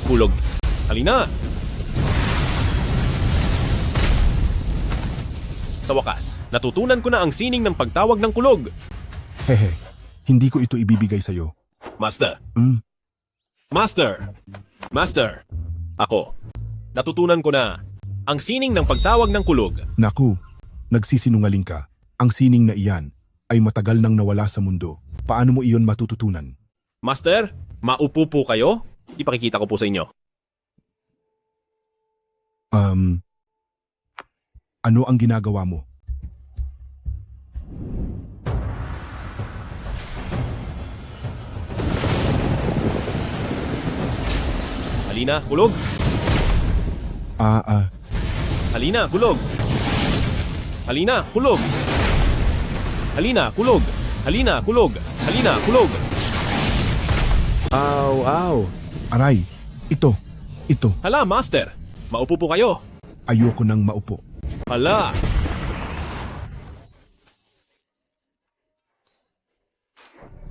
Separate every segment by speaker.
Speaker 1: Kulog. Halina! Sa wakas, natutunan ko na ang sining ng pagtawag ng kulog.
Speaker 2: Hehe, hindi ko ito ibibigay sa'yo.
Speaker 1: Master!
Speaker 2: Hmm?
Speaker 1: Master! Master! Ako. Natutunan ko na ang sining ng pagtawag ng kulog.
Speaker 2: Naku, nagsisinungaling ka. Ang sining na iyan ay matagal nang nawala sa mundo. Paano mo iyon matututunan?
Speaker 1: Master, maupo po kayo? Ipakikita ko po sa inyo.
Speaker 2: Ano ang ginagawa mo?
Speaker 1: Halina, kulog! Halina, kulog! Halina, kulog! Halina, kulog! Halina, kulog! Halina, kulog! Aw.
Speaker 2: Aray, ito.
Speaker 1: Hala, Master! Maupo po kayo!
Speaker 2: Ayoko nang maupo.
Speaker 1: Hala!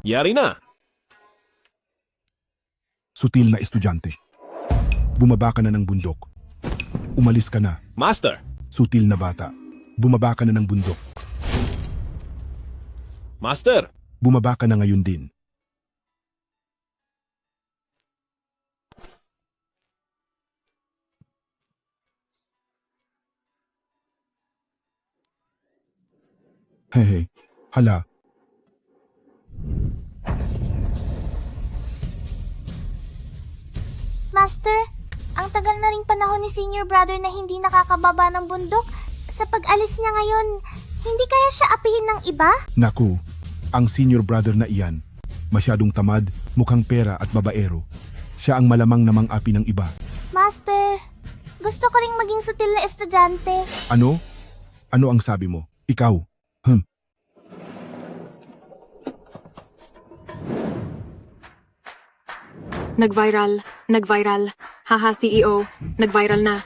Speaker 1: Yari na!
Speaker 2: Sutil na estudyante. Bumaba ka na ng bundok. Umalis ka na.
Speaker 1: Master!
Speaker 2: Sutil na bata. Bumaba ka na ng bundok.
Speaker 1: Master!
Speaker 2: Bumaba ka na ngayon din. Hehe, hala.
Speaker 3: Master, ang tagal na ring panahon ni senior brother na hindi nakakababa ng bundok. Sa pag-alis niya ngayon, hindi kaya siya apihin ng iba?
Speaker 2: Naku, ang senior brother na iyan, masyadong tamad, mukhang pera at babaero. Siya ang malamang namang api ng iba.
Speaker 3: Master, gusto ko ring maging sutil na estudyante.
Speaker 2: Ano? Ano ang sabi mo? Ikaw?
Speaker 4: Nag-viral. Haha, CEO. Nag-viral na.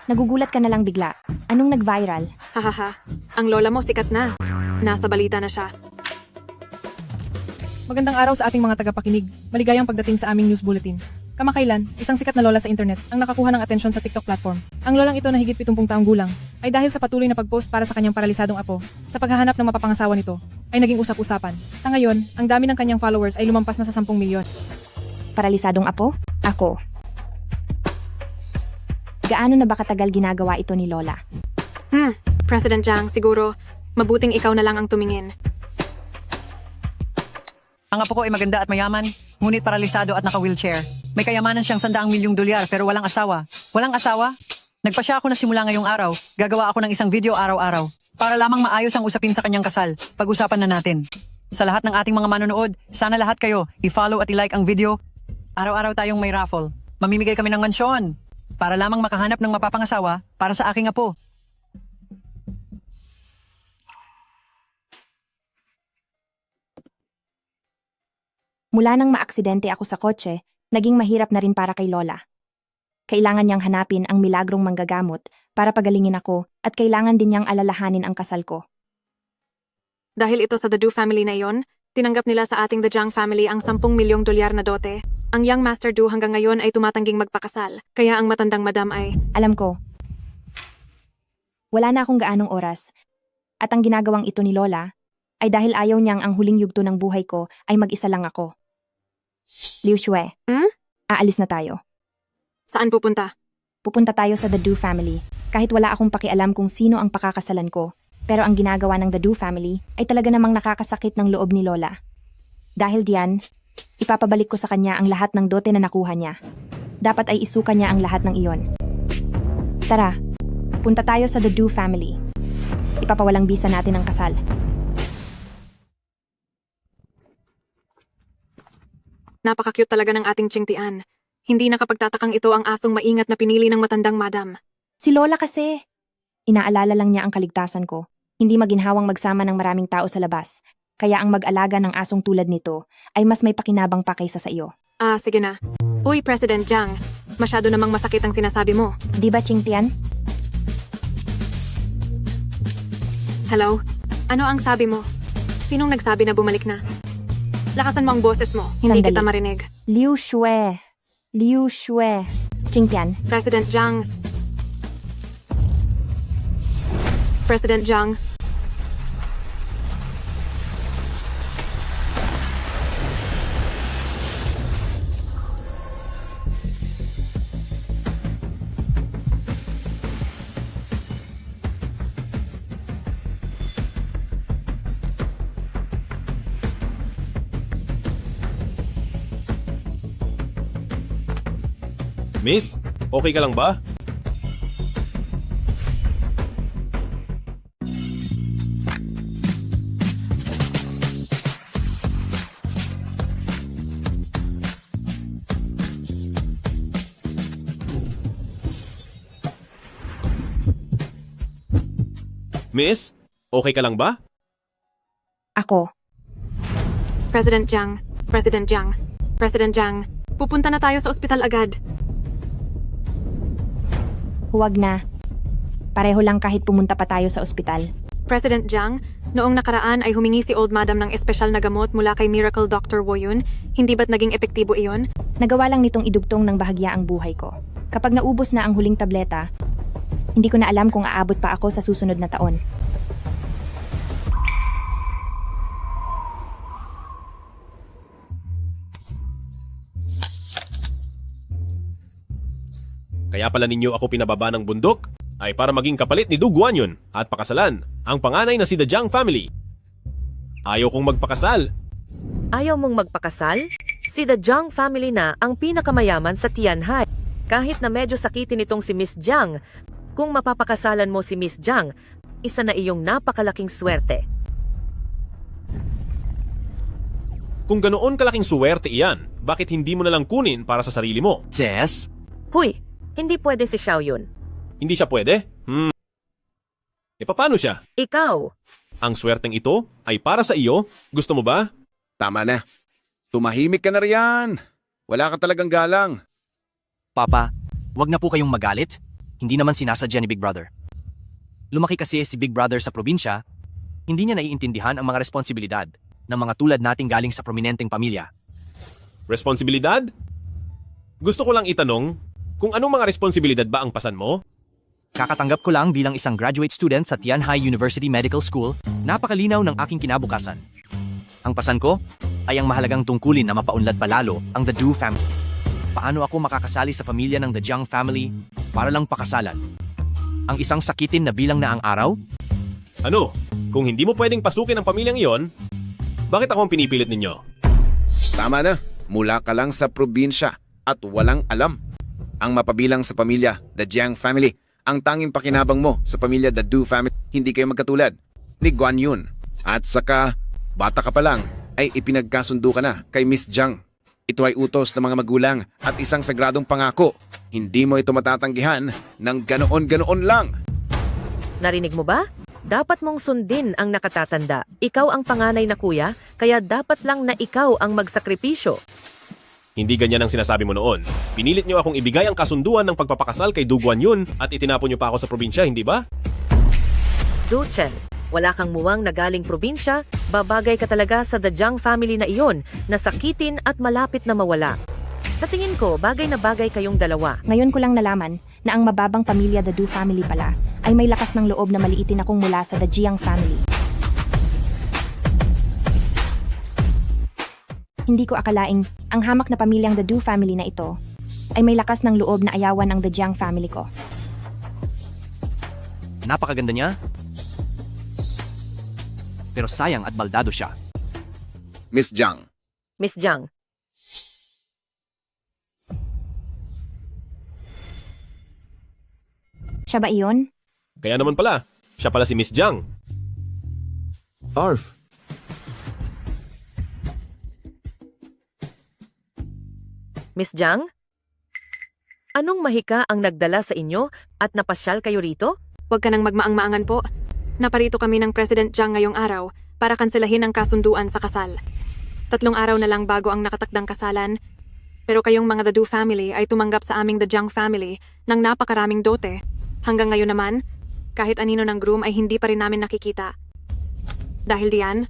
Speaker 5: Nagugulat ka na lang bigla. Anong nag-viral?
Speaker 4: Hahaha. Ang lola mo sikat na. Nasa balita na siya.
Speaker 6: Magandang araw sa ating mga tagapakinig. Maligayang pagdating sa aming news bulletin. Kamakailan, isang sikat na lola sa internet ang nakakuha ng atensyon sa TikTok platform. Ang lolang ito na higit 70 taong gulang ay dahil sa patuloy na pag-post para sa kanyang paralisadong apo. Sa paghahanap ng mapapangasawa nito, ay naging usap-usapan. Sa ngayon, ang dami ng kanyang followers ay lumampas na sa 10 milyon.
Speaker 5: Paralisadong apo? Ako. Gaano na ba katagal ginagawa ito ni Lola?
Speaker 4: President Jiang, siguro, mabuting ikaw na lang ang tumingin.
Speaker 7: Ang apo ko ay maganda at mayaman, ngunit paralisado at naka-wheelchair. May kayamanan siyang 100 milyong dolyar pero walang asawa. Walang asawa? Nagpasya ako na simula ngayong araw. Gagawa ako ng isang video araw-araw. Para lamang maayos ang usapin sa kanyang kasal. Pag-usapan na natin. Sa lahat ng ating mga manonood, sana lahat kayo i-follow at i-like ang video. Araw-araw tayong may raffle. Mamimigay kami ng mansyon. Para lamang makahanap ng mapapangasawa para sa aking apo.
Speaker 5: Mula nang maaksidente ako sa kotse, naging mahirap na rin para kay Lola. Kailangan niyang hanapin ang milagrong manggagamot para pagalingin ako at kailangan din niyang alalahanin ang kasal ko.
Speaker 4: Dahil ito sa The Du family na yon, tinanggap nila sa ating The Jiang family ang 10 milyong dolyar na dote. Ang young Master Du hanggang ngayon ay tumatangging magpakasal, kaya ang matandang madam ay...
Speaker 5: Alam ko. Wala na akong gaanong oras. At ang ginagawang ito ni Lola ay dahil ayaw niyang ang huling yugto ng buhay ko ay mag-isa lang ako. Liu Xue, aalis na tayo.
Speaker 4: Saan pupunta?
Speaker 5: Pupunta tayo sa The Du family. Kahit wala akong pakialam kung sino ang pakakasalan ko, pero ang ginagawa ng The Du family ay talaga namang nakakasakit ng loob ni Lola. Dahil diyan, ipapabalik ko sa kanya ang lahat ng dote na nakuha niya. Dapat ay isuka niya ang lahat ng iyon. Tara, punta tayo sa The Du family. Ipapawalang bisa natin ang kasal.
Speaker 4: Napaka-cute talaga ng ating Chingtian. Hindi nakapagtatakang ito ang asong maingat na pinili ng matandang madam.
Speaker 5: Si Lola kasi. Inaalala lang niya ang kaligtasan ko. Hindi maginhawang magsama ng maraming tao sa labas. Kaya ang mag-alaga ng asong tulad nito ay mas may pakinabang pa kaysa sa iyo.
Speaker 4: Sige na. Uy, President Jiang. Masyado namang masakit ang sinasabi mo.
Speaker 5: Di ba, Chingtian?
Speaker 4: Hello? Ano ang sabi mo? Sinong nagsabi na bumalik na? Lakasan mo ang boses mo. Hindi
Speaker 5: Sandali.
Speaker 4: kita marinig.
Speaker 5: Liu Xue. Liu Xue. Qingtian.
Speaker 4: President Jiang. President Jiang.
Speaker 1: Miss, okay ka lang ba? Miss, okay ka lang ba?
Speaker 5: Ako.
Speaker 4: President Jiang. President Jiang. President Jiang. Pupunta na tayo sa ospital agad.
Speaker 5: Huwag na. Pareho lang kahit pumunta pa tayo sa ospital.
Speaker 4: President Jiang, noong nakaraan ay humingi si Old Madam ng espesyal na gamot mula kay Miracle Dr. Woyun. Hindi ba't naging epektibo iyon?
Speaker 5: Nagawa lang nitong idugtong ng bahagya ang buhay ko. Kapag naubos na ang huling tableta, hindi ko na alam kung aabot pa ako sa susunod na taon.
Speaker 1: Kaya pala ninyo ako pinababa ng bundok ay para maging kapalit ni Du Guanyun at pakasalan ang panganay na si The Jiang family. Ayaw kong magpakasal.
Speaker 8: Ayaw mong magpakasal? Si The Jiang family na ang pinakamayaman sa Tianhai. Kahit na medyo sakitin itong si Miss Jiang, kung mapapakasalan mo si Miss Jiang, isa na iyong napakalaking swerte.
Speaker 1: Kung ganoon kalaking suwerte iyan, bakit hindi mo na lang kunin para sa sarili mo?
Speaker 9: Jess?
Speaker 8: Huy, hindi pwede si Xiao Yun.
Speaker 1: Hindi siya pwede? E paano siya?
Speaker 8: Ikaw,
Speaker 1: Ang swerteng ito ay para sa iyo. Gusto mo ba?
Speaker 10: Tama na. Tumahimik ka na riyan. Wala ka talagang galang.
Speaker 9: Papa, wag na po kayong magalit. Hindi naman sinasadya ni Big Brother. Lumaki kasi si Big Brother sa probinsya, hindi niya naiintindihan ang mga responsibilidad ng mga tulad nating galing sa prominenteng pamilya.
Speaker 1: Responsibilidad? Gusto ko lang itanong kung anong mga responsibilidad ba ang pasan mo?
Speaker 9: Kakatanggap ko lang bilang isang graduate student sa Tianhai University Medical School, napakalinaw ng aking kinabukasan. Ang pasan ko ay ang mahalagang tungkulin na mapaunlad palalo ang The Du family. Paano ako makakasali sa pamilya ng The Jiang family para lang pakasalan? Ang isang sakitin na bilang na ang araw?
Speaker 1: Ano? Kung hindi mo pwedeng pasukin ang pamilyang iyon, bakit ako ang pinipilit ninyo?
Speaker 10: Tama na. Mula ka lang sa probinsya at walang alam. Ang mapabilang sa pamilya, The Jiang family, ang tanging pakinabang mo sa pamilya The Du family, hindi kayo magkatulad ni Guan Yun. At saka, bata ka pa lang, ay ipinagkasundo ka na kay Miss Jiang. Ito ay utos ng mga magulang at isang sagradong pangako. Hindi mo ito matatanggihan ng ganoon-ganoon lang.
Speaker 8: narinig mo ba? Dapat mong sundin ang nakatatanda. Ikaw ang panganay na kuya, kaya dapat lang na ikaw ang magsakripisyo.
Speaker 1: Hindi ganyan ang sinasabi mo noon. Pinilit niyo akong ibigay ang kasunduan ng pagpapakasal kay Du Guanyun at itinapon niyo pa ako sa probinsya, hindi ba?
Speaker 8: Du Chen, wala kang muwang na galing probinsya, babagay ka talaga sa The Jiang family na iyon, na sakitin at malapit na mawala. Sa tingin ko, bagay na bagay kayong dalawa.
Speaker 5: Ngayon ko lang nalaman na ang mababang pamilya The Du family pala ay may lakas ng loob na maliitin akong mula sa The Jiang family. Hindi ko akalaing ang hamak na pamilyang The Du family na ito ay may lakas ng loob na ayawan ang The Jiang family ko.
Speaker 9: Napakaganda niya. Pero sayang at baldado siya.
Speaker 10: Miss Jiang,
Speaker 8: Miss Jiang,
Speaker 5: Siya ba iyon?
Speaker 1: Kaya naman pala, siya pala si Miss Jiang. Arf.
Speaker 8: Miss Jiang? Anong mahika ang nagdala sa inyo at napasyal kayo rito?
Speaker 4: Huwag ka nang magmaang-maangan po. Naparito kami ng President Jiang ngayong araw para kanselahin ang kasunduan sa kasal. 3 araw na lang bago ang nakatakdang kasalan. Pero kayong mga The Du family ay tumanggap sa aming The Jiang family ng napakaraming dote. Hanggang ngayon naman, kahit anino ng groom ay hindi pa rin namin nakikita. Dahil diyan,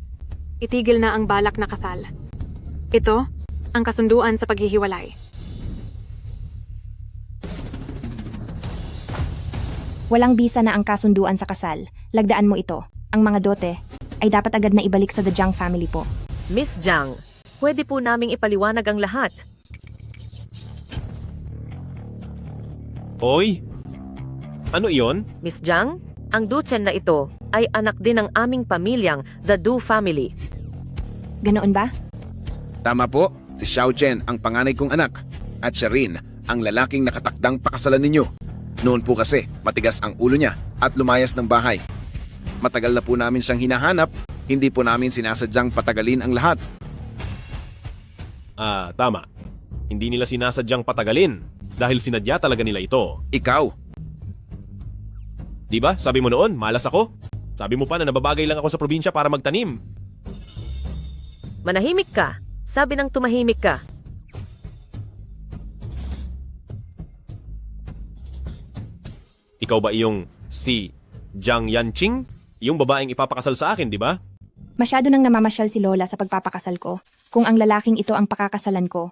Speaker 4: itigil na ang balak na kasal. Ito, ang kasunduan sa paghihiwalay.
Speaker 5: Walang bisa na ang kasunduan sa kasal. Lagdaan mo ito. Ang mga dote ay dapat agad na ibalik sa The Jiang family po.
Speaker 8: Miss Jiang, pwede po naming ipaliwanag ang lahat.
Speaker 1: Hoy! Ano iyon?
Speaker 8: Miss Jiang, ang Duchen na ito ay anak din ng aming pamilyang The Du family.
Speaker 5: Ganoon ba?
Speaker 10: Tama po, si Xiao Chen ang panganay kong anak. At siya rin ang lalaking nakatakdang pakasalan ninyo. Noon po kasi matigas ang ulo niya at lumayas ng bahay. Matagal na po namin siyang hinahanap, hindi po namin sinasadyang patagalin ang lahat.
Speaker 1: Tama. Hindi nila sinasadyang patagalin dahil sinadya talaga nila ito.
Speaker 10: Ikaw,
Speaker 1: Di ba? Sabi mo noon, malas ako. Sabi mo pa na nababagay lang ako sa probinsya para magtanim.
Speaker 8: Manahimik ka. Sabi ng tumahimik ka.
Speaker 1: Ikaw ba iyong si Jiang Yanqing? Yung babaeng ipapakasal sa akin, di ba?
Speaker 5: Masyado nang namamasyal si Lola sa pagpapakasal ko. Kung ang lalaking ito ang pakakasalan ko,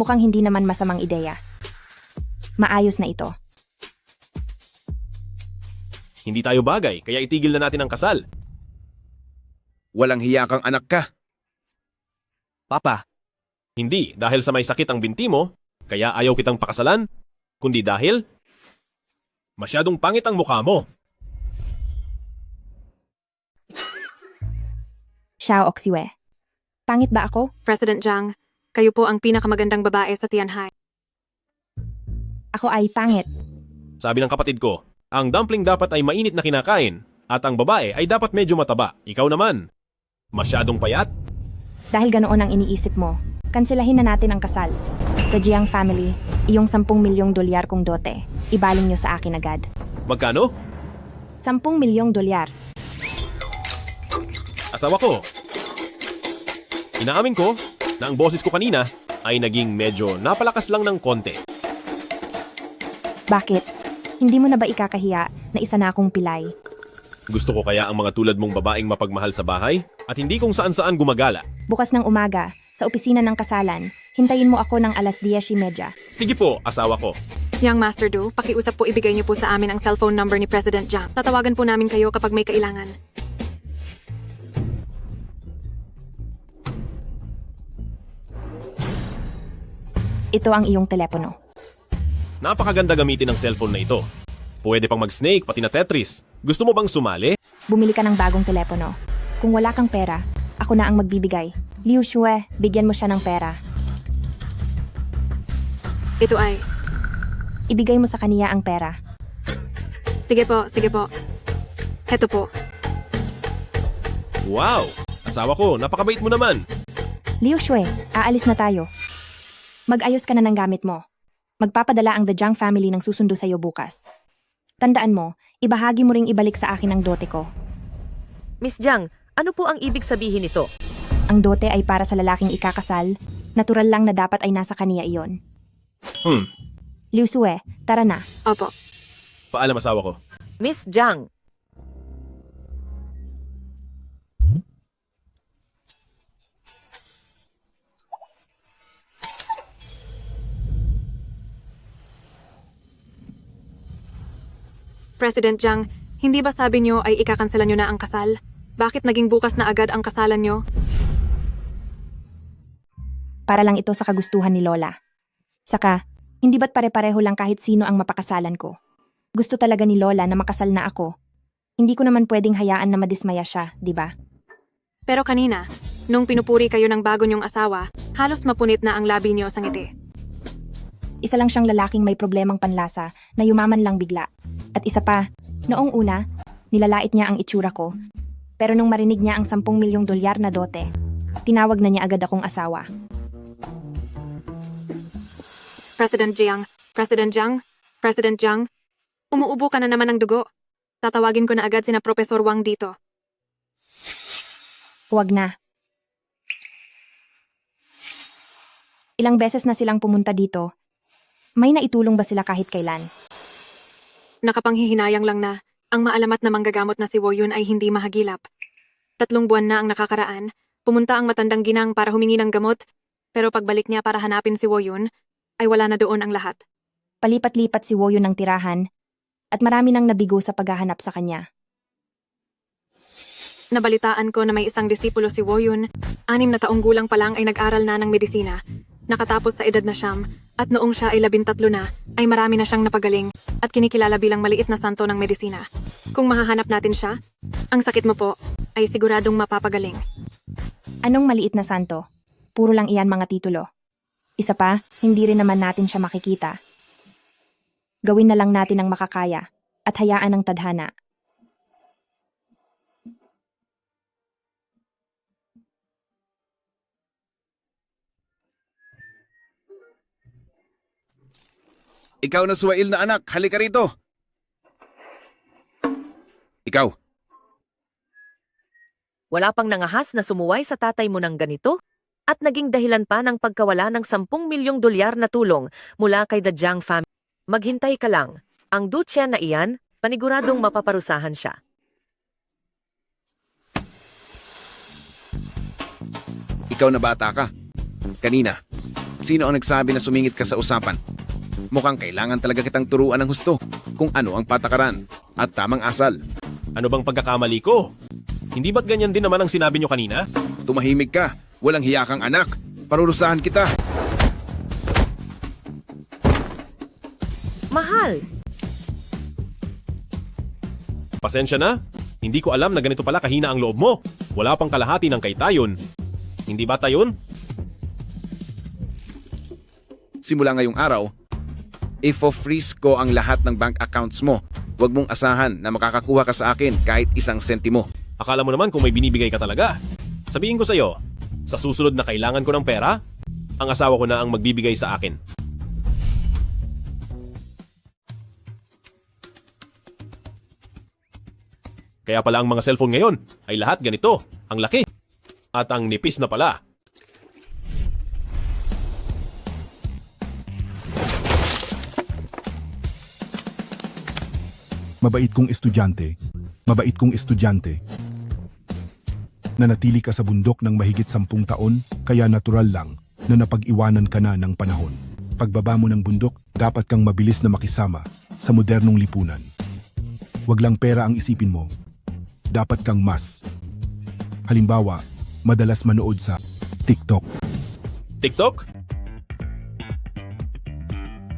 Speaker 5: mukhang hindi naman masamang ideya. Maayos na ito.
Speaker 1: Hindi tayo bagay, kaya itigil na natin ang kasal.
Speaker 10: walang hiya kang anak ka.
Speaker 9: Papa,
Speaker 1: Hindi dahil sa may sakit ang binti mo, kaya ayaw kitang pakasalan, kundi dahil masyadong pangit ang mukha mo.
Speaker 5: Xiao Oxiwe. Pangit ba ako?
Speaker 4: President Jiang, kayo po ang pinakamagandang babae sa Tianhai.
Speaker 5: Ako ay pangit.
Speaker 1: Sabi ng kapatid ko, ang dumpling dapat ay mainit na kinakain at ang babae ay dapat medyo mataba. Ikaw naman, masyadong payat.
Speaker 5: Dahil ganoon ang iniisip mo, kanselahin na natin ang kasal. The Jiang family, iyong 10 milyong dolyar kong dote. Ibaling nyo sa akin agad.
Speaker 1: Magkano?
Speaker 5: 10 milyong dolyar.
Speaker 1: Asawa ko. Inaamin ko na ang boses ko kanina ay naging medyo napalakas lang ng konti.
Speaker 5: Bakit? Hindi mo na ba ikakahiya na isa na akong pilay?
Speaker 1: Gusto ko kaya ang mga tulad mong babaeng mapagmahal sa bahay at hindi kung saan-saan gumagala.
Speaker 5: Bukas ng umaga, sa opisina ng kasalan, hintayin mo ako ng alas 10:30.
Speaker 1: Sige po, asawa ko.
Speaker 4: Young Master Du, pakiusap po ibigay niyo po sa amin ang cellphone number ni President Jiang. Tatawagan po namin kayo kapag may kailangan.
Speaker 5: Ito ang iyong telepono.
Speaker 1: Napakaganda gamitin ang cellphone na ito. Pwede pang mag-snake pati na Tetris. Gusto mo bang sumali?
Speaker 5: Bumili ka ng bagong telepono. Kung wala kang pera, ako na ang magbibigay. Liu Shue, bigyan mo siya ng pera.
Speaker 4: Ito ay,
Speaker 5: Ibigay mo sa kaniya ang pera.
Speaker 4: sige po, sige po. Heto po.
Speaker 1: Wow! Asawa ko, napakabait mo naman.
Speaker 5: Liu Shue, aalis na tayo. Mag-ayos ka na ng gamit mo. Magpapadala ang The Jiang family ng susundo sa iyo bukas. Tandaan mo, ibahagi mo ring ibalik sa akin ang dote ko.
Speaker 8: Miss Jiang, ano po ang ibig sabihin nito?
Speaker 5: Ang dote ay para sa lalaking ikakasal. Natural lang na dapat ay nasa kaniya iyon. Liu Shue, tara na.
Speaker 4: Opo.
Speaker 1: Paalam asawa ko.
Speaker 8: Miss Jiang,
Speaker 4: President Jiang, hindi ba sabi niyo ay ikakansalan niyo na ang kasal? Bakit naging bukas na agad ang kasalan niyo?
Speaker 5: Para lang ito sa kagustuhan ni Lola. Saka, hindi ba't pare-pareho lang kahit sino ang mapakasalan ko? Gusto talaga ni Lola na makasal na ako. Hindi ko naman pwedeng hayaan na madismaya siya, di ba?
Speaker 4: Pero kanina, nung pinupuri kayo ng bago niyong asawa, halos mapunit na ang labi niyo sa ngiti.
Speaker 5: Isa lang siyang lalaking may problemang panlasa na yumaman lang bigla. At isa pa, noong una, nilalait niya ang itsura ko. Pero nung marinig niya ang 10 milyong dolyar na dote, tinawag na niya agad akong asawa.
Speaker 4: President Jiang, President Jiang, President Jiang, umuubo ka na naman ng dugo. Tatawagin ko na agad sina Professor Wang dito.
Speaker 5: Huwag na. Ilang beses na silang pumunta dito. May naitulong ba sila kahit kailan?
Speaker 4: Nakapanghihinayang lang na ang maalamat na manggagamot na si Woyun ay hindi mahagilap. 3 buwan na ang nakakaraan, pumunta ang matandang ginang para humingi ng gamot, pero pagbalik niya para hanapin si Woyun, ay wala na doon ang lahat.
Speaker 5: Palipat-lipat si Woyun ng tirahan at marami nang nabigo sa paghahanap sa kanya.
Speaker 4: Nabalitaan ko na may isang disipulo si Woyun. 6 na taong gulang pa lang ay nag-aral na ng medisina. Nakatapos sa edad na siyam at noong siya ay 13 na ay marami na siyang napagaling at kinikilala bilang maliit na santo ng medisina. Kung mahahanap natin siya, ang sakit mo po ay siguradong mapapagaling.
Speaker 5: Anong maliit na santo? Puro lang iyan mga titulo. Isa pa, hindi rin naman natin siya makikita. Gawin na lang natin ang makakaya at hayaan ang tadhana.
Speaker 10: Ikaw na Suwail na anak, halika rito. Ikaw,
Speaker 8: Wala pang nangahas na sumuway sa tatay mo ng ganito? At naging dahilan pa ng pagkawala ng 10 milyong dolyar na tulong mula kay the Jiang family. Maghintay ka lang. Ang dutsya na iyan, paniguradong mapaparusahan siya.
Speaker 10: ikaw na bata ka. Kanina, sino ang nagsabi na sumingit ka sa usapan? Mukhang kailangan talaga kitang turuan ng husto kung ano ang patakaran at tamang asal.
Speaker 1: Ano bang pagkakamali ko? Hindi ba't ganyan din naman ang sinabi nyo kanina?
Speaker 10: Tumahimik ka, walang hiya kang anak. Parurusahan kita.
Speaker 8: Mahal!
Speaker 1: Pasensya na. Hindi ko alam na ganito pala kahina ang loob mo. Wala pang kalahati ng kay Tayon. Hindi ba Tayon?
Speaker 10: Simula ngayong araw, ifo-freeze ko ang lahat ng bank accounts mo. Huwag mong asahan na makakakuha ka sa akin kahit 1 sentimo.
Speaker 1: Akala mo naman kung may binibigay ka talaga. Sabihin ko sa'yo, sa susunod na kailangan ko ng pera, ang asawa ko na ang magbibigay sa akin. Kaya pala ang mga cellphone ngayon ay lahat ganito, ang laki at ang nipis na pala.
Speaker 2: Mabait kong estudyante. Nanatili ka sa bundok ng mahigit 10 taon, kaya natural lang na napag-iwanan ka na ng panahon. Pagbaba mo ng bundok, dapat kang mabilis na makisama sa modernong lipunan. Huwag lang pera ang isipin mo. Dapat kang mas. Halimbawa, madalas manood sa TikTok.
Speaker 1: TikTok?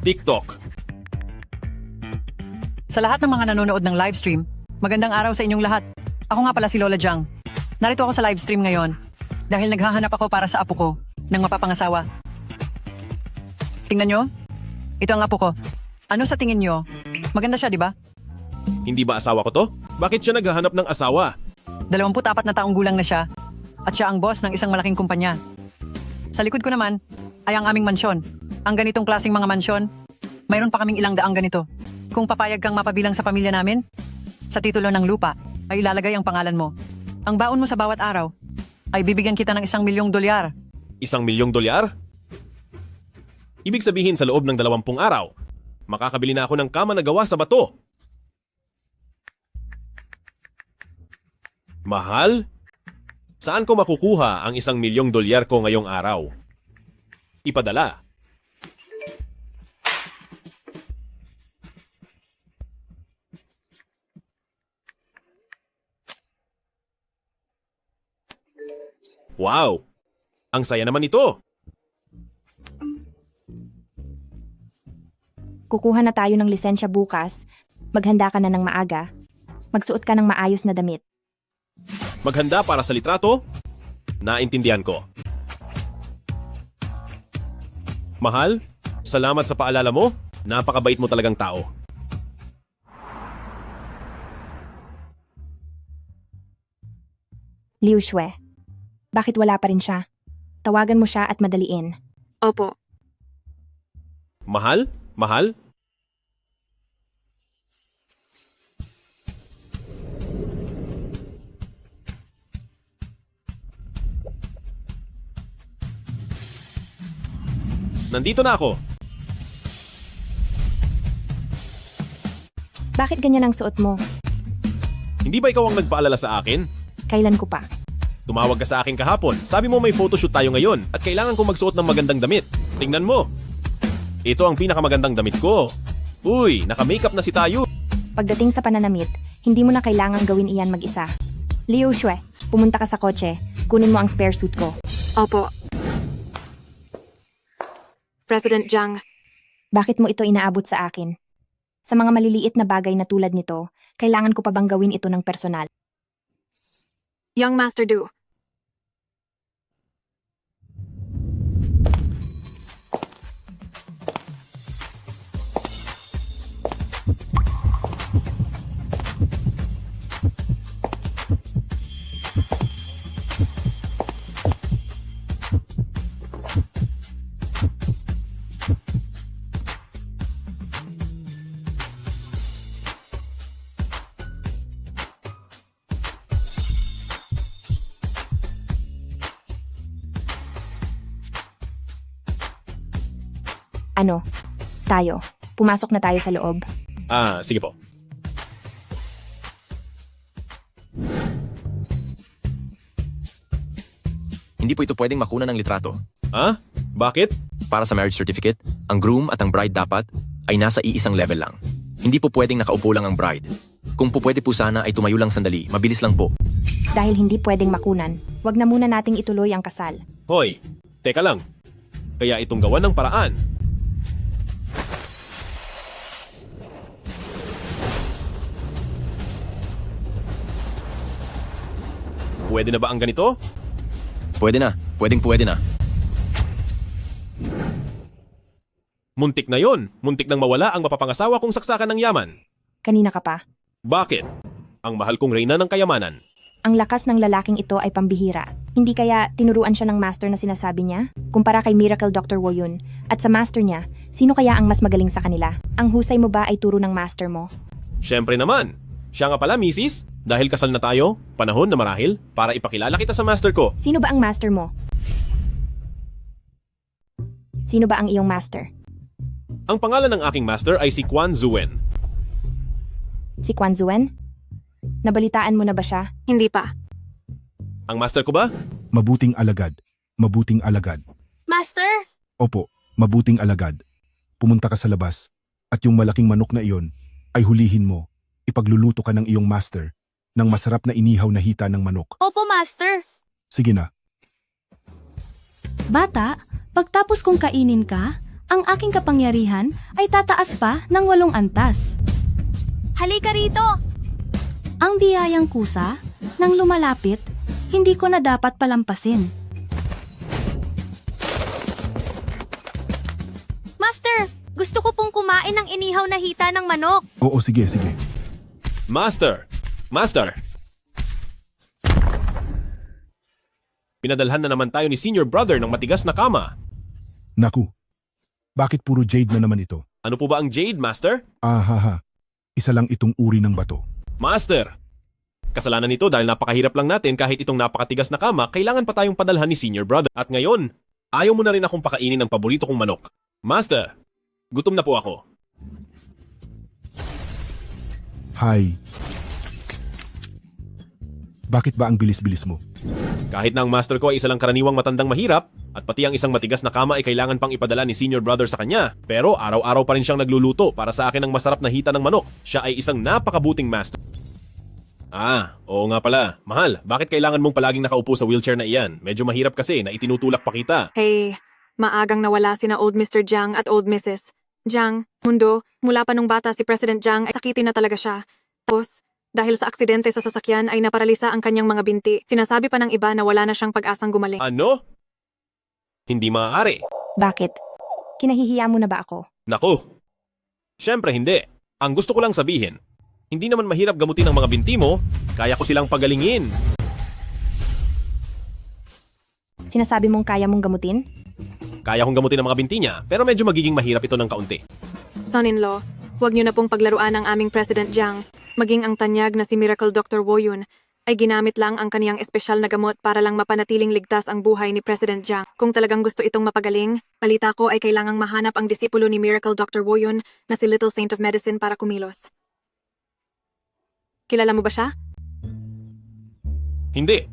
Speaker 1: TikTok.
Speaker 7: Sa lahat ng mga nanonood ng livestream, magandang araw sa inyong lahat. Ako nga pala si Lola Jiang. Narito ako sa livestream ngayon dahil naghahanap ako para sa apo ko ng mapapangasawa. Tingnan nyo, ito ang apo ko. Ano sa tingin nyo? Maganda siya, di ba?
Speaker 1: Hindi ba asawa ko to? Bakit siya naghahanap ng asawa?
Speaker 7: 24 na taong gulang na siya at siya ang boss ng isang malaking kumpanya. Sa likod ko naman ay ang aming mansyon. Ang ganitong klaseng mga mansyon, mayroon pa kaming ilang daang ganito. Kung papayag kang mapabilang sa pamilya namin, sa titulo ng lupa ay ilalagay ang pangalan mo. Ang baon mo sa bawat araw ay bibigyan kita ng 1 milyong dolyar.
Speaker 1: 1 milyong dolyar? Ibig sabihin sa loob ng 20 araw, makakabili na ako ng kama na gawa sa bato. Mahal? Saan ko makukuha ang 1 milyong dolyar ko ngayong araw? Ipadala. Wow! Ang saya naman ito!
Speaker 5: Kukuha na tayo ng lisensya bukas. Maghanda ka na ng maaga. Magsuot ka ng maayos na damit.
Speaker 1: Maghanda para sa litrato? Naintindihan ko. Mahal, salamat sa paalala mo. Napakabait mo talagang tao.
Speaker 5: Liu Xue, bakit wala pa rin siya? Tawagan mo siya at madaliin.
Speaker 4: Opo.
Speaker 1: Mahal? Mahal? Nandito na ako.
Speaker 5: Bakit ganyan ang suot mo?
Speaker 1: Hindi ba ikaw ang nagpaalala sa akin?
Speaker 5: Kailan ko pa?
Speaker 1: Tumawag ka sa akin kahapon. Sabi mo may photoshoot tayo ngayon at kailangan kong magsuot ng magandang damit. Tingnan mo. Ito ang pinakamagandang damit ko. Uy, naka-makeup na si Tayo.
Speaker 5: Pagdating sa pananamit, hindi mo na kailangang gawin iyan mag-isa. Liu Xue, pumunta ka sa kotse. Kunin mo ang spare suit ko.
Speaker 4: Opo. President Jiang,
Speaker 5: Bakit mo ito inaabot sa akin? Sa mga maliliit na bagay na tulad nito, kailangan ko pa bang gawin ito ng personal?
Speaker 4: Young Master Du,
Speaker 5: Ano? Tayo. Pumasok na tayo sa loob.
Speaker 1: Sige po.
Speaker 9: Hindi po ito pwedeng makunan ng litrato.
Speaker 1: Bakit?
Speaker 9: Para sa marriage certificate, ang groom at ang bride dapat ay nasa iisang level lang. Hindi po pwedeng nakaupo lang ang bride. Kung po pwede po sana ay tumayo lang sandali, mabilis lang po.
Speaker 5: Dahil hindi pwedeng makunan, wag na muna nating ituloy ang kasal.
Speaker 1: Hoy, teka lang. Kaya itong gawan ng paraan. Pwede na ba ang ganito?
Speaker 9: Pwede na. Pwede na.
Speaker 1: Muntik na yon. Muntik nang mawala ang mapapangasawa kong saksakan ng yaman.
Speaker 5: Kanina ka pa.
Speaker 1: Bakit? Ang mahal kong reyna ng kayamanan.
Speaker 5: Ang lakas ng lalaking ito ay pambihira. Hindi kaya tinuruan siya ng master na sinasabi niya? Kumpara kay Miracle Dr. Woyun. At sa master niya, sino kaya ang mas magaling sa kanila? Ang husay mo ba ay turo ng master mo?
Speaker 1: Siyempre naman. Siya nga pala, misis. Dahil kasal na tayo, panahon na marahil para ipakilala kita sa master ko.
Speaker 5: Sino ba ang master mo? Sino ba ang iyong master?
Speaker 1: Ang pangalan ng aking master ay si Quan Zuen.
Speaker 5: Si Quan Zuen? Nabalitaan mo na ba siya?
Speaker 4: hindi pa.
Speaker 1: Ang master ko ba?
Speaker 2: Mabuting alagad. Mabuting alagad.
Speaker 3: Master?
Speaker 2: Opo, mabuting alagad. Pumunta ka sa labas. At yung malaking manok na iyon ay hulihin mo. Ipagluluto ka ng iyong master ng masarap na inihaw na hita ng manok.
Speaker 3: Opo, Master.
Speaker 2: Sige na.
Speaker 11: Bata, pagtapos kong kainin ka, ang aking kapangyarihan ay tataas pa ng 8 antas.
Speaker 3: Halika rito!
Speaker 11: Ang biyayang kusa, nang lumalapit, hindi ko na dapat palampasin.
Speaker 3: Master, gusto ko pong kumain ng inihaw na hita ng manok.
Speaker 2: Oo, sige.
Speaker 1: Master! Master! Pinadalhan na naman tayo ni senior brother ng matigas na kama.
Speaker 2: Naku, bakit puro jade na naman ito?
Speaker 1: Ano po ba ang jade, Master?
Speaker 2: Isa lang itong uri ng bato.
Speaker 1: Master! Kasalanan nito dahil napakahirap lang natin kahit itong napakatigas na kama, kailangan pa tayong padalhan ni senior brother. At ngayon, ayaw mo na rin akong pakainin ng paborito kong manok. Master, gutom na po ako.
Speaker 2: Hi. Bakit ba ang bilis-bilis mo?
Speaker 1: Kahit na ang master ko ay isa lang karaniwang matandang mahirap, at pati ang isang matigas na kama ay kailangan pang ipadala ni senior brother sa kanya. Pero araw-araw pa rin siyang nagluluto para sa akin ng masarap na hita ng manok. Siya ay isang napakabuting master. Oo nga pala. Mahal, bakit kailangan mong palaging nakaupo sa wheelchair na iyan? Medyo mahirap kasi na itinutulak pa kita.
Speaker 4: Hey, maagang nawala sina Old Mr. Jiang at Old Mrs. Jiang, mundo, mula pa nung bata si President Jiang ay sakitin na talaga siya. Tapos, dahil sa aksidente sa sasakyan ay naparalisa ang kanyang mga binti. Sinasabi pa ng iba na wala na siyang pag-asang gumaling.
Speaker 1: Ano? Hindi maaari.
Speaker 5: Bakit? Kinahihiya mo na ba ako?
Speaker 1: Naku. Siyempre hindi. Ang gusto ko lang sabihin, hindi naman mahirap gamutin ang mga binti mo, kaya ko silang pagalingin.
Speaker 5: Sinasabi mong kaya mong gamutin?
Speaker 1: Kaya kong gamutin ang mga binti niya, pero medyo magiging mahirap ito ng kaunti.
Speaker 4: Son-in-law, huwag niyo na pong paglaruan ang aming President Jiang. Maging ang tanyag na si Miracle Dr. Woyun ay ginamit lang ang kaniyang espesyal na gamot para lang mapanatiling ligtas ang buhay ni President Jiang. Kung talagang gusto itong mapagaling, balita ko ay kailangang mahanap ang disipulo ni Miracle Dr. Woyun na si Little Saint of Medicine para kumilos. Kilala mo ba siya?
Speaker 1: Hindi.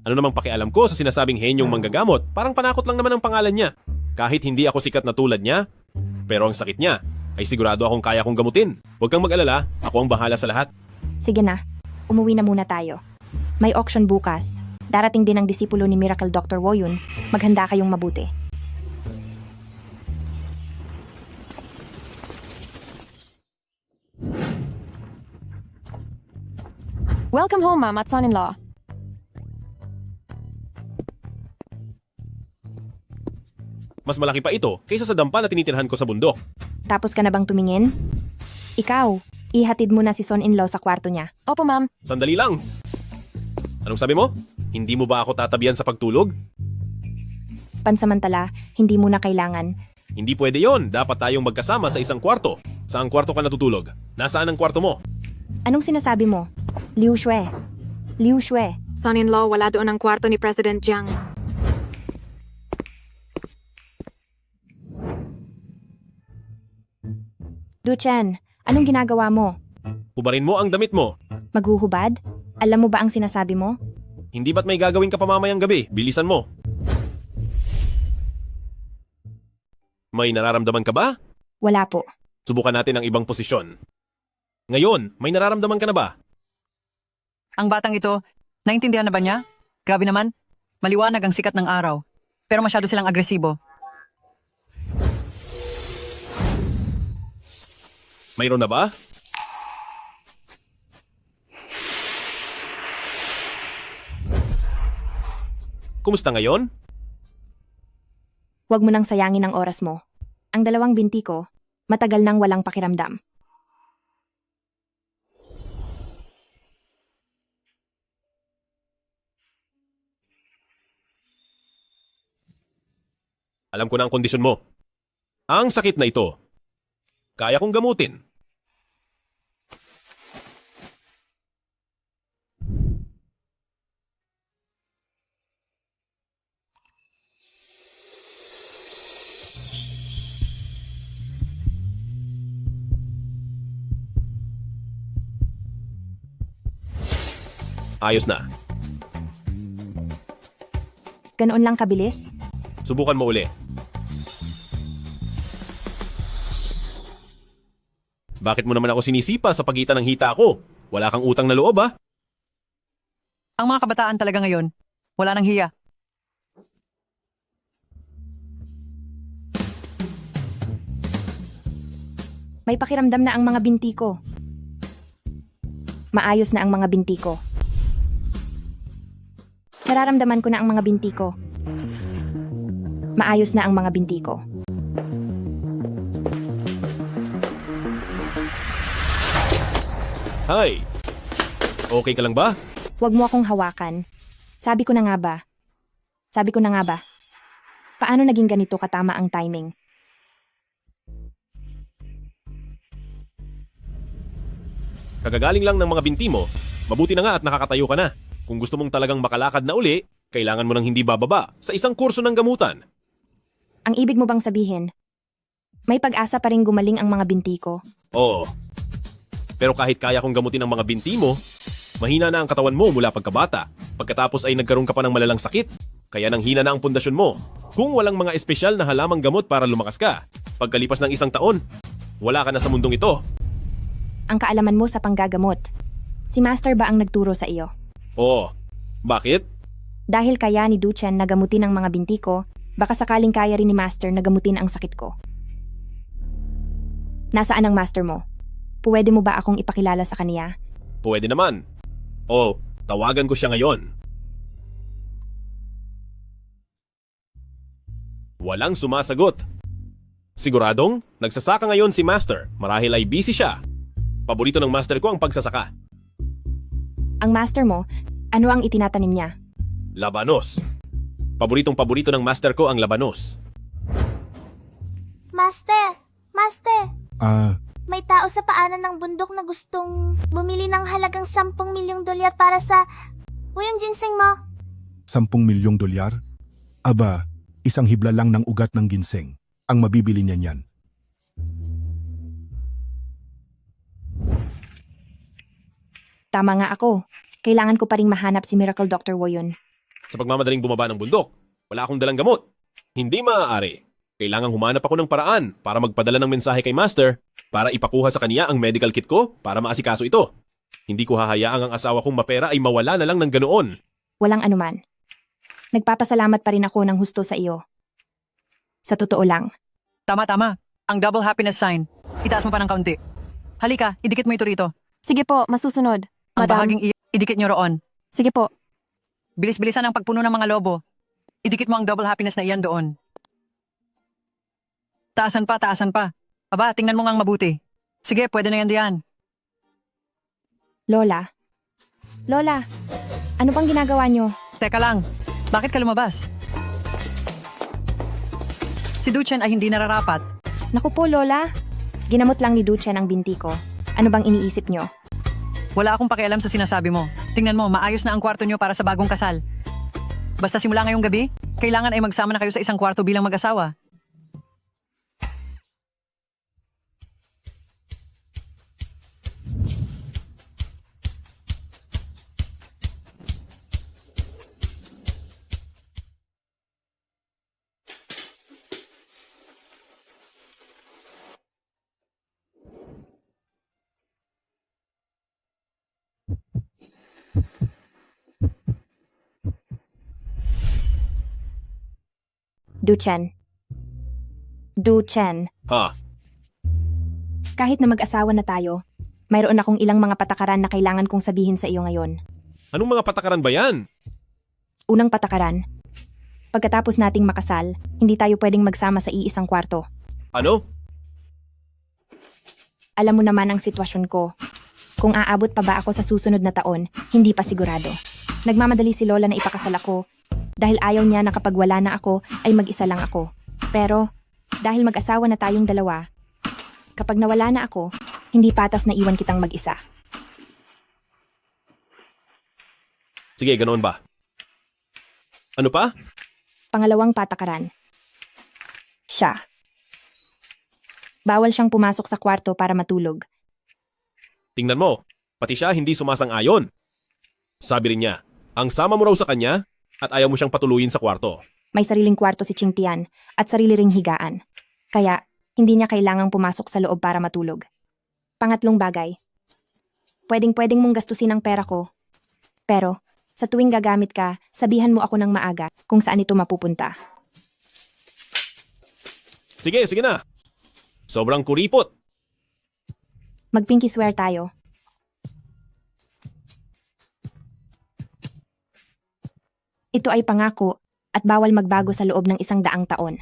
Speaker 1: Ano namang pakialam ko sa sinasabing henyong manggagamot? Parang panakot lang naman ang pangalan niya. Kahit hindi ako sikat na tulad niya, Pero ang sakit niya ay sigurado akong kaya kong gamutin. Huwag kang mag-alala, ako ang bahala sa lahat.
Speaker 5: Sige na, umuwi na muna tayo. May auction bukas. Darating din ang disipulo ni Miracle Dr. Woyun. Maghanda kayong mabuti.
Speaker 4: Welcome home, ma'am at son-in-law.
Speaker 1: Mas malaki pa ito kaysa sa dampa na tinitirhan ko sa bundok.
Speaker 5: Tapos ka na bang tumingin? Ikaw, ihatid mo na si son-in-law sa kwarto niya.
Speaker 4: Opo, ma'am.
Speaker 1: Sandali lang. Anong sabi mo? Hindi mo ba ako tatabihan sa pagtulog?
Speaker 5: Pansamantala, hindi mo na kailangan.
Speaker 1: Hindi pwede yon. Dapat tayong magkasama sa isang kwarto. Saang kwarto ka natutulog? Nasaan ang kwarto mo?
Speaker 5: Anong sinasabi mo? Liu Xue. Liu Xue.
Speaker 4: Son-in-law, wala doon ang kwarto ni President Jiang.
Speaker 5: Du Chen, anong ginagawa mo?
Speaker 1: Hubarin mo ang damit mo.
Speaker 5: Maghuhubad? Alam mo ba ang sinasabi mo?
Speaker 1: Hindi ba't may gagawin ka pa mamayang gabi? Bilisan mo. May nararamdaman ka ba?
Speaker 5: Wala po.
Speaker 1: Subukan natin ang ibang posisyon. Ngayon, may nararamdaman ka na ba?
Speaker 7: Ang batang ito, naintindihan na ba niya? Grabe naman, maliwanag ang sikat ng araw. Pero masyado silang agresibo.
Speaker 1: Mayroon na ba? Kumusta ngayon?
Speaker 5: Huwag mo nang sayangin ang oras mo. Ang dalawang binti ko, matagal nang walang pakiramdam.
Speaker 1: Alam ko na ang kondisyon mo. Ang sakit na ito, kaya kong gamutin. Ayos na.
Speaker 5: Ganoon lang kabilis?
Speaker 1: Subukan mo uli. Bakit mo naman ako sinisipa sa pagitan ng hita ko? Wala kang utang na loob, ah?
Speaker 7: Ang mga kabataan talaga ngayon, wala nang hiya.
Speaker 5: May pakiramdam na ang mga binti ko. Maayos na ang mga binti ko. Nararamdaman ko na ang mga binti ko. Maayos na ang mga binti ko.
Speaker 1: Hi! Okay ka lang ba?
Speaker 5: Huwag mo akong hawakan. Sabi ko na nga ba? Sabi ko na nga ba? Paano naging ganito katama ang timing?
Speaker 1: Kagagaling lang ng mga binti mo, mabuti na nga at nakakatayo ka na. Kung gusto mong talagang makalakad na uli, kailangan mo nang hindi bababa sa isang kurso ng gamutan.
Speaker 5: Ang ibig mo bang sabihin, may pag-asa pa rin gumaling ang mga binti ko?
Speaker 1: Oo. Pero kahit kaya kong gamutin ang mga binti mo, mahina na ang katawan mo mula pagkabata. Pagkatapos ay nagkaroon ka pa ng malalang sakit, kaya nang hina na ang pundasyon mo. Kung walang mga espesyal na halamang gamot para lumakas ka, pagkalipas ng isang taon, wala ka na sa mundong ito.
Speaker 5: Ang kaalaman mo sa panggagamot. Si Master ba ang nagturo sa iyo?
Speaker 1: Oo. Bakit?
Speaker 5: Dahil kaya ni Duchen na gamutin ang mga binti ko, baka sakaling kaya rin ni Master na gamutin ang sakit ko. Nasaan ang Master mo? Pwede mo ba akong ipakilala sa kaniya?
Speaker 1: Pwede naman. O, tawagan ko siya ngayon. Walang sumasagot. Siguradong, nagsasaka ngayon si Master. Marahil ay busy siya. Paborito ng Master ko ang pagsasaka.
Speaker 5: Ang Master mo, ano ang itinatanim niya?
Speaker 1: Labanos. Paboritong-paborito ng Master ko ang labanos.
Speaker 3: Master! Master!
Speaker 2: Ah,
Speaker 3: May tao sa paanan ng bundok na gustong bumili ng halagang 10 milyong dolyar para sa... yung ginseng mo.
Speaker 2: 10 milyong dolyar? Aba, isang hibla lang ng ugat ng ginseng. Ang mabibili niya niyan.
Speaker 5: Tama nga ako. Kailangan ko pa ring mahanap si Miracle Dr. Woyun.
Speaker 1: Sa pagmamadaling bumaba ng bundok, wala akong dalang gamot. Hindi maaari. Kailangang humanap ako ng paraan para magpadala ng mensahe kay Master para ipakuha sa kanya ang medical kit ko para maasikaso ito. Hindi ko hahayaang ang asawa kong mapera ay mawala na lang ng ganoon.
Speaker 5: Walang anuman. Nagpapasalamat pa rin ako ng husto sa iyo. Sa totoo lang,
Speaker 7: Tama. Ang double happiness sign. Itaas mo pa ng kaunti. Halika, idikit mo ito rito.
Speaker 4: Sige po, masusunod.
Speaker 7: Ang
Speaker 4: Madam.
Speaker 7: bahaging idikit nyo roon.
Speaker 4: Sige po.
Speaker 7: Bilis-bilisan ang pagpuno ng mga lobo. Idikit mo ang double happiness na iyan doon. Taasan pa. Aba, tingnan mo ngang mabuti. Sige, pwede na yan diyan.
Speaker 5: Lola. Lola, ano bang ginagawa niyo?
Speaker 7: Teka lang, bakit ka lumabas? Si Duchen ay hindi nararapat.
Speaker 5: Naku po, Lola. Ginamot lang ni Duchen ang binti ko. Ano bang iniisip niyo?
Speaker 7: Wala akong pakialam sa sinasabi mo. Tingnan mo, maayos na ang kwarto nyo para sa bagong kasal. Basta simula ngayong gabi, kailangan ay magsama na kayo sa isang kwarto bilang mag-asawa.
Speaker 5: Duchen,
Speaker 1: Ha?
Speaker 5: kahit na mag-asawa na tayo, mayroon akong ilang mga patakaran na kailangan kong sabihin sa iyo ngayon.
Speaker 1: Anong mga patakaran ba yan?
Speaker 5: Unang patakaran, pagkatapos nating makasal, hindi tayo pwedeng magsama sa iisang kwarto.
Speaker 1: Ano?
Speaker 5: Alam mo naman ang sitwasyon ko. Kung aabot pa ba ako sa susunod na taon, hindi pa sigurado. Nagmamadali si Lola na ipakasal ako dahil ayaw niya na kapag wala na ako ay mag-isa lang ako. Pero dahil mag-asawa na tayong dalawa, kapag nawala na ako, hindi patas na iwan kitang mag-isa.
Speaker 1: Sige, ganoon ba? Ano pa?
Speaker 5: Pangalawang patakaran. Siya. Bawal siyang pumasok sa kwarto para matulog.
Speaker 1: Tingnan mo, pati siya hindi sumasang-ayon. Sabi rin niya, ang sama mo raw sa kanya at ayaw mo siyang patuluyin sa kwarto.
Speaker 5: May sariling kwarto si Chingtian at sarili ring higaan. Kaya, hindi niya kailangang pumasok sa loob para matulog. Pangatlong bagay. Pwedeng mong gastusin ang pera ko. Pero, sa tuwing gagamit ka, sabihan mo ako ng maaga kung saan ito mapupunta.
Speaker 1: Sige na. Sobrang kuripot.
Speaker 5: Mag-pinky swear tayo. Ito ay pangako at bawal magbago sa loob ng 100 taon.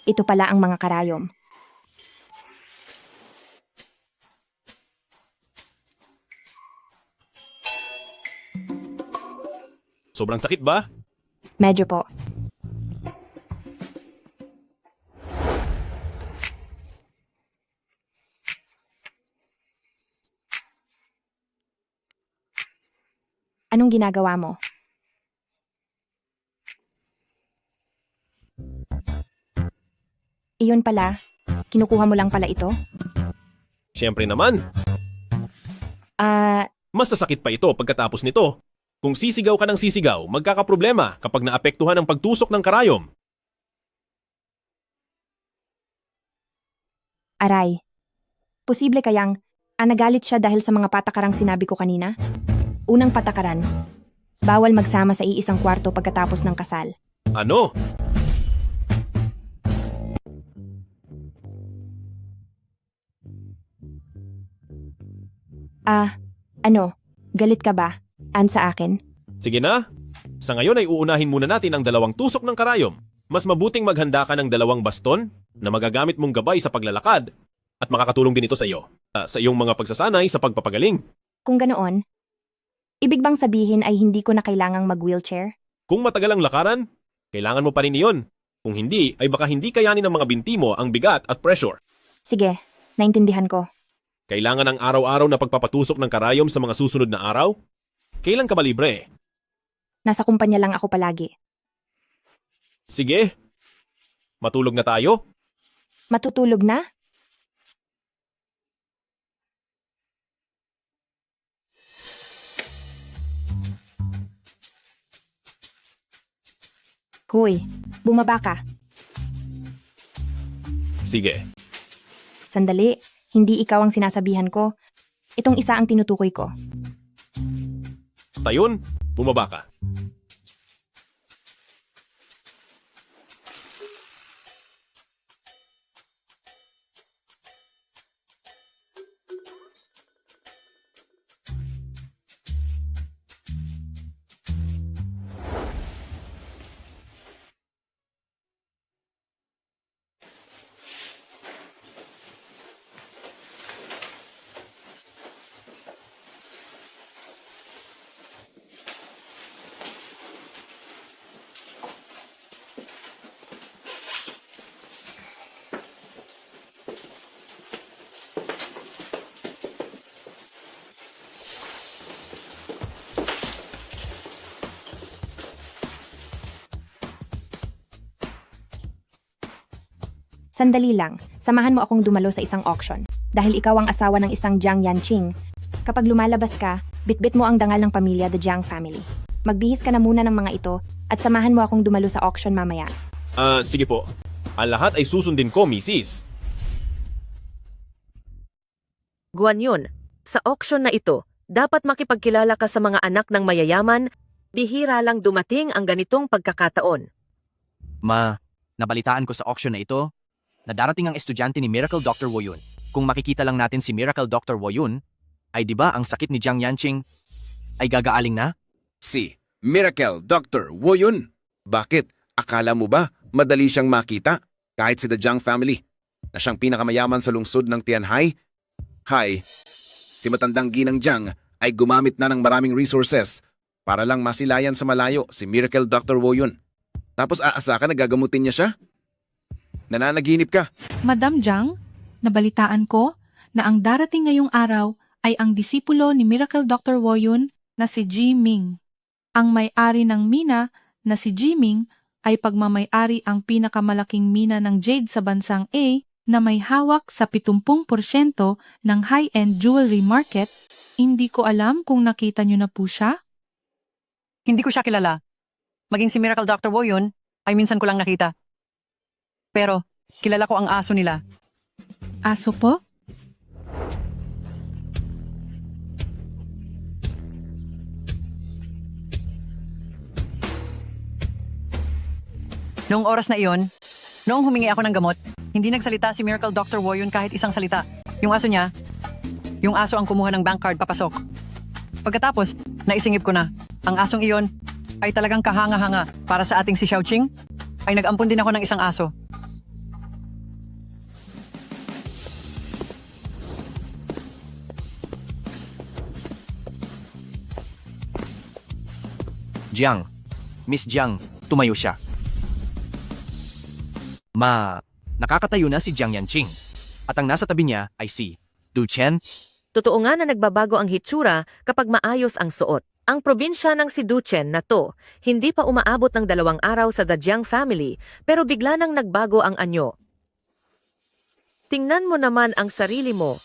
Speaker 5: Ito pala ang mga karayom.
Speaker 1: Sobrang sakit ba?
Speaker 5: Medyo po. Anong ginagawa mo? Iyon pala, kinukuha mo lang pala ito?
Speaker 1: Siyempre naman. Mas sasakit pa ito pagkatapos nito. Kung sisigaw ka ng sisigaw, magkakaproblema kapag naapektuhan ang pagtusok ng karayom.
Speaker 5: Aray. Posible kayang nagalit siya dahil sa mga patakarang sinabi ko kanina? Unang patakaran, bawal magsama sa iisang kwarto pagkatapos ng kasal.
Speaker 1: Ano?
Speaker 5: Galit ka ba? Sa akin?
Speaker 1: Sige na. Sa ngayon ay uunahin muna natin ang 2 tusok ng karayom. Mas mabuting maghanda ka ng 2 baston na magagamit mong gabay sa paglalakad at makakatulong din ito sa iyo. Sa iyong mga pagsasanay sa pagpapagaling.
Speaker 5: Kung ganoon, ibig bang sabihin ay hindi ko na kailangang mag-wheelchair?
Speaker 1: Kung matagal ang lakaran, kailangan mo pa rin iyon. Kung hindi, ay baka hindi kayanin ng mga binti mo ang bigat at pressure.
Speaker 5: Sige, naintindihan ko.
Speaker 1: Kailangan ang araw-araw na pagpapatusok ng karayom sa mga susunod na araw? Kailan ka ba libre?
Speaker 5: Nasa kumpanya lang ako palagi.
Speaker 1: Sige. Matulog na tayo?
Speaker 5: Matutulog na? Hoy, bumaba ka.
Speaker 1: Sige.
Speaker 5: Sandali, hindi ikaw ang sinasabihan ko. Itong isa ang tinutukoy ko.
Speaker 1: Tayon, bumaba ka.
Speaker 5: Sandali lang, samahan mo akong dumalo sa isang auction. Dahil ikaw ang asawa ng isang Jiang Yanqing. Kapag lumalabas ka, bitbit mo ang dangal ng pamilya The Jiang family. Magbihis ka na muna ng mga ito at samahan mo akong dumalo sa auction mamaya.
Speaker 1: Sige po. Ang lahat ay susundin ko, Mrs.
Speaker 8: Guanyon, sa auction na ito, dapat makipagkilala ka sa mga anak ng mayayaman, bihira lang dumating ang ganitong pagkakataon.
Speaker 9: Nabalitaan ko sa auction na ito na darating ang estudyante ni Miracle Dr. Woyun. Kung makikita lang natin si Miracle Dr. Woyun, ay di ba ang sakit ni Jiang Yanqing ay gagaaling na?
Speaker 10: Si Miracle Dr. Woyun. Bakit? Akala mo ba madali siyang makita? Kahit si The Jiang family, na siyang pinakamayaman sa lungsod ng Tianhai? Hay, si matandang ginang Jiang ay gumamit na ng maraming resources para lang masilayan sa malayo si Miracle Dr. Woyun. Tapos aasa ka na gagamutin niya siya? Nananaginip ka.
Speaker 12: Madam Jiang, nabalitaan ko na ang darating ngayong araw ay ang disipulo ni Miracle Dr. Woyun na si Ji Ming. Ang may-ari ng mina na si Ji Ming ay pagmamay-ari ang pinakamalaking mina ng jade sa bansang A na may hawak sa 70% ng high-end jewelry market. Hindi ko alam kung nakita niyo na po siya.
Speaker 7: Hindi ko siya kilala. Maging si Miracle Dr. Woyun ay minsan ko lang nakita. Pero kilala ko ang aso nila.
Speaker 12: Aso po?
Speaker 7: Noong oras na iyon, noong humingi ako ng gamot, hindi nagsalita si Miracle Dr. Woyun kahit isang salita. Yung aso niya, yung aso ang kumuha ng bank card papasok. Pagkatapos, naisingip ko na, ang asong iyon ay talagang kahanga-hanga para sa ating si Xiaoqing, ay nag-ampun din ako ng isang aso.
Speaker 9: Jiang, Miss Jiang, tumayo siya. Nakakatayo na si Jiang Yanqing. At ang nasa tabi niya ay si Du Chen.
Speaker 8: Totoo nga na nagbabago ang hitsura kapag maayos ang suot. Ang probinsya ng si Duchen na to, hindi pa umaabot ng 2 araw sa The Jiang family, pero bigla nang nagbago ang anyo. Tingnan mo naman ang sarili mo.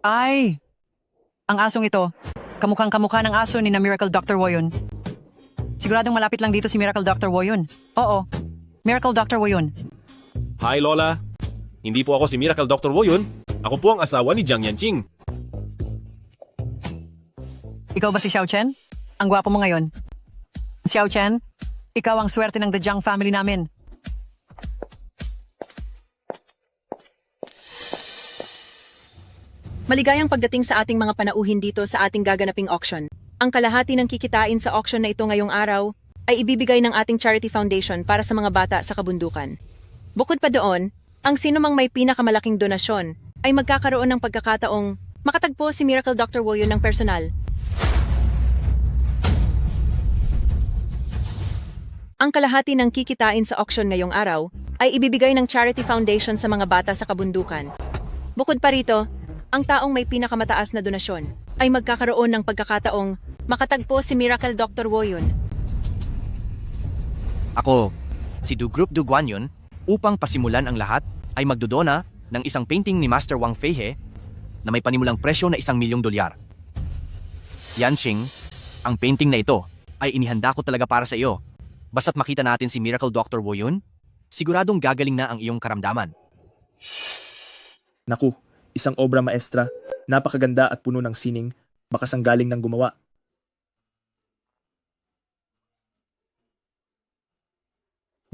Speaker 7: Ay, ang asong ito, kamukhang kamukha ng aso ni na Miracle Dr. Woyun. Siguradong malapit lang dito si Miracle Dr. Woyun. Oo, Miracle Dr. Woyun.
Speaker 1: Hi, Lola. Hindi po ako si Miracle Dr. Woyun. Ako po ang asawa ni Jiang Yanqing.
Speaker 7: Ikaw ba si Xiao Chen? Ang gwapo mo ngayon. Xiao Chen, ikaw ang swerte ng The Jiang family namin.
Speaker 4: Maligayang pagdating sa ating mga panauhin dito sa ating gaganaping auction. Ang kalahati ng kikitain sa auction na ito ngayong araw ay ibibigay ng ating charity foundation para sa mga bata sa kabundukan. Bukod pa doon, ang sino mang may pinakamalaking donasyon ay magkakaroon ng pagkakataong makatagpo si Miracle Dr. Woyun ng personal. Ang kalahati ng kikitain sa auction ngayong araw ay ibibigay ng charity foundation sa mga bata sa kabundukan. Bukod pa rito, ang taong may pinakamataas na donasyon ay magkakaroon ng pagkakataong makatagpo si Miracle Dr. Woyun.
Speaker 9: Ako, si Du Group Du Guanyon, upang pasimulan ang lahat, ay magdodona ng isang painting ni Master Wang Feihe na may panimulang presyo na $1,000,000. Yanqing, ang painting na ito ay inihanda ko talaga para sa iyo. Basta't makita natin si Miracle Dr. Woyun, siguradong gagaling na ang iyong karamdaman.
Speaker 13: Naku, isang obra maestra, napakaganda at puno ng sining, bakas ang galing ng gumawa.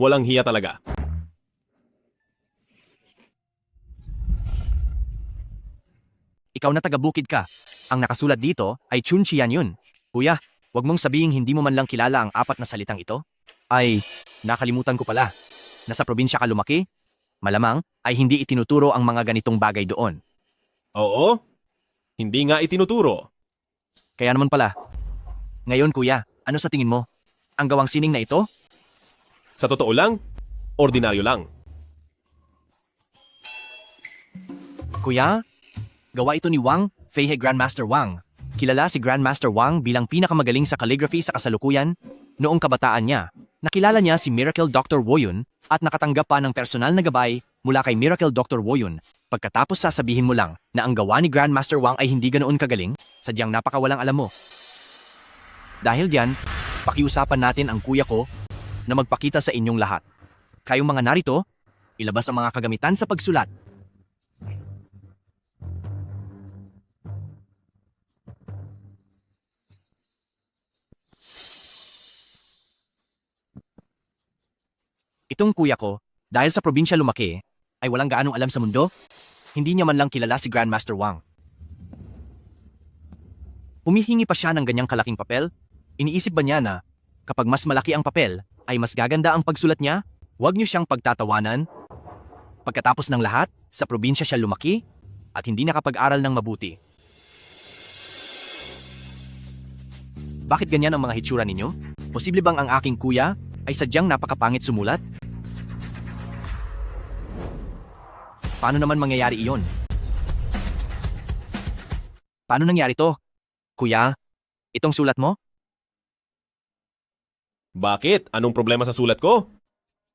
Speaker 1: Walang hiya talaga.
Speaker 9: Ikaw na taga-bukid ka. Ang nakasulat dito ay Chunchian yun. Kuya, wag mong sabihing hindi mo man lang kilala ang 4 na salitang ito. Ay, nakalimutan ko pala. Nasa probinsya ka lumaki? Malamang ay hindi itinuturo ang mga ganitong bagay doon.
Speaker 1: Oo? Hindi nga itinuturo.
Speaker 9: Kaya naman pala. Ngayon kuya, ano sa tingin mo? Ang gawang sining na ito?
Speaker 1: Sa totoo lang, ordinaryo lang.
Speaker 9: Kuya, gawa ito ni Wang, Feihe Grandmaster Wang. Kilala si Grandmaster Wang bilang pinakamagaling sa calligraphy sa kasalukuyan. Noong kabataan niya, nakilala niya si Miracle Dr. Woyun at nakatanggap pa ng personal na gabay mula kay Miracle Dr. Woyun. Pagkatapos sasabihin mo lang na ang gawa ni Grandmaster Wang ay hindi ganoon kagaling, sadyang napakawalang alam mo. Dahil diyan, pakiusapan natin ang kuya ko na magpakita sa inyong lahat. Kayong mga narito, ilabas ang mga kagamitan sa pagsulat. Itong kuya ko, dahil sa probinsya lumaki, ay walang gaanong alam sa mundo. Hindi niya man lang kilala si Grandmaster Wang. Humihingi pa siya ng ganyang kalaking papel. Iniisip ba niya na, kapag mas malaki ang papel, ay mas gaganda ang pagsulat niya? Huwag niyo siyang pagtatawanan. Pagkatapos ng lahat, sa probinsya siya lumaki, at hindi nakapag-aral ng mabuti. Bakit ganyan ang mga hitsura ninyo? Posible bang ang aking kuya ay sadyang napakapangit sumulat? Paano naman mangyayari iyon? Paano nangyari to? Kuya, itong sulat mo?
Speaker 1: Bakit? Anong problema sa sulat ko?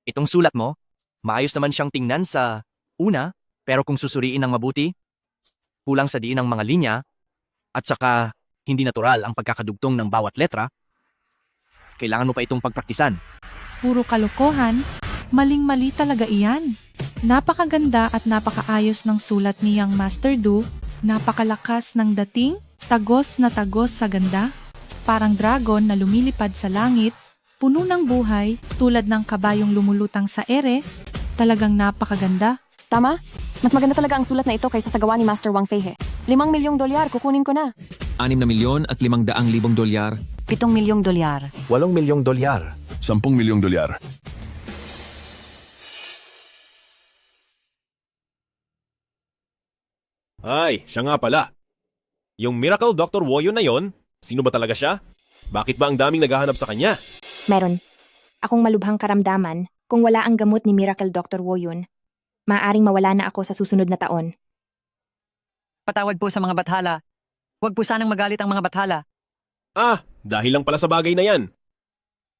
Speaker 9: Itong sulat mo, maayos naman siyang tingnan sa una, pero kung susuriin ng mabuti, kulang sa diin ng mga linya, at saka hindi natural ang pagkakadugtong ng bawat letra, kailangan mo pa itong pagpraktisan.
Speaker 12: Puro kalokohan, maling-mali talaga iyan. Napakaganda at napakaayos ng sulat niyang Master Du, napakalakas ng dating, tagos na tagos sa ganda, parang dragon na lumilipad sa langit, puno ng buhay, tulad ng kabayong lumulutang sa ere, talagang napakaganda.
Speaker 4: Tama? Mas maganda talaga ang sulat na ito kaysa sa gawa ni Master Wang Feihe. 5 milyong dolyar, kukunin ko na.
Speaker 14: 6,500,000 at 500,000 dolyar.
Speaker 11: 7 milyong dolyar.
Speaker 14: 8 milyong dolyar.
Speaker 2: 10 milyong dolyar.
Speaker 1: Ay, siya nga pala. Yung Miracle Dr. Woyun na yon, sino ba talaga siya? Bakit ba ang daming naghahanap sa kanya?
Speaker 5: Meron. Akong malubhang karamdaman kung wala ang gamot ni Miracle Dr. Woyun. Maaaring mawala na ako sa susunod na taon.
Speaker 7: Patawad po sa mga bathala. Huwag po sanang magalit ang mga bathala.
Speaker 1: Ah, dahil lang pala sa bagay na yan.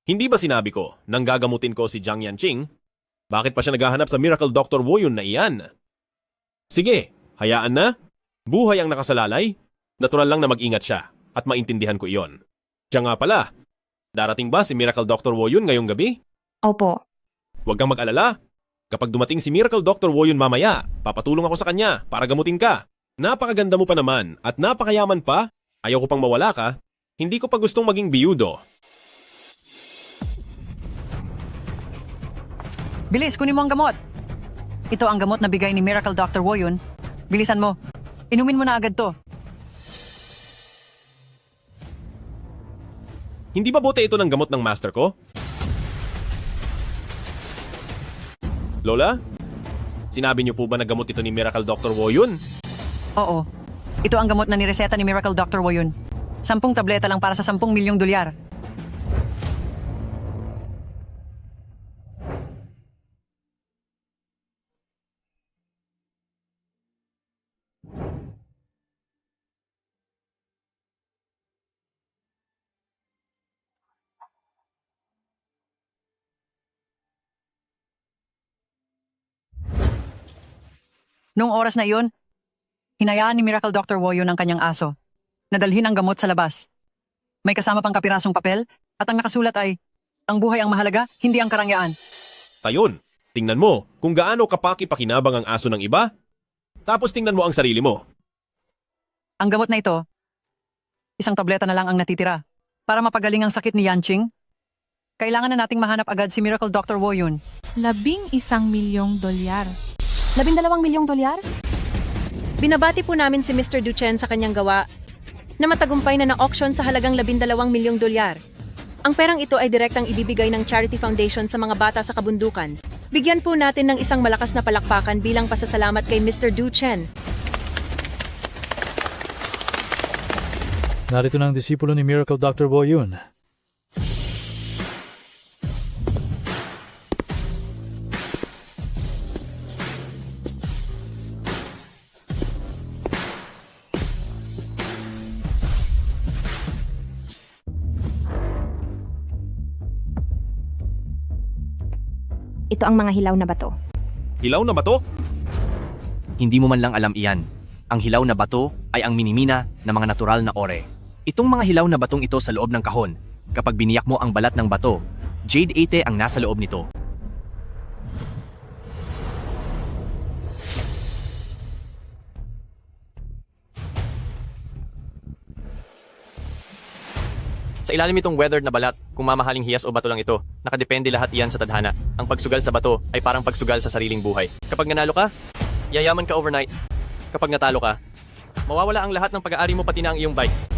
Speaker 1: Hindi ba sinabi ko nang gagamutin ko si Jiang Yanqing? Bakit pa siya naghahanap sa Miracle Dr. Woyun na iyan? Sige, hayaan na. Buhay ang nakasalalay. Natural lang na mag-ingat siya at maintindihan ko iyon. Siya nga pala, darating ba si Miracle Dr. Woyun ngayong gabi?
Speaker 5: Opo.
Speaker 1: Huwag kang mag-alala. Kapag dumating si Miracle Dr. Woyun mamaya, papatulong ako sa kanya para gamutin ka. Napakaganda mo pa naman at napakayaman pa. Ayaw ko pang mawala ka. Hindi ko pa gustong maging biyudo.
Speaker 7: Bilis, kunin mo ang gamot. Ito ang gamot na bigay ni Miracle Dr. Woyun. Bilisan mo. Inumin mo na agad to.
Speaker 1: Hindi ba bote ito ng gamot ng master ko? Lola? Sinabi niyo po ba na gamot ito ni Miracle Dr. Woyun?
Speaker 7: Oo. Ito ang gamot na nireseta ni Miracle Dr. Woyun. 10 tableta lang para sa 10 milyong dolyar. Noong oras na iyon, hinayaan ni Miracle Dr. Woyun ang kanyang aso. Nadalhin ang gamot sa labas. May kasama pang kapirasong papel At ang nakasulat ay, ang buhay ang mahalaga, hindi ang karangyaan.
Speaker 1: Tayon, tingnan mo kung gaano kapaki-pakinabang ang aso ng iba. Tapos tingnan mo ang sarili mo.
Speaker 7: Ang gamot na ito, isang tableta na lang ang natitira. Para mapagaling ang sakit ni Yanqing, kailangan na nating mahanap agad si Miracle Dr. Woyun.
Speaker 12: $11 milyong.
Speaker 5: 12 milyong dolyar?
Speaker 15: Binabati po namin si Mr. Duchen sa kanyang gawa na matagumpay na na-auction sa halagang $12 milyong. Ang perang ito ay direktang ibibigay ng Charity Foundation sa mga bata sa kabundukan. Bigyan po natin ng isang malakas na palakpakan bilang pasasalamat kay Mr. Duchen.
Speaker 16: Narito na ang disipulo ni Miracle Dr. Woyun.
Speaker 5: Ito ang mga hilaw na bato.
Speaker 1: Hilaw na bato?
Speaker 9: Hindi mo man lang alam iyan. Ang hilaw na bato ay ang minimina ng mga natural na ore. Itong mga hilaw na batong ito sa loob ng kahon. Kapag biniyak mo ang balat ng bato, jade ate ang nasa loob nito.
Speaker 17: Sa ilalim itong weathered na balat, kung mamahaling hiyas o bato lang ito, nakadepende lahat iyan sa tadhana. Ang pagsugal sa bato ay parang pagsugal sa sariling buhay. Kapag nanalo ka, yayaman ka overnight. Kapag natalo ka, mawawala ang lahat ng pag-aari mo pati na ang iyong bike.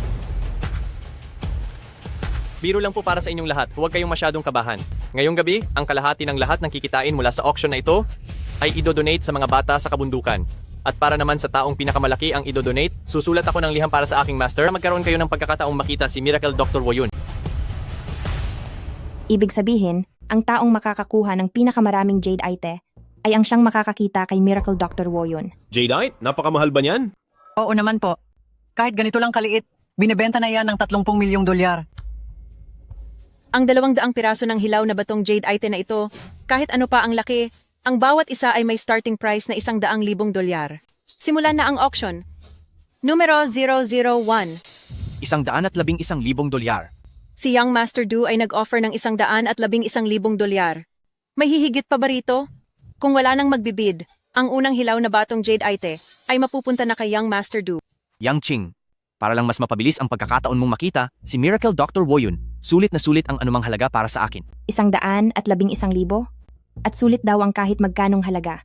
Speaker 17: Biro lang po para sa inyong lahat, huwag kayong masyadong kabahan. Ngayong gabi, ang kalahati ng lahat ng kikitain mula sa auction na ito ay idodonate sa mga bata sa kabundukan. At para naman sa taong pinakamalaki ang idodonate, susulat ako ng liham para sa aking master. Magkaroon kayo ng pagkakataong makita si Miracle Dr. Woyun.
Speaker 5: Ibig sabihin, ang taong makakakuha ng pinakamaraming jade ite ay ang siyang makakakita kay Miracle Dr. Woyun.
Speaker 1: Jadeite? Napakamahal ba niyan?
Speaker 7: Oo naman po. Kahit ganito lang kaliit, binibenta na yan ng 30 milyong dolyar.
Speaker 15: Ang 200 piraso ng hilaw na batong jade ite na ito, kahit ano pa ang laki, ang bawat isa ay may starting price na $100,000. Simulan na ang auction. Numero 001.
Speaker 9: $111,000.
Speaker 15: Si Young Master Du ay nag-offer ng $111,000. May hihigit pa ba rito? Kung wala nang magbibid, ang unang hilaw na batong jade ite ay mapupunta na kay Young Master Du.
Speaker 9: Yanqing, para lang mas mapabilis ang pagkakataon mong makita, si Miracle Dr. Woyun, sulit na sulit ang anumang halaga para sa akin.
Speaker 5: 111,000? At sulit daw ang kahit magkanong halaga.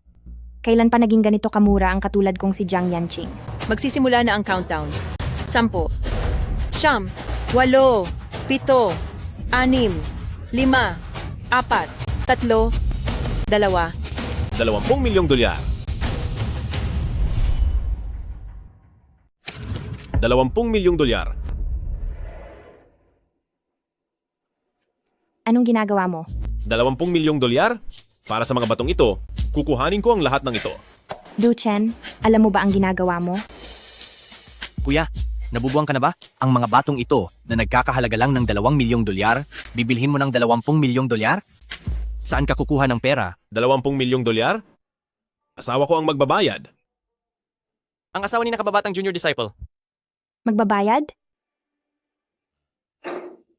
Speaker 5: Kailan pa naging ganito kamura ang katulad kong si Jiang Yanqing?
Speaker 15: Magsisimula na ang countdown. 10, 9, 8, 7, 6, 5, 4, 3, 2,
Speaker 1: 20 milyong dolyar. 20 milyong dolyar.
Speaker 5: Anong ginagawa mo?
Speaker 1: 20 milyong dolyar? Para sa mga batong ito, kukuhanin ko ang lahat ng ito.
Speaker 5: Duchen, alam mo ba ang ginagawa mo?
Speaker 9: Kuya, nabubuang ka na ba? Ang mga batong ito na nagkakahalaga lang ng 2 milyong dolyar, bibilhin mo ng 20 milyong dolyar? Saan ka kukuha ng pera?
Speaker 1: 20 milyong dolyar? Asawa ko ang magbabayad.
Speaker 17: Ang asawa ni nakababatang junior disciple.
Speaker 5: Magbabayad?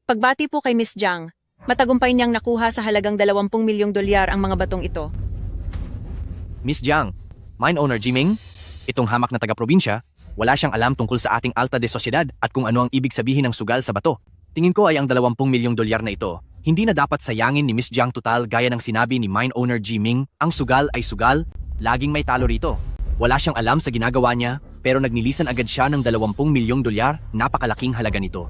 Speaker 15: Pagbati po kay Miss Jiang, matagumpay niyang nakuha sa halagang 20 milyong dolyar ang mga batong ito.
Speaker 9: Miss Jiang, mine owner Jiming, itong hamak na taga-probinsya, wala siyang alam tungkol sa ating alta de sosyedad at kung ano ang ibig sabihin ng sugal sa bato. Tingin ko ay ang 20 milyong dolyar na ito. Hindi na dapat sayangin ni Miss Jiang total gaya ng sinabi ni mine owner Jiming, ang sugal ay sugal, laging may talo rito. Wala siyang alam sa ginagawa niya, pero nagnilisan agad siya ng 20 milyong dolyar, napakalaking halaga nito.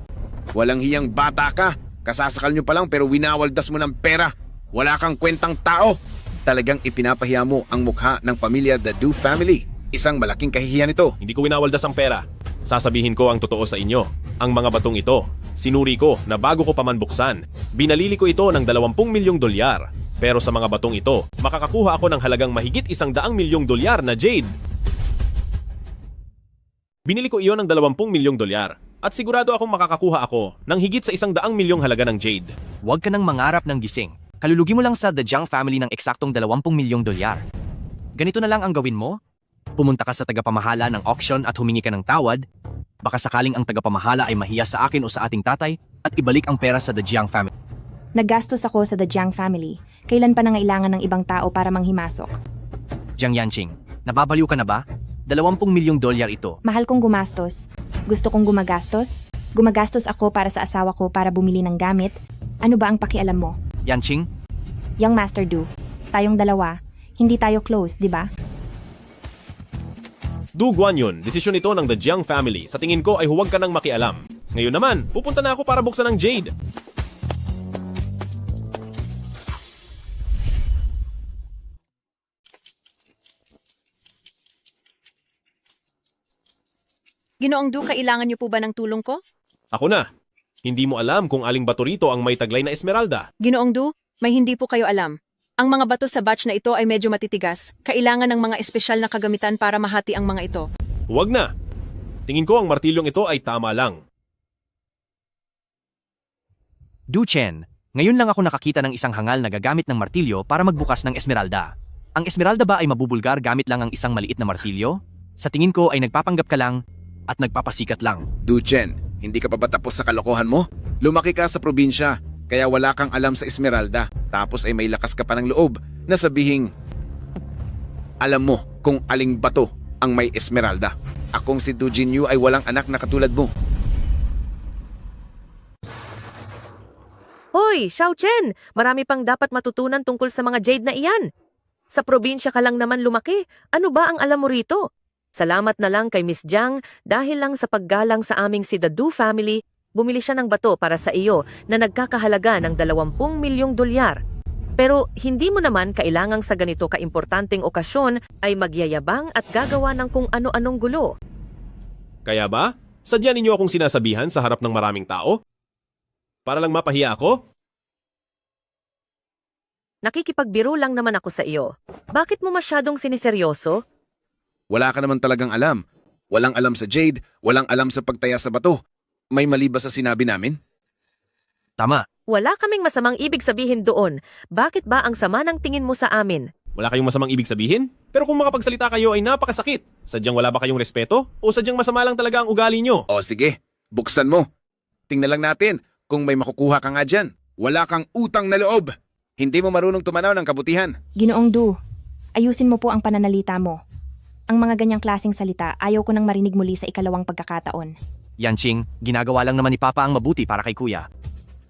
Speaker 10: Walang hiyang bata ka. Kasasakal nyo pa lang pero winawaldas mo ng pera. Wala kang kwentang tao. Talagang ipinapahiya mo ang mukha ng pamilya The Du Family. Isang malaking kahihiyan ito.
Speaker 1: Hindi ko winawaldas ang pera. Sasabihin ko ang totoo sa inyo. Ang mga batong ito, sinuri ko na bago ko pa man buksan. Binalili ko ito ng 20 milyong dolyar. Pero sa mga batong ito, makakakuha ako ng halagang mahigit 100 milyong dolyar na jade. Binili ko iyon ng 20 milyong dolyar. At sigurado akong makakakuha ako ng higit sa 100 milyong halaga ng jade.
Speaker 9: Huwag ka nang mangarap ng gising. Kalulugi mo lang sa The Jiang Family ng eksaktong 20 milyong dolyar. Ganito na lang ang gawin mo. Pumunta ka sa tagapamahala ng auction at humingi ka ng tawad. Baka sakaling ang tagapamahala ay mahiya sa akin o sa ating tatay at ibalik ang pera sa The Jiang family.
Speaker 5: Naggastos ako sa The Jiang family. Kailan pa nangailangan ng ibang tao para manghimasok?
Speaker 9: Jiang Yanqing, nababaliw ka na ba? 20 milyong dolyar ito.
Speaker 5: Mahal kong gumastos. Gusto kong gumagastos? Gumagastos ako para sa asawa ko para bumili ng gamit. Ano ba ang pakialam mo?
Speaker 9: Yanqing,
Speaker 5: Young Master Du, tayong dalawa, hindi tayo close, di ba?
Speaker 1: Du Guanyun, desisyon ito ng The Jiang family. Sa tingin ko ay huwag ka nang makialam. Ngayon naman, pupunta na ako para buksan ang Jade.
Speaker 15: Ginoong Du, kailangan niyo po ba ng tulong ko?
Speaker 1: Ako na. Hindi mo alam kung aling bato rito ang may taglay na esmeralda.
Speaker 15: Ginoong Du, may hindi po kayo alam. Ang mga bato sa batch na ito ay medyo matitigas. Kailangan ng mga espesyal na kagamitan para mahati ang mga ito.
Speaker 1: Huwag na. Tingin ko ang martilyong ito ay tama lang.
Speaker 9: Du Chen, ngayon lang ako nakakita ng isang hangal na gagamit ng martilyo para magbukas ng esmeralda. Ang esmeralda ba ay mabubulgar gamit lang ang isang maliit na martilyo? Sa tingin ko ay nagpapanggap ka lang at nagpapasikat lang.
Speaker 10: Du Chen, hindi ka pa ba tapos sa kalokohan mo? Lumaki ka sa probinsya, kaya wala kang alam sa esmeralda. Tapos ay may lakas ka pa ng loob na sabihing, alam mo kung aling bato ang may esmeralda. Akong si Du Jinyu ay walang anak na katulad mo.
Speaker 8: Hoy, Xiao Chen! Marami pang dapat matutunan tungkol sa mga jade na iyan. Sa probinsya ka lang naman lumaki. Ano ba ang alam mo rito? Salamat na lang kay Miss Jiang dahil lang sa paggalang sa aming si The Du family, bumili siya ng bato para sa iyo na nagkakahalaga ng 20 milyong dolyar. Pero hindi mo naman kailangang sa ganito kaimportanteng okasyon ay magyayabang at gagawa ng kung ano-anong gulo.
Speaker 1: Kaya ba? Sadya ninyo akong sinasabihan sa harap ng maraming tao? Para lang mapahiya ako?
Speaker 8: Nakikipagbiro lang naman ako sa iyo. Bakit mo masyadong siniseryoso?
Speaker 10: Wala ka naman talagang alam. Walang alam sa jade, walang alam sa pagtaya sa bato. May mali ba sa sinabi namin?
Speaker 9: Tama.
Speaker 8: Wala kaming masamang ibig sabihin doon. Bakit ba ang sama ng tingin mo sa amin?
Speaker 1: Wala kayong masamang ibig sabihin? Pero kung makapagsalita kayo ay napakasakit. Sadyang wala ba kayong respeto? O sadyang masama lang talaga ang ugali nyo?
Speaker 10: O sige, buksan mo. Tingnan lang natin kung may makukuha ka nga dyan. Wala kang utang na loob. Hindi mo marunong tumanaw ng kabutihan.
Speaker 5: Ginoong Du, ayusin mo po ang pananalita mo. Ang mga ganyang klaseng salita, ayaw ko nang marinig muli sa ikalawang pagkakataon.
Speaker 9: Yanqing, ginagawa lang naman ni Papa ang mabuti para kay Kuya.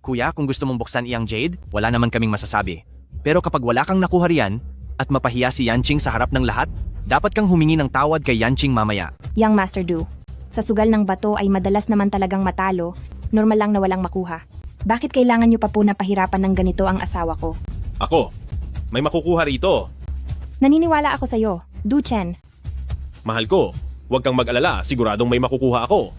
Speaker 9: Kuya, kung gusto mong buksan iyang jade, wala naman kaming masasabi. Pero kapag wala kang nakuha riyan at mapahiya si Yanqing sa harap ng lahat, dapat kang humingi ng tawad kay Yanqing mamaya.
Speaker 5: Young Master Du, sa sugal ng bato ay madalas naman talagang matalo, normal lang na walang makuha. Bakit kailangan niyo pa po na pahirapan ng ganito ang asawa ko?
Speaker 1: Ako, may makukuha rito.
Speaker 5: Naniniwala ako sa'yo, Du Chen.
Speaker 1: Mahal ko, huwag kang mag-alala, siguradong may makukuha ako.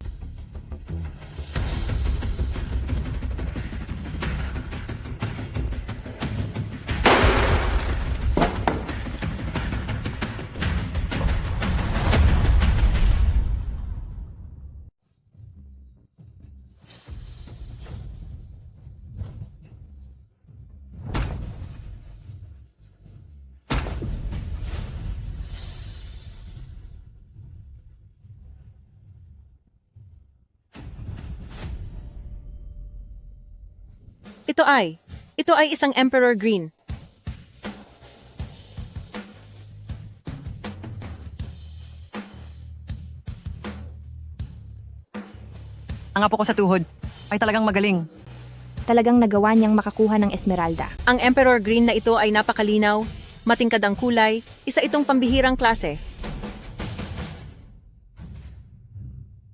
Speaker 15: Ito ay isang Emperor Green.
Speaker 7: Ang apo ko sa tuhod ay talagang magaling.
Speaker 5: Talagang nagawa niyang makakuha ng esmeralda.
Speaker 15: Ang Emperor Green na ito ay napakalinaw, matingkad ang kulay, isa itong pambihirang klase.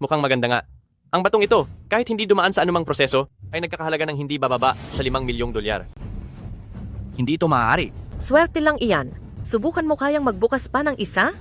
Speaker 17: Mukhang maganda nga. Ang batong ito, kahit hindi dumaan sa anumang proseso, ay nagkakahalaga ng hindi bababa sa 5 milyong dolyar.
Speaker 9: Hindi ito maaari.
Speaker 8: Swerte lang iyan. Subukan mo kayang magbukas pa ng isa?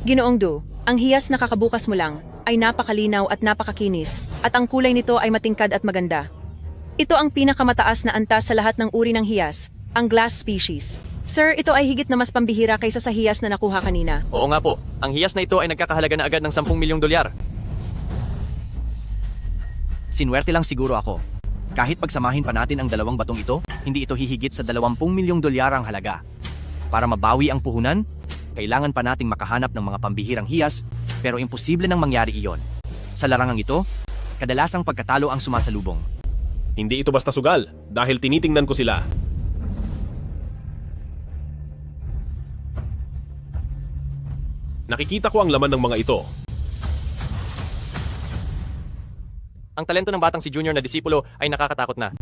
Speaker 15: Ginoong Du, ang hiyas na kakabukas mo lang ay napakalinaw at napakakinis at ang kulay nito ay matingkad at maganda. Ito ang pinakamataas na antas sa lahat ng uri ng hiyas, ang glass species. Sir, ito ay higit na mas pambihira kaysa sa hiyas na nakuha kanina.
Speaker 17: Oo nga po, ang hiyas na ito ay nagkakahalaga na agad ng 10 milyong dolyar.
Speaker 9: Sinwerte lang siguro ako. Kahit pagsamahin pa natin ang dalawang batong ito, hindi ito hihigit sa 20 milyong dolyar ang halaga. Para mabawi ang puhunan, kailangan pa nating makahanap ng mga pambihirang hiyas, pero imposible nang mangyari iyon. Sa larangang ito, kadalasang pagkatalo ang sumasalubong.
Speaker 1: Hindi ito basta sugal, dahil tinitingnan ko sila. Nakikita ko ang laman ng mga ito.
Speaker 17: Ang talento ng batang si Junior na disipulo ay nakakatakot na.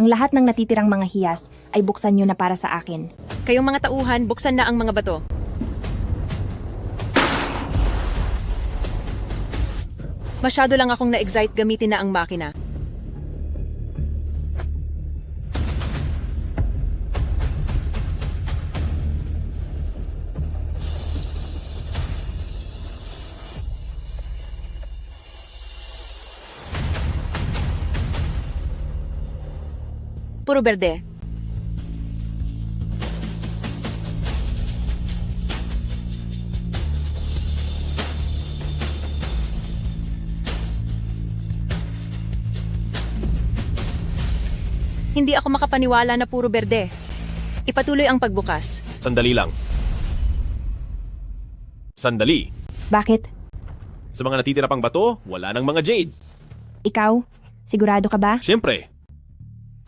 Speaker 5: Ang lahat ng natitirang mga hiyas ay buksan nyo na para sa akin.
Speaker 15: Kayong mga tauhan, buksan na ang mga bato. Masyado lang akong na-excite gamitin na ang makina. Puro berde. Hindi ako makapaniwala na puro berde. Ipatuloy ang pagbukas.
Speaker 1: Sandali lang. Sandali.
Speaker 5: Bakit?
Speaker 1: Sa mga natitira pang bato, wala nang mga jade.
Speaker 5: Ikaw? Sigurado ka ba?
Speaker 1: Siyempre,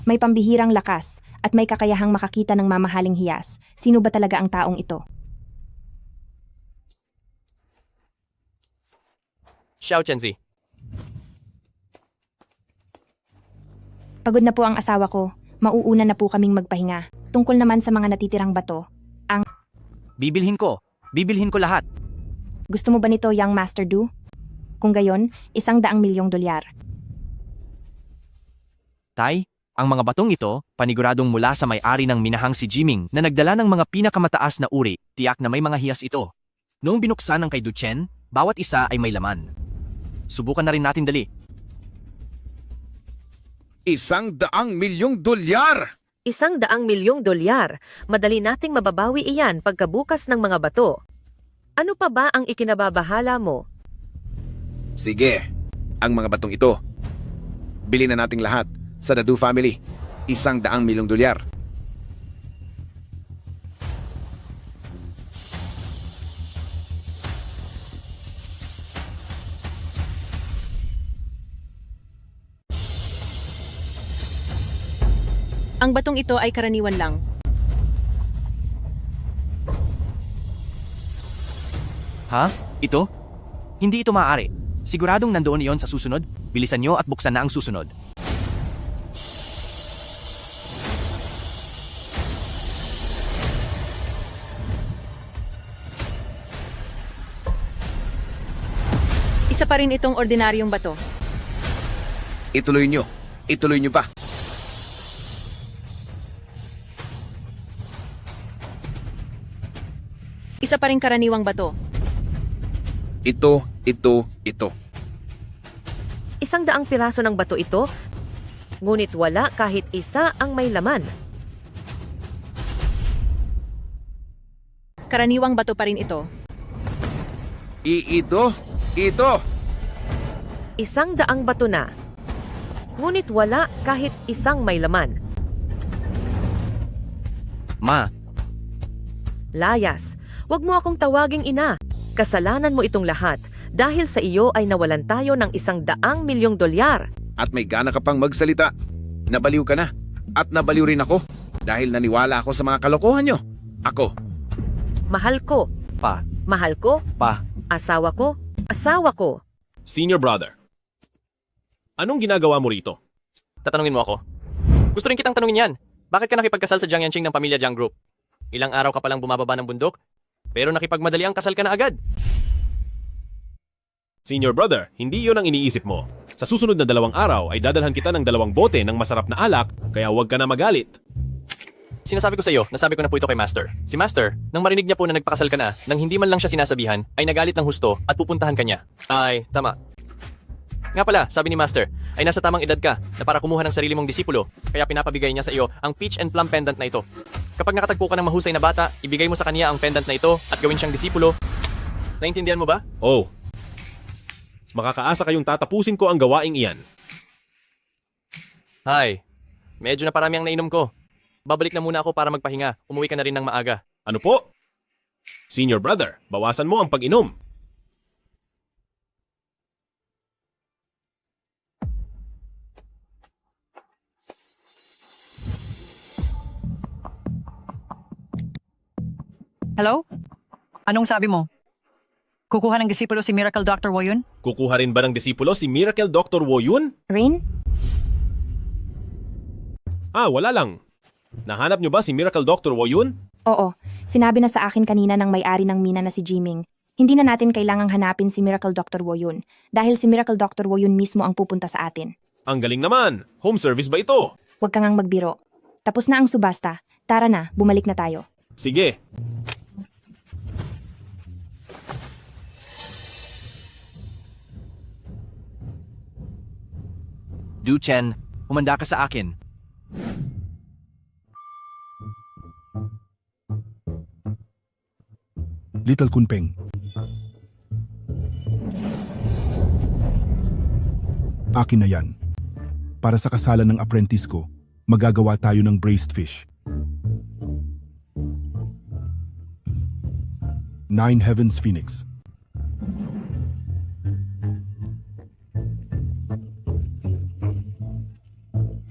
Speaker 5: May pambihirang lakas at may kakayahang makakita ng mamahaling hiyas. Sino ba talaga ang taong ito?
Speaker 17: Xiao Chenzi.
Speaker 5: Pagod na po ang asawa ko. Mauuna na po kaming magpahinga. Tungkol naman sa mga natitirang bato,
Speaker 9: Bibilhin ko. Bibilhin ko lahat.
Speaker 5: gusto mo ba nito, Young Master Du? Kung gayon, 100 milyong dolyar.
Speaker 9: Tay, ang mga batong ito, paniguradong mula sa may-ari ng minahang si Jiming na nagdala ng mga pinakamataas na uri, tiyak na may mga hiyas ito. Noong binuksan ng kay Duchen, bawat isa ay may laman. Subukan na rin natin dali.
Speaker 10: 100 milyong dolyar!
Speaker 8: 100 milyong dolyar. Madali nating mababawi iyan pagkabukas ng mga bato. Ano pa ba ang ikinababahala mo?
Speaker 10: Sige, ang mga batong ito. Bili na nating lahat sa The Du family. 100 milyong dolyar.
Speaker 15: Ang batong ito ay karaniwan lang.
Speaker 9: Ha? Ito? Hindi ito maaari. Siguradong nandoon iyon sa susunod. Bilisan nyo at buksan na ang susunod.
Speaker 15: Isa pa rin itong ordinaryong bato.
Speaker 10: Ituloy nyo. Ituloy nyo pa.
Speaker 15: Isa pa rin karaniwang bato.
Speaker 10: Ito.
Speaker 8: 100 piraso ng bato ito, ngunit wala kahit isa ang may laman.
Speaker 15: Karaniwang bato pa rin ito.
Speaker 10: Ito.
Speaker 8: 100 bato na, ngunit wala kahit isang may laman.
Speaker 9: Ma,
Speaker 8: Layas, wag mo akong tawaging ina. Kasalanan mo itong lahat dahil sa iyo ay nawalan tayo ng 100 milyong dolyar.
Speaker 10: At may gana ka pang magsalita. Nabaliw ka na. At nabaliw rin ako. Dahil naniwala ako sa mga kalokohan nyo. Ako.
Speaker 8: Mahal ko.
Speaker 9: Pa.
Speaker 8: Mahal ko.
Speaker 9: Pa.
Speaker 8: Asawa ko. Asawa ko.
Speaker 1: Senior brother. Anong ginagawa mo rito?
Speaker 17: Tatanungin mo ako. Gusto rin kitang tanungin yan. Bakit ka nakipagkasal sa Jiang Yanqing ng pamilya Jiang Group? Ilang araw ka palang bumababa ng bundok, pero nakipagmadali ang kasal ka na agad.
Speaker 1: Senior brother, hindi yon ang iniisip mo. Sa susunod na 2 araw ay dadalhan kita ng 2 bote ng masarap na alak, kaya huwag ka na magalit.
Speaker 17: Sinasabi ko sa iyo, nasabi ko na po ito kay Master. Si Master, nang marinig niya po na nagpakasal ka na, nang hindi man lang siya sinasabihan, ay nagalit ng husto at pupuntahan ka niya. Ay, tama. Nga pala, sabi ni Master, ay nasa tamang edad ka na para kumuha ng sarili mong disipulo, kaya pinapabigay niya sa iyo ang peach and plum pendant na ito. Kapag nakatagpo ka ng mahusay na bata, ibigay mo sa kanya ang pendant na ito at gawin siyang disipulo. Naintindihan mo ba?
Speaker 1: Oh. Makakaasa kayong tatapusin ko ang gawaing iyan.
Speaker 17: Hay, medyo na parami ang nainom ko. Babalik na muna ako para magpahinga. Umuwi ka na rin ng maaga.
Speaker 1: Ano po? Senior brother, bawasan mo ang pag-inom.
Speaker 7: Hello? Anong sabi mo? Kukuha ng disipulo si Miracle Dr. Woyun?
Speaker 1: Kukuha rin ba ng disipulo si Miracle Dr. Woyun?
Speaker 5: Rain?
Speaker 1: Wala lang. Nahanap niyo ba si Miracle Dr. Woyun?
Speaker 5: Oo, sinabi na sa akin kanina ng may-ari ng mina na si Jiming. Hindi na natin kailangang hanapin si Miracle Dr. Woyun dahil si Miracle Dr. Woyun mismo ang pupunta sa atin.
Speaker 1: Ang galing naman. Home service ba ito?
Speaker 5: Huwag kang ngang magbiro. Tapos na ang subasta. Tara na, bumalik na tayo.
Speaker 1: Sige.
Speaker 9: Du Chen, humanda ka sa akin.
Speaker 2: Little Kunpeng. Akin na yan. Para sa kasalan ng apprentice ko, magagawa tayo ng braised fish. 9 Heavens Phoenix.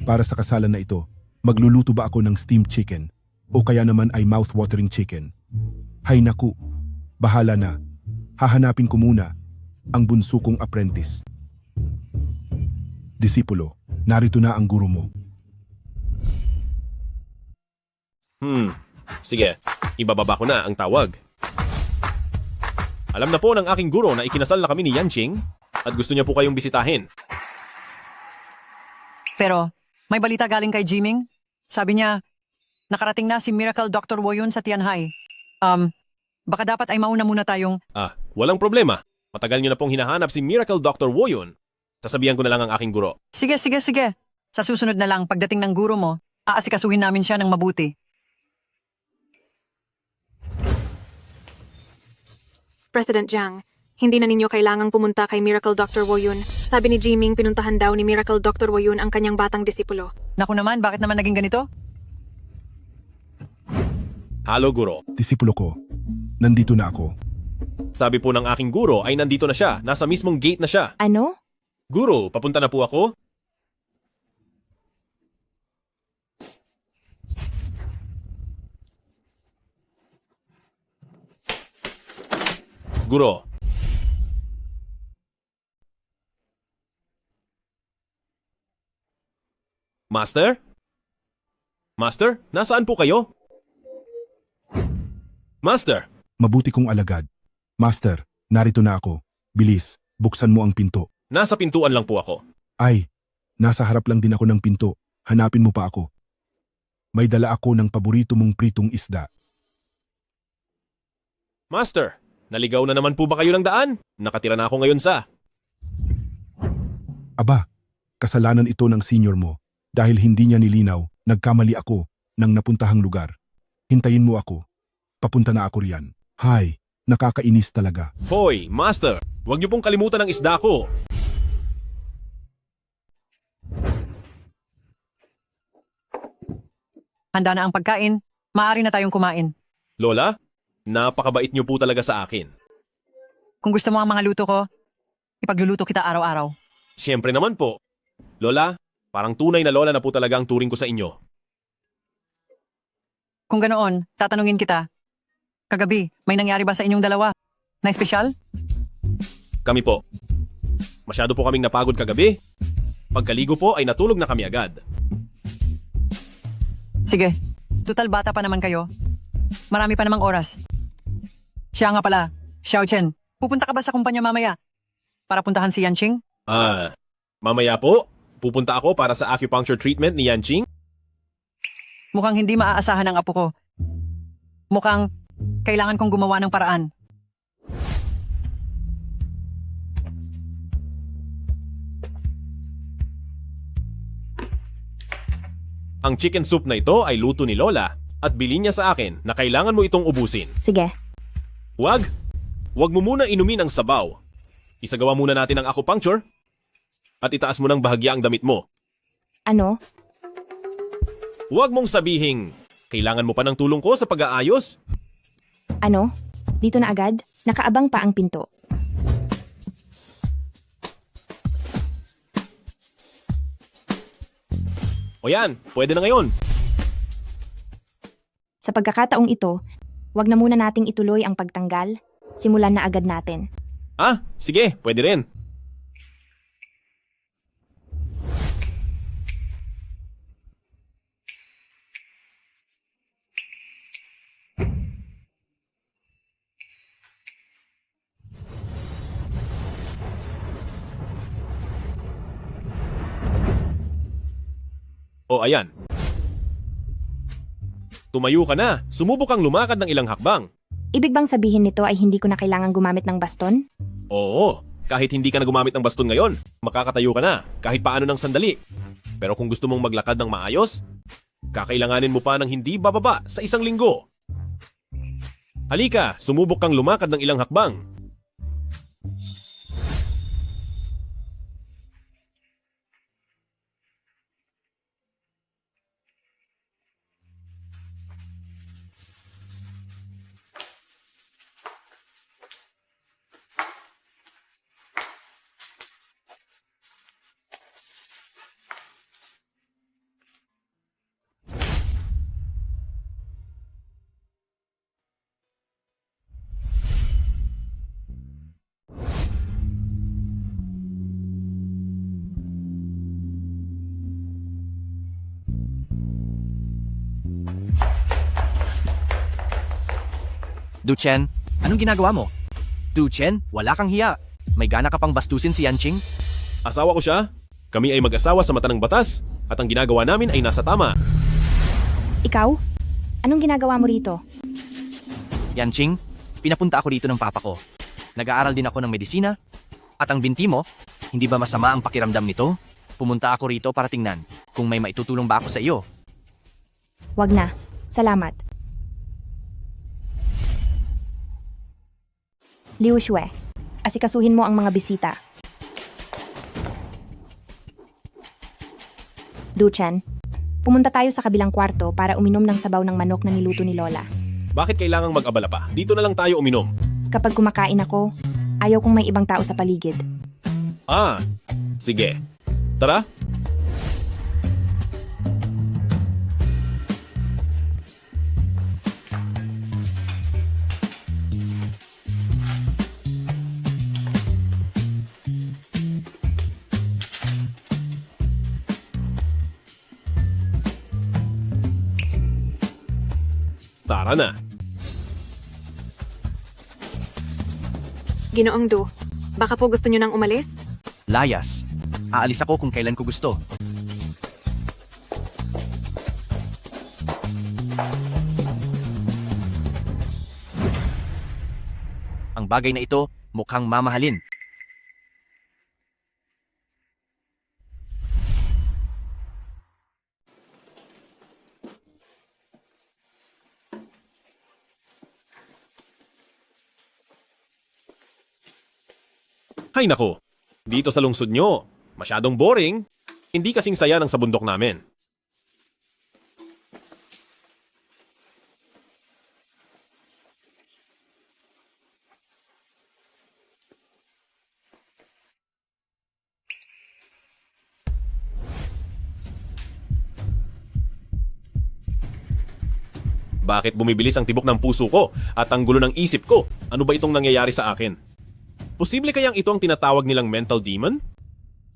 Speaker 2: Para sa kasalan na ito, magluluto ba ako ng steamed chicken o kaya naman ay mouth-watering chicken? Hay naku, bahala na. Hahanapin ko muna ang bunso kong apprentice. Disipulo, narito na ang guro mo.
Speaker 1: Sige, ibababa ko na ang tawag. Alam na po ng aking guro na ikinasal na kami ni Yanqing at gusto niya po kayong bisitahin.
Speaker 7: Pero, may balita galing kay Jiming. Sabi niya, nakarating na si Miracle Dr. Woyun sa Tianhai. Baka dapat ay mauna muna tayong...
Speaker 1: Walang problema. Matagal niyo na pong hinahanap si Miracle Dr. Woyun. Sasabihan ko na lang ang aking guro.
Speaker 7: Sige. Sa susunod na lang, pagdating ng guro mo, aasikasuhin namin siya ng mabuti.
Speaker 4: President Jiang, hindi na ninyo kailangang pumunta kay Miracle Dr. Woyun. Sabi ni Jiming pinuntahan daw ni Miracle Dr. Woyun ang kanyang batang disipulo.
Speaker 7: Naku naman, bakit naman naging ganito?
Speaker 1: Halo, guro.
Speaker 2: Disipulo ko, nandito na ako.
Speaker 1: Sabi po ng aking guro ay nandito na siya. Nasa mismong gate na siya.
Speaker 5: Ano?
Speaker 1: Guro, papunta na po ako. Guro. Master? Master, nasaan po kayo? Master!
Speaker 2: Mabuti kong alagad. Master, narito na ako. Bilis, buksan mo ang pinto.
Speaker 1: Nasa pintuan lang po ako.
Speaker 2: Ay, nasa harap lang din ako ng pinto. Hanapin mo pa ako. May dala ako ng paborito mong pritong isda.
Speaker 1: Master, naligaw na naman po ba kayo ng daan? Nakatira na ako ngayon sa...
Speaker 2: Aba, kasalanan ito ng senior mo. Dahil hindi niya nilinaw, nagkamali ako ng napuntahang lugar. Hintayin mo ako. Papunta na ako riyan. Hay, nakakainis talaga.
Speaker 1: Hoy, Master! Huwag niyo pong kalimutan ang isda ko.
Speaker 7: Handa na ang pagkain. Maaari na tayong kumain.
Speaker 1: Lola, napakabait niyo po talaga sa akin.
Speaker 7: Kung gusto mo ang mga luto ko, ipagluluto kita araw-araw.
Speaker 1: Siyempre naman po. Lola, parang tunay na lola na po talaga ang turing ko sa inyo.
Speaker 7: Kung ganoon, tatanungin kita. Kagabi, may nangyari ba sa inyong dalawa? Na espesyal?
Speaker 1: Kami po. Masyado po kaming napagod kagabi. Pagkaligo po ay natulog na kami agad.
Speaker 7: Sige, tutal bata pa naman kayo. Marami pa namang oras. Siya nga pala, Xiao Chen, pupunta ka ba sa kumpanya mamaya? para puntahan si Yanqing?
Speaker 1: Mamaya po, pupunta ako para sa acupuncture treatment ni Yanqing.
Speaker 7: Mukhang hindi maaasahan ang apo ko. Mukhang kailangan kong gumawa ng paraan.
Speaker 1: Ang chicken soup na ito ay luto ni Lola at bilin niya sa akin na kailangan mo itong ubusin.
Speaker 5: Sige.
Speaker 1: Huwag mo muna inumin ang sabaw. Isagawa muna natin ang acupuncture at itaas mo ng bahagya ang damit mo.
Speaker 5: Ano?
Speaker 1: Huwag mong sabihing, kailangan mo pa ng tulong ko sa pag-aayos.
Speaker 5: Ano? Dito na agad? Nakaabang pa ang pinto.
Speaker 1: O yan, pwede na ngayon.
Speaker 5: Sa pagkakataong ito, wag na muna nating ituloy ang pagtanggal. Simulan na agad natin.
Speaker 1: Sige, pwede rin. O ayan. Tumayo ka na. Sumubok kang lumakad ng ilang hakbang.
Speaker 5: Ibig bang sabihin nito ay hindi ko na kailangan gumamit ng baston?
Speaker 1: Oo, kahit hindi ka na gumamit ng baston ngayon, makakatayo ka na, kahit paano ng sandali. Pero kung gusto mong maglakad ng maayos, kakailanganin mo pa ng hindi bababa sa 1 linggo. Halika, sumubok kang lumakad ng ilang hakbang.
Speaker 9: Duchen, anong ginagawa mo? Duchen, wala kang hiya. May gana ka pang bastusin si Yanqing?
Speaker 1: Asawa ko siya. Kami ay mag-asawa sa mata ng batas at ang ginagawa namin ay nasa tama.
Speaker 5: Ikaw? Anong ginagawa mo rito?
Speaker 9: Yanqing, pinapunta ako dito ng papa ko. Nag-aaral din ako ng medisina. At ang binti mo, hindi ba masama ang pakiramdam nito? Pumunta ako rito para tingnan kung may maitutulong ba ako sa iyo.
Speaker 5: Wag na. Salamat. Liu Xue, asikasuhin mo ang mga bisita. Duchen, pumunta tayo sa kabilang kwarto para uminom ng sabaw ng manok na niluto ni Lola.
Speaker 1: Bakit kailangang mag-abala pa? Dito na lang tayo uminom.
Speaker 5: Kapag kumakain ako, ayaw kong may ibang tao sa paligid.
Speaker 1: Sige. Tara. Tara na.
Speaker 4: Ginoong Du, baka po gusto nyo nang umalis?
Speaker 9: Layas. Aalis ako kung kailan ko gusto. Ang bagay na ito mukhang mamahalin.
Speaker 1: Hay nako, dito sa lungsod nyo, masyadong boring. Hindi kasing saya ng sa bundok namin. Bakit bumibilis ang tibok ng puso ko at ang gulo ng isip ko? Ano ba itong nangyayari sa akin? Posible kayang ito ang tinatawag nilang mental demon?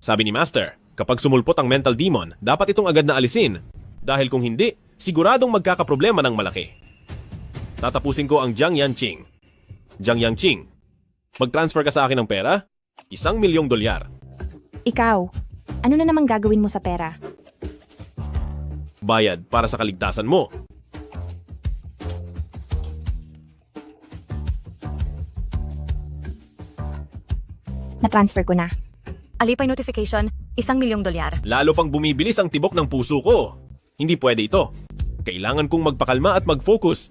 Speaker 1: Sabi ni Master, kapag sumulpot ang mental demon, dapat itong agad na alisin. Dahil kung hindi, siguradong magkakaproblema ng malaki. Tatapusin ko ang Jiang Yanqing. Jiang Yanqing, mag-transfer ka sa akin ng pera? $1 milyong.
Speaker 5: Ikaw, ano na namang gagawin mo sa pera?
Speaker 1: Bayad para sa kaligtasan mo.
Speaker 5: Na-transfer ko na.
Speaker 18: Alipay notification, $1 milyong.
Speaker 1: Lalo pang bumibilis ang tibok ng puso ko. Hindi pwede ito. Kailangan kong magpakalma at mag-focus.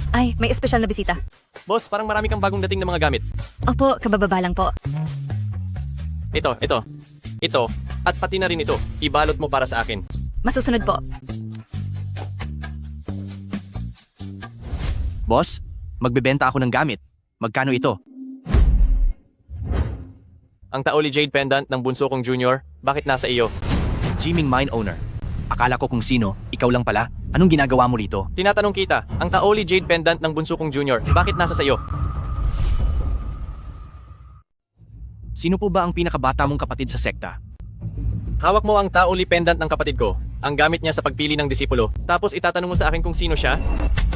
Speaker 18: Ay, may espesyal na bisita.
Speaker 17: Boss, parang marami kang bagong dating na mga gamit.
Speaker 18: Opo, kabababa lang po.
Speaker 17: Ito, at pati na rin ito. Ibalot mo para sa akin.
Speaker 18: Masusunod po.
Speaker 9: Boss, magbebenta ako ng gamit. Magkano ito?
Speaker 17: Ang Taoli Jade Pendant ng bunso kong junior, bakit nasa iyo?
Speaker 9: Jiming mine owner. Akala ko kung sino, ikaw lang pala. Anong ginagawa mo rito?
Speaker 17: Tinatanong kita, ang Taoli Jade Pendant ng bunso kong junior, bakit nasa sayo?
Speaker 9: Sino po ba ang pinakabata mong kapatid sa sekta?
Speaker 17: Hawak mo ang Taoli Pendant ng kapatid ko, ang gamit niya sa pagpili ng disipulo. Tapos itatanong mo sa akin kung sino siya?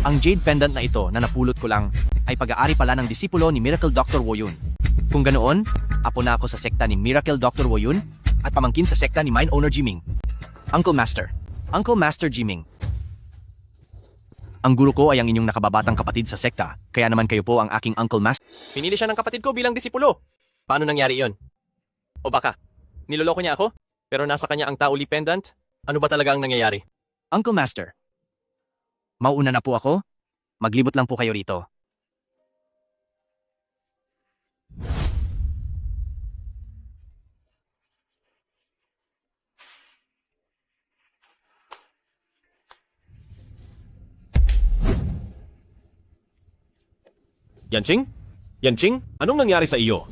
Speaker 9: Ang Jade Pendant na ito na napulot ko lang ay pag-aari pala ng disipulo ni Miracle Dr. Woyun. Kung ganoon, apo na ako sa sekta ni Miracle Dr. Woyun at pamangkin sa sekta ni Mine Owner Jiming. Uncle Master Jiming. Ang guro ko ay ang inyong nakababatang kapatid sa sekta, kaya naman kayo po ang aking Uncle Master.
Speaker 17: Pinili siya ng kapatid ko bilang disipulo. Paano nangyari yon? O baka, niloloko niya ako? Pero nasa kanya ang Taoli Pendant? Ano ba talaga ang nangyayari?
Speaker 9: Uncle Master. Mauuna na po ako? Maglibot lang po kayo rito.
Speaker 1: Yanqing? Yanqing, anong nangyari sa iyo?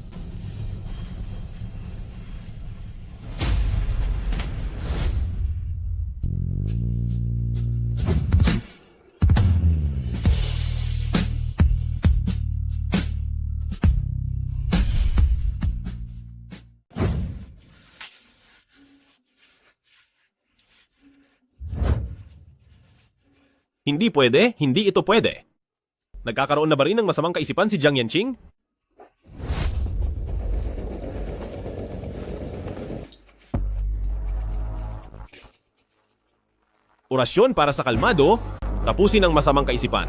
Speaker 1: Hindi pwede, hindi ito pwede. Nagkakaroon na ba rin ng masamang kaisipan si Jiang Yanqing? Orasyon para sa kalmado, tapusin ang masamang kaisipan.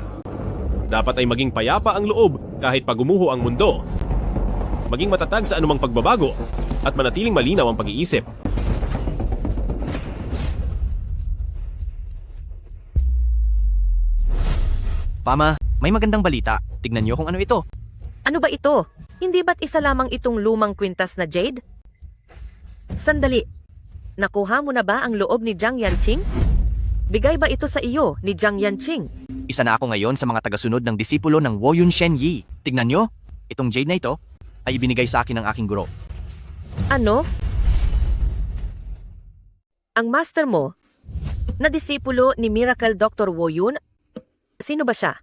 Speaker 1: Dapat ay maging payapa ang loob kahit pagumuho ang mundo. Maging matatag sa anumang pagbabago at manatiling malinaw ang pag-iisip.
Speaker 9: Pama, may magandang balita. Tignan niyo kung ano ito.
Speaker 8: Ano ba ito? Hindi ba't isa lamang itong lumang kwintas na jade? Sandali. Nakuha mo na ba ang loob ni Jiang Yanqing? Bigay ba ito sa iyo ni Jiang Yanqing?
Speaker 9: Isa na ako ngayon sa mga tagasunod ng disipulo ng Woyun Shen Yi. Tignan niyo, itong jade na ito ay ibinigay sa akin ng aking guro.
Speaker 8: Ano? Ang master mo na disipulo ni Miracle Dr. Woyun? Sino ba siya?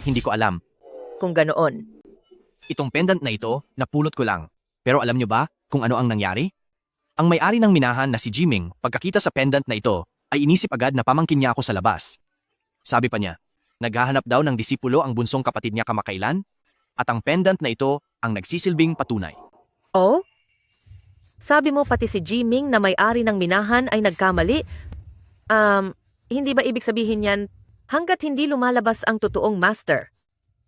Speaker 9: Hindi ko alam.
Speaker 8: Kung ganoon.
Speaker 9: Itong pendant na ito, napulot ko lang. Pero alam niyo ba kung ano ang nangyari? Ang may-ari ng minahan na si Jiming, pagkakita sa pendant na ito, ay inisip agad na pamangkin niya ako sa labas. Sabi pa niya, naghahanap daw ng disipulo ang bunsong kapatid niya kamakailan, at ang pendant na ito ang nagsisilbing patunay.
Speaker 8: Oh? Sabi mo pati si Jiming na may-ari ng minahan ay nagkamali? Hindi ba ibig sabihin yan, hanggat hindi lumalabas ang totoong master,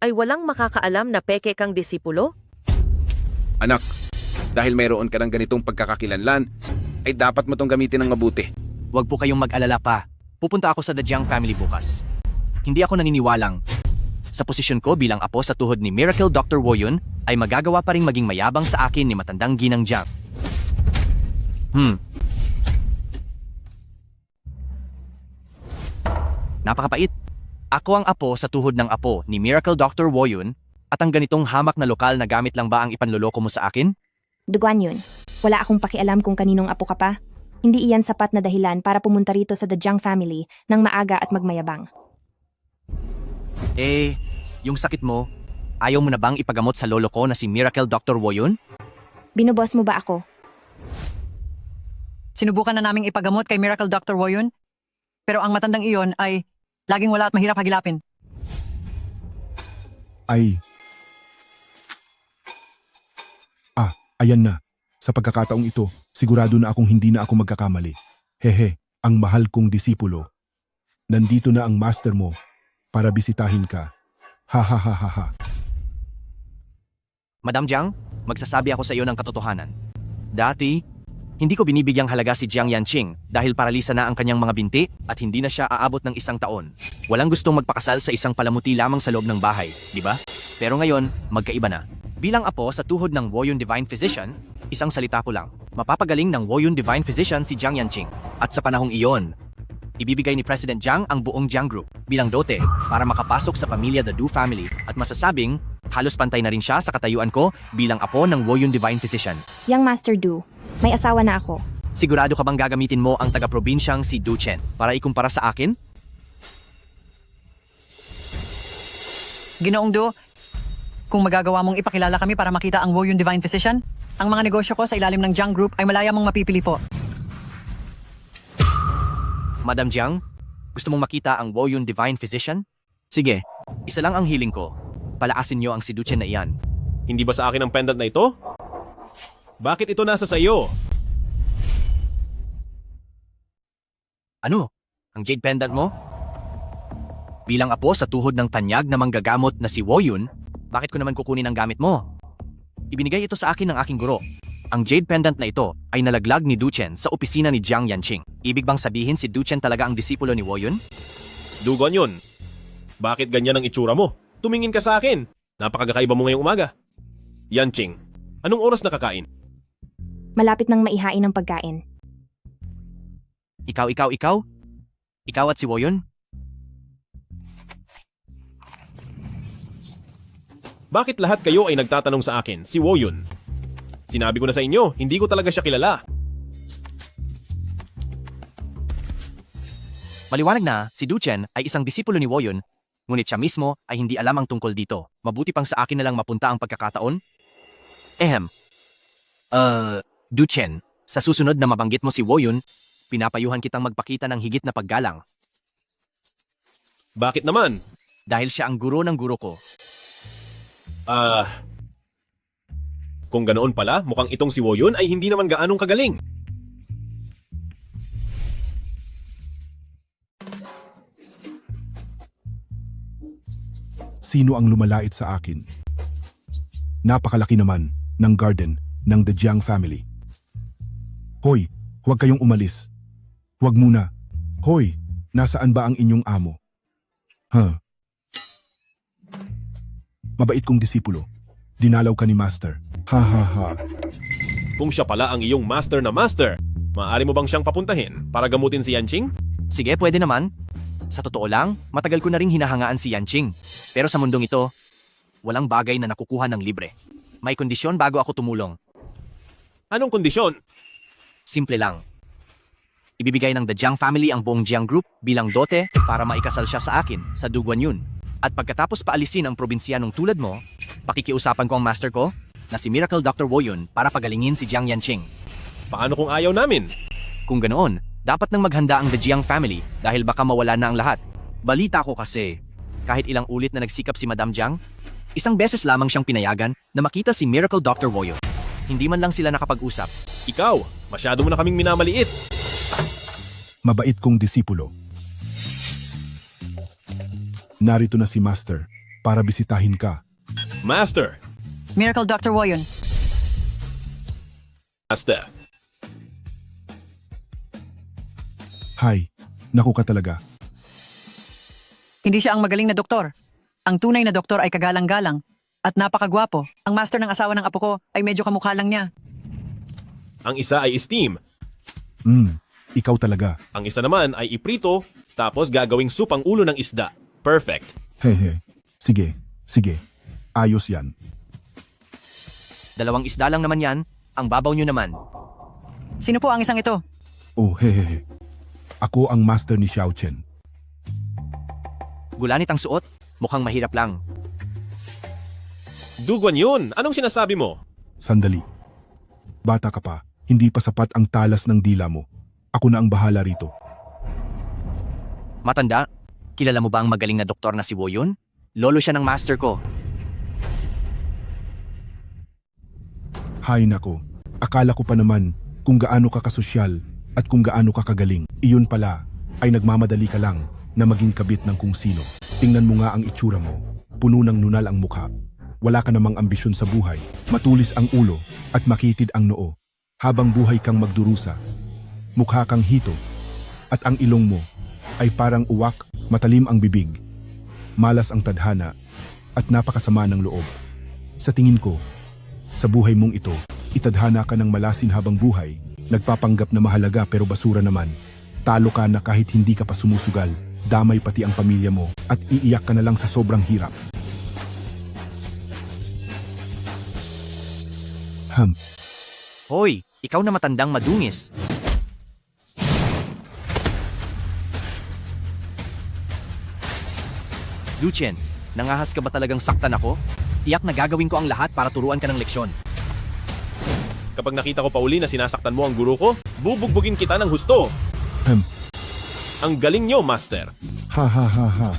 Speaker 8: ay walang makakaalam na peke kang disipulo?
Speaker 10: Anak, dahil mayroon ka ng ganitong pagkakakilanlan, ay dapat mo tong gamitin ng mabuti.
Speaker 9: Huwag po kayong mag-alala pa. Pupunta ako sa The Jiang family bukas. Hindi ako naniniwalang sa posisyon ko bilang apo sa tuhod ni Miracle Dr. Woyun ay magagawa pa ring maging mayabang sa akin ni matandang Ginang Jiang. Napakapait. Ako ang apo sa tuhod ng apo ni Miracle Dr. Woyun at ang ganitong hamak na lokal na gamit lang ba ang ipanloloko mo sa akin?
Speaker 5: Duguan yun. Wala akong pakialam kung kaninong apo ka pa. Hindi iyan sapat na dahilan para pumunta rito sa The Jiang family ng maaga at magmayabang.
Speaker 9: Yung sakit mo, ayaw mo na bang ipagamot sa lolo ko na si Miracle Dr. Woyun?
Speaker 5: Binubos mo ba ako?
Speaker 7: Sinubukan na naming ipagamot kay Miracle Dr. Woyun, pero ang matandang iyon ay laging wala at mahirap hagilapin.
Speaker 2: Ayan na. Sa pagkakataong ito, sigurado na akong hindi na ako magkakamali. Hehe, ang mahal kong disipulo. Nandito na ang master mo para bisitahin ka. Ha ha ha ha ha.
Speaker 9: Madam Jiang, magsasabi ako sa iyo ng katotohanan. Dati, hindi ko binibigyang halaga si Jiang Yanqing dahil paralisa na ang kanyang mga binti at hindi na siya aabot ng 1 taon. Walang gustong magpakasal sa isang palamuti lamang sa loob ng bahay, di ba? Pero ngayon, magkaiba na. Bilang apo sa tuhod ng Woyun Divine Physician, isang salita ko lang, mapapagaling ng Woyun Divine Physician si Jiang Yanqing. At sa panahong iyon, ibibigay ni President Jiang ang buong Jiang Group bilang dote para makapasok sa pamilya The Du Family at masasabing halos pantay na rin siya sa katayuan ko bilang apo ng Woyun Divine Physician.
Speaker 5: Yang Master Du, may asawa na ako.
Speaker 9: Sigurado ka bang gagamitin mo ang taga-probinsyang si Du Chen para ikumpara sa akin?
Speaker 7: Ginoong Du, kung magagawa mong ipakilala kami para makita ang Woyun Divine Physician, ang mga negosyo ko sa ilalim ng Jiang Group ay malaya mong mapipili po.
Speaker 9: Madam Jiang, gusto mong makita ang Woyun Divine Physician? Sige, isa lang ang hiling ko. Palaasin niyo ang si Du Chen na iyan.
Speaker 1: Hindi ba sa akin ang pendant na ito? Bakit ito nasa sayo?
Speaker 9: Ano? Ang jade pendant mo? Bilang apo sa tuhod ng tanyag na manggagamot na si Woyun, bakit ko naman kukunin ang gamit mo? Ibinigay ito sa akin ng aking guro. Ang jade pendant na ito ay nalaglag ni Du Chen sa opisina ni Jiang Yanqing. Ibig bang sabihin si Du Chen talaga ang disipulo ni Woyun?
Speaker 1: Dugon yun. Bakit ganyan ang itsura mo? Tumingin ka sa akin. Napakagakaiba mo ngayong umaga. Yanqing, anong oras nakakain?
Speaker 5: Malapit nang maihain ang pagkain.
Speaker 9: Ikaw? Ikaw at si Woyun?
Speaker 1: Bakit lahat kayo ay nagtatanong sa akin, si Woyun? Sinabi ko na sa inyo, hindi ko talaga siya kilala.
Speaker 9: Maliwanag na, si Du Chen ay isang disipulo ni Woyun, ngunit siya mismo ay hindi alam ang tungkol dito. Mabuti pang sa akin na lang mapunta ang pagkakataon. Du Chen, sa susunod na mabanggit mo si Woyun, pinapayuhan kitang magpakita ng higit na paggalang.
Speaker 1: Bakit naman?
Speaker 9: Dahil siya ang guro ng guro ko.
Speaker 1: Kung ganoon pala, mukhang itong si Woyun ay hindi naman gaanong kagaling.
Speaker 2: Sino ang lumalait sa akin? Napakalaki naman ng garden ng The Jiang Family. Hoy, huwag kayong umalis. Huwag muna. Hoy, nasaan ba ang inyong amo? Mabait kong disipulo. Dinalaw ka ni Master. Ha ha ha.
Speaker 1: Kung siya pala ang iyong master na master, maaari mo bang siyang papuntahin para gamutin si Yanqing?
Speaker 9: Sige, pwede naman. Sa totoo lang, matagal ko na ring hinahangaan si Yanqing. Pero sa mundong ito, walang bagay na nakukuha ng libre. May kondisyon bago ako tumulong.
Speaker 1: Anong kondisyon?
Speaker 9: Simple lang. Ibibigay ng The Jiang Family ang buong Jiang Group bilang dote para maikasal siya sa akin sa Du Guanyun. At pagkatapos paalisin ang probinsyanong tulad mo, pakikiusapan ko ang master ko na si Miracle Dr. Woyun para pagalingin si Jiang Yanqing.
Speaker 1: Paano kung ayaw namin?
Speaker 9: Kung ganoon, dapat nang maghanda ang The Jiang Family dahil baka mawala na ang lahat. Balita ko kasi, kahit ilang ulit na nagsikap si Madam Jiang, isang beses lamang siyang pinayagan na makita si Miracle Dr. Woyun. Hindi man lang sila nakapag-usap.
Speaker 1: Ikaw, masyado mo na kaming minamaliit.
Speaker 2: Mabait kong disipulo. Narito na si Master para bisitahin ka.
Speaker 1: Master!
Speaker 7: Miracle Dr. Woyun.
Speaker 1: Master.
Speaker 2: Hi, naku ka talaga.
Speaker 7: Hindi siya ang magaling na doktor. Ang tunay na doktor ay kagalang-galang at napakagwapo. Ang master ng asawa ng apo ko ay medyo kamukha lang niya.
Speaker 1: Ang isa ay steam.
Speaker 2: Ikaw talaga.
Speaker 1: Ang isa naman ay iprito, tapos gagawing soup ang ulo ng isda. Perfect.
Speaker 2: Hehe. Sige. Ayos yan.
Speaker 9: 2 isda lang naman yan, ang babaw nyo naman.
Speaker 7: Sino po ang isang ito?
Speaker 2: Oh, hehehe. Ako ang master ni Xiao Chen.
Speaker 9: Gulanit ang suot, mukhang mahirap lang.
Speaker 1: Duguan yun! Anong sinasabi mo?
Speaker 2: Sandali. Bata ka pa, hindi pa sapat ang talas ng dila mo. Ako na ang bahala rito.
Speaker 9: Matanda, kilala mo ba ang magaling na doktor na si Woyun? Lolo siya ng master ko.
Speaker 2: Hay nako, akala ko pa naman kung gaano ka kasosyal at kung gaano ka kagaling. Iyon pala ay nagmamadali ka lang na maging kabit ng kung sino. Tingnan mo nga ang itsura mo. Puno ng nunal ang mukha. Wala ka namang ambisyon sa buhay. Matulis ang ulo at makitid ang noo. Habang buhay kang magdurusa. Mukha kang hito. At ang ilong mo ay parang uwak, matalim ang bibig. Malas ang tadhana at napakasama ng loob. Sa tingin ko, sa buhay mong ito, itadhana ka ng malasin habang buhay. Nagpapanggap na mahalaga pero basura naman. Talo ka na kahit hindi ka pa sumusugal. Damay pati ang pamilya mo at iiyak ka na lang sa sobrang hirap.
Speaker 9: Hoy, ikaw na matandang madungis. Lucien, nangahas ka ba talagang saktan ako? Tiyak na gagawin ko ang lahat para turuan ka ng leksyon.
Speaker 1: Kapag nakita ko pa uli na sinasaktan mo ang guro ko, bubugbugin kita ng husto. Ang galing nyo, Master.
Speaker 2: Ha ha ha ha.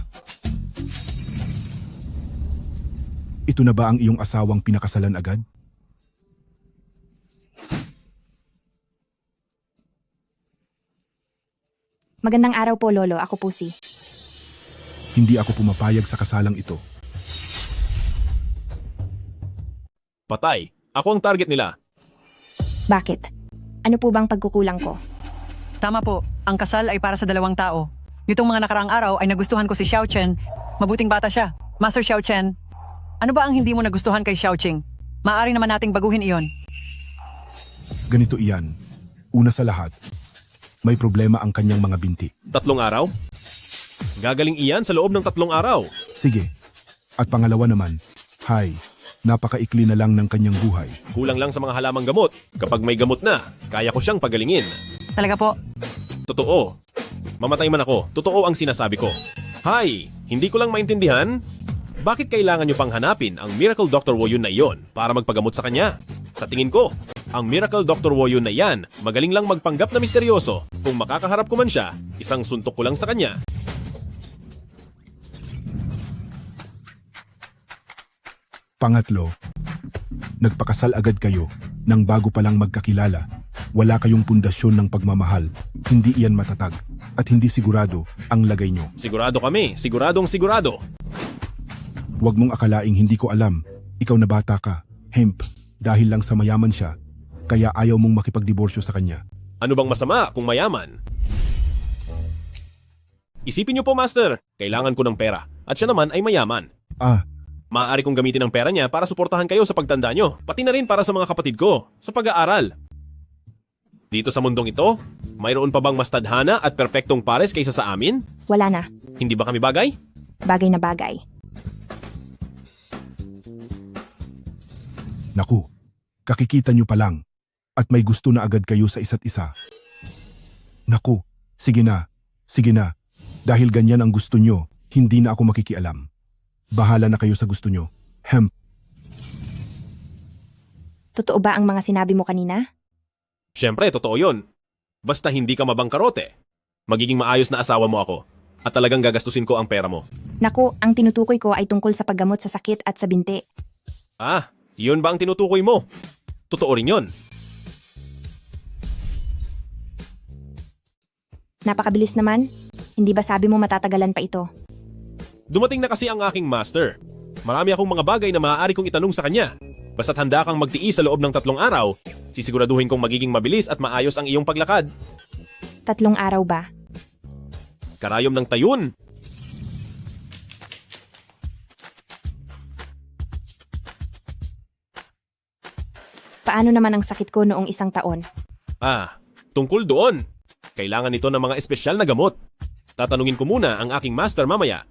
Speaker 2: Ito na ba ang iyong asawang pinakasalan agad?
Speaker 5: Magandang araw po, Lolo. Ako po si...
Speaker 2: Hindi ako pumapayag sa kasalang ito.
Speaker 1: Patay. Ako ang target nila.
Speaker 5: Bakit? Ano po bang pagkukulang ko?
Speaker 7: Tama po, ang kasal ay para sa dalawang tao. Nitong mga nakaraang araw ay nagustuhan ko si Xiao Chen. Mabuting bata siya. Master Xiao Chen, ano ba ang hindi mo nagustuhan kay Xiao Qing? Maaari naman nating baguhin iyon.
Speaker 2: Ganito iyan. Una sa lahat, may problema ang kanyang mga binti.
Speaker 1: 3 araw? Gagaling iyan sa loob ng 3 araw.
Speaker 2: Sige. At pangalawa naman, napakaikli na lang ng kanyang buhay.
Speaker 1: Kulang lang sa mga halamang gamot. Kapag may gamot na, kaya ko siyang pagalingin.
Speaker 7: Talaga po?
Speaker 1: Totoo. Mamatay man ako, totoo ang sinasabi ko. Hindi ko lang maintindihan. Bakit kailangan nyo pang hanapin ang Miracle Dr. Woyun na iyon para magpagamot sa kanya? Sa tingin ko, ang Miracle Dr. Woyun na yan, magaling lang magpanggap na misteryoso. Kung makakaharap ko man siya, isang suntok ko lang sa kanya.
Speaker 2: Pangatlo, nagpakasal agad kayo nang bago pa lang magkakilala. Wala kayong pundasyon ng pagmamahal. Hindi iyan matatag at hindi sigurado ang lagay nyo.
Speaker 1: Sigurado kami, siguradong sigurado.
Speaker 2: Huwag mong akalaing hindi ko alam. Ikaw na bata ka, dahil lang sa mayaman siya, kaya ayaw mong makipagdiborsyo sa kanya.
Speaker 1: Ano bang masama kung mayaman? Isipin niyo po, Master, kailangan ko ng pera at siya naman ay mayaman. Maaari kong gamitin ang pera niya para suportahan kayo sa pagtanda nyo, pati na rin para sa mga kapatid ko, sa pag-aaral. Dito sa mundong ito, mayroon pa bang mas tadhana at perpektong pares kaysa sa amin?
Speaker 5: Wala na.
Speaker 1: Hindi ba kami bagay?
Speaker 5: Bagay na bagay.
Speaker 2: Naku, kakikita nyo pa lang at may gusto na agad kayo sa isa't isa. Naku, sige na. Dahil ganyan ang gusto nyo, hindi na ako makikialam. Bahala na kayo sa gusto nyo.
Speaker 5: Totoo ba ang mga sinabi mo kanina?
Speaker 1: Siyempre, totoo yun. Basta hindi ka mabangkarote. Magiging maayos na asawa mo ako. At talagang gagastusin ko ang pera mo.
Speaker 5: Naku, ang tinutukoy ko ay tungkol sa paggamot sa sakit at sa binti.
Speaker 1: Yun ba ang tinutukoy mo? Totoo rin yun.
Speaker 5: Napakabilis naman. Hindi ba sabi mo matatagalan pa ito?
Speaker 1: Dumating na kasi ang aking master. Marami akong mga bagay na maaari kong itanong sa kanya. Basta't handa kang magtiis sa loob ng 3 araw, sisiguraduhin kong magiging mabilis at maayos ang iyong paglakad.
Speaker 5: 3 araw ba?
Speaker 1: Karayom ng tayun.
Speaker 5: Paano naman ang sakit ko noong 1 taon?
Speaker 1: Tungkol doon. Kailangan nito ng mga espesyal na gamot. Tatanungin ko muna ang aking master mamaya.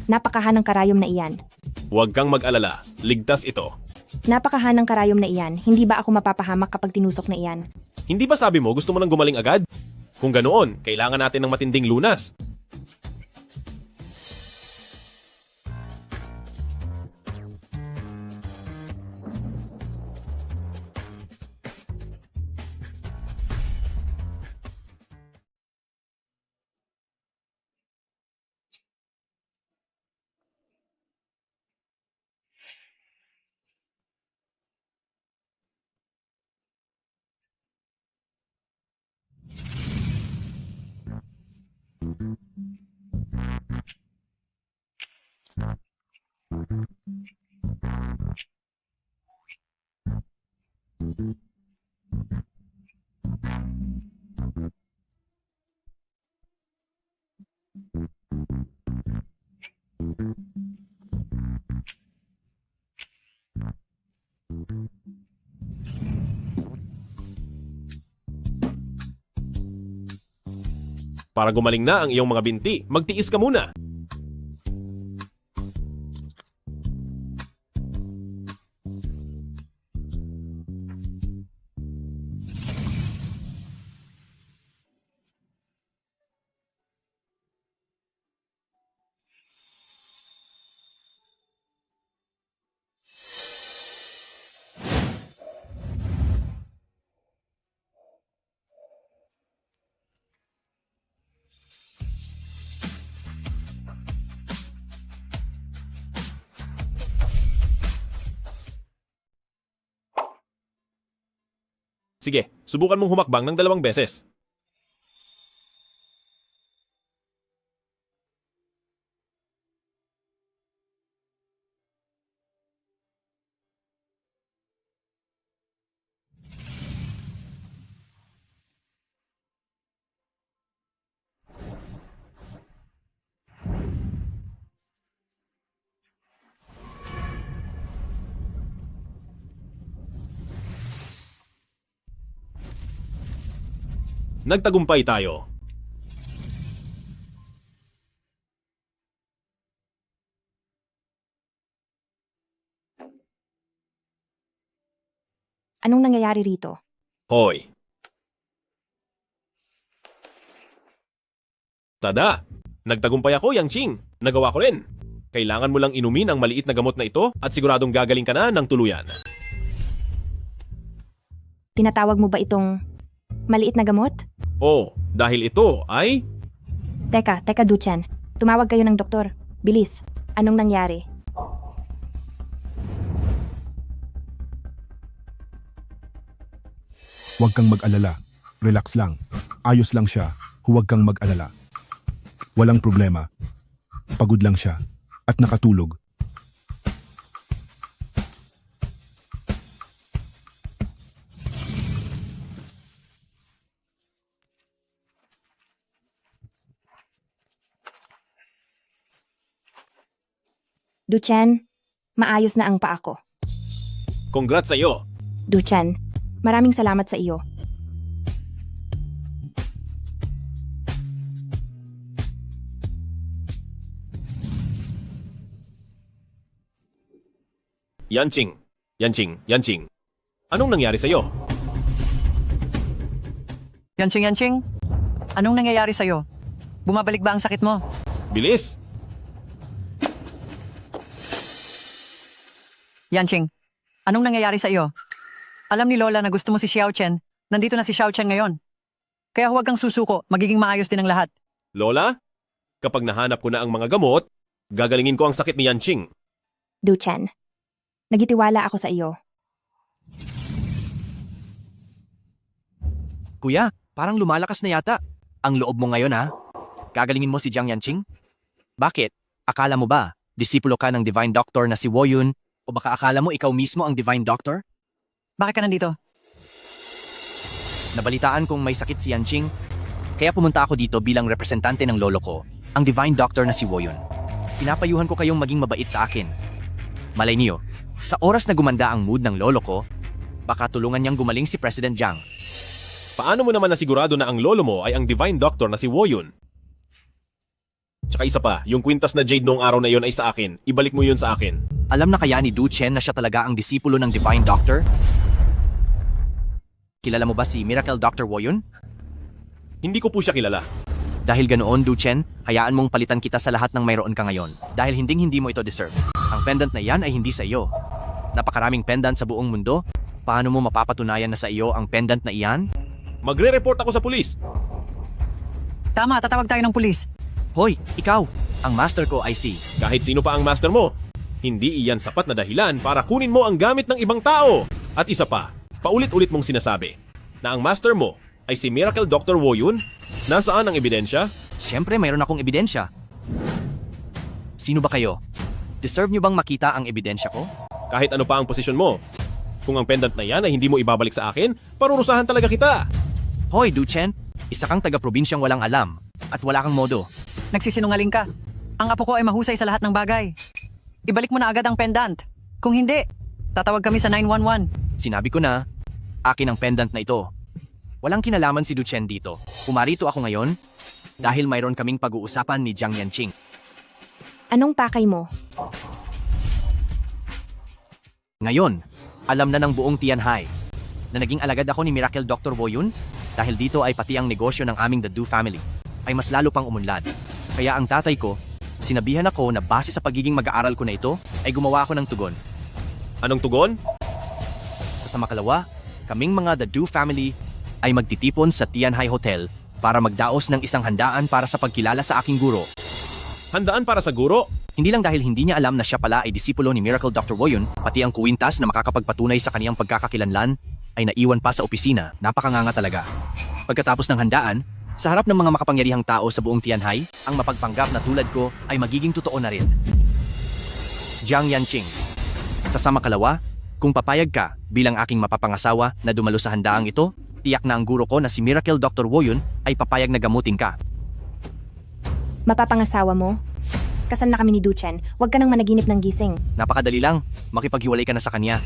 Speaker 5: Napakahanang karayom na iyan.
Speaker 1: Huwag kang mag-alala. Ligtas ito.
Speaker 5: Napakahanang karayom na iyan. Hindi ba ako mapapahamak kapag tinusok na iyan?
Speaker 1: Hindi ba sabi mo gusto mo nang gumaling agad? Kung ganoon, kailangan natin ng matinding lunas. Para gumaling na ang iyong mga binti, magtiis ka muna. Sige, subukan mong humakbang ng 2 beses. Nagtagumpay tayo.
Speaker 5: Anong nangyayari rito?
Speaker 1: Hoy. Tada! Nagtagumpay ako, Yang Ching. Nagawa ko rin. Kailangan mo lang inumin ang maliit na gamot na ito at siguradong gagaling ka na ng tuluyan.
Speaker 5: Tinatawag mo ba itong maliit na gamot?
Speaker 1: Oh, dahil ito ay...
Speaker 5: Teka, Duchen. Tumawag kayo ng doktor. Bilis. Anong nangyari?
Speaker 2: Huwag kang mag-alala. Relax lang. Ayos lang siya. Huwag kang mag-alala. Walang problema. Pagod lang siya. At nakatulog.
Speaker 5: Duchen, maayos na ang paa ko.
Speaker 1: Congrats sa'yo!
Speaker 5: Duchen, maraming salamat sa iyo.
Speaker 1: Yanqing. Anong nangyari sa'yo?
Speaker 7: Yanqing, anong nangyayari sa'yo? Bumabalik ba ang sakit mo?
Speaker 1: Bilis!
Speaker 7: Yanqing, anong nangyayari sa iyo? Alam ni Lola na gusto mo si Xiao Chen. Nandito na si Xiao Chen ngayon. Kaya huwag kang susuko, magiging maayos din ang lahat.
Speaker 1: Lola, kapag nahanap ko na ang mga gamot, gagalingin ko ang sakit ni Yanqing.
Speaker 5: Duchen, nagitiwala ako sa iyo.
Speaker 9: Kuya, parang lumalakas na yata. Ang loob mo ngayon ha? Gagalingin mo si Jiang Yanqing? Bakit? Akala mo ba, disipulo ka ng Divine Doctor na si Woyun? O baka akala mo ikaw mismo ang Divine Doctor?
Speaker 7: Bakit ka nandito?
Speaker 9: Nabalitaan kong may sakit si Yanqing, kaya pumunta ako dito bilang representante ng lolo ko, ang Divine Doctor na si Woyun. Pinapayuhan ko kayong maging mabait sa akin. Malay niyo, sa oras na gumanda ang mood ng lolo ko, baka tulungan niyang gumaling si President Jiang.
Speaker 1: Paano mo naman nasigurado na ang lolo mo ay ang Divine Doctor na si Woyun? Tsaka isa pa, yung kwintas na Jade noong araw na yon ay sa akin. Ibalik mo yun sa akin.
Speaker 9: Alam na kaya ni Du Chen na siya talaga ang disipulo ng Divine Doctor? Kilala mo ba si Miracle Dr. Woyun?
Speaker 1: Hindi ko po siya kilala.
Speaker 9: Dahil ganoon, Duchen, hayaan mong palitan kita sa lahat ng mayroon ka ngayon. Dahil hindi mo ito deserve. Ang pendant na yan ay hindi sa iyo. Napakaraming pendant sa buong mundo. Paano mo mapapatunayan na sa iyo ang pendant na iyan?
Speaker 1: Magre-report ako sa pulis.
Speaker 7: Tama, tatawag tayo ng pulis.
Speaker 9: Hoy, ikaw! Ang master ko ay si...
Speaker 1: Kahit sino pa ang master mo, hindi iyan sapat na dahilan para kunin mo ang gamit ng ibang tao. At isa pa, paulit-ulit mong sinasabi na ang master mo ay si Miracle Dr. Woyun. Nasaan ang ebidensya?
Speaker 9: Siyempre, mayroon akong ebidensya. Sino ba kayo? Deserve niyo bang makita ang ebidensya ko?
Speaker 1: Kahit ano pa ang posisyon mo. Kung ang pendant na yan ay hindi mo ibabalik sa akin, parurusahan talaga kita.
Speaker 9: Hoy, Duchen! Isa kang taga-probinsyang walang alam at wala kang modo.
Speaker 7: Nagsisinungaling ka. Ang apo ko ay mahusay sa lahat ng bagay. Ibalik mo na agad ang pendant. Kung hindi, tatawag kami sa 911.
Speaker 9: Sinabi ko na, akin ang pendant na ito. Walang kinalaman si Duchen dito. Pumarito ako ngayon dahil mayroon kaming pag-uusapan ni Jiang Yanqing.
Speaker 5: Anong pakay mo?
Speaker 9: Ngayon, alam na ng buong Tianhai na naging alagad ako ni Miracle Dr. Woyun dahil dito ay pati ang negosyo ng aming The Du family ay mas lalo pang umunlad. Kaya ang tatay ko, sinabihan ako na base sa pagiging mag-aaral ko na ito, ay gumawa ako ng tugon.
Speaker 1: Anong tugon?
Speaker 9: Sa makalawa, kaming mga The Du family ay magtitipon sa Tianhai Hotel para magdaos ng isang handaan para sa pagkilala sa aking guro.
Speaker 1: Handaan para sa guro?
Speaker 9: Hindi lang dahil hindi niya alam na siya pala ay disipulo ni Miracle Dr. Woyun, pati ang kuwintas na makakapagpatunay sa kaniyang pagkakakilanlan ay naiwan pa sa opisina. Napakanganga talaga. Pagkatapos ng handaan, sa harap ng mga makapangyarihang tao sa buong Tianhai, ang mapagpanggap na tulad ko ay magiging totoo na rin. Jiang Yanqing. Sa samakalawa, kung papayag ka bilang aking mapapangasawa na dumalo sa handaang ito, tiyak na ang guro ko na si Miracle Dr. Woyun ay papayag na gamutin ka.
Speaker 5: Mapapangasawa mo? Kasal na kami ni Duchen. Huwag ka nang managinip ng gising.
Speaker 9: Napakadali lang, makipaghiwalay ka na sa kanya.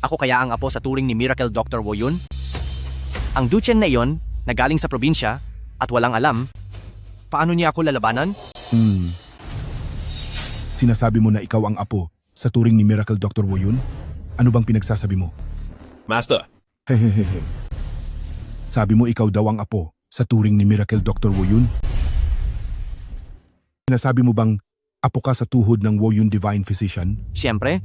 Speaker 9: Ako kaya ang apo sa turing ni Miracle Dr. Woyun? Ang Duchen na iyon, na galing sa probinsya, at walang alam, paano niya ako lalabanan?
Speaker 2: Sinasabi mo na ikaw ang apo sa turing ni Miracle Dr. Woyun? Ano bang pinagsasabi mo?
Speaker 1: Master.
Speaker 2: Hehehehe. Sabi mo ikaw daw ang apo sa turing ni Miracle Dr. Woyun? Sinasabi mo bang apo ka sa tuhod ng Woyun Divine Physician?
Speaker 9: Siyempre,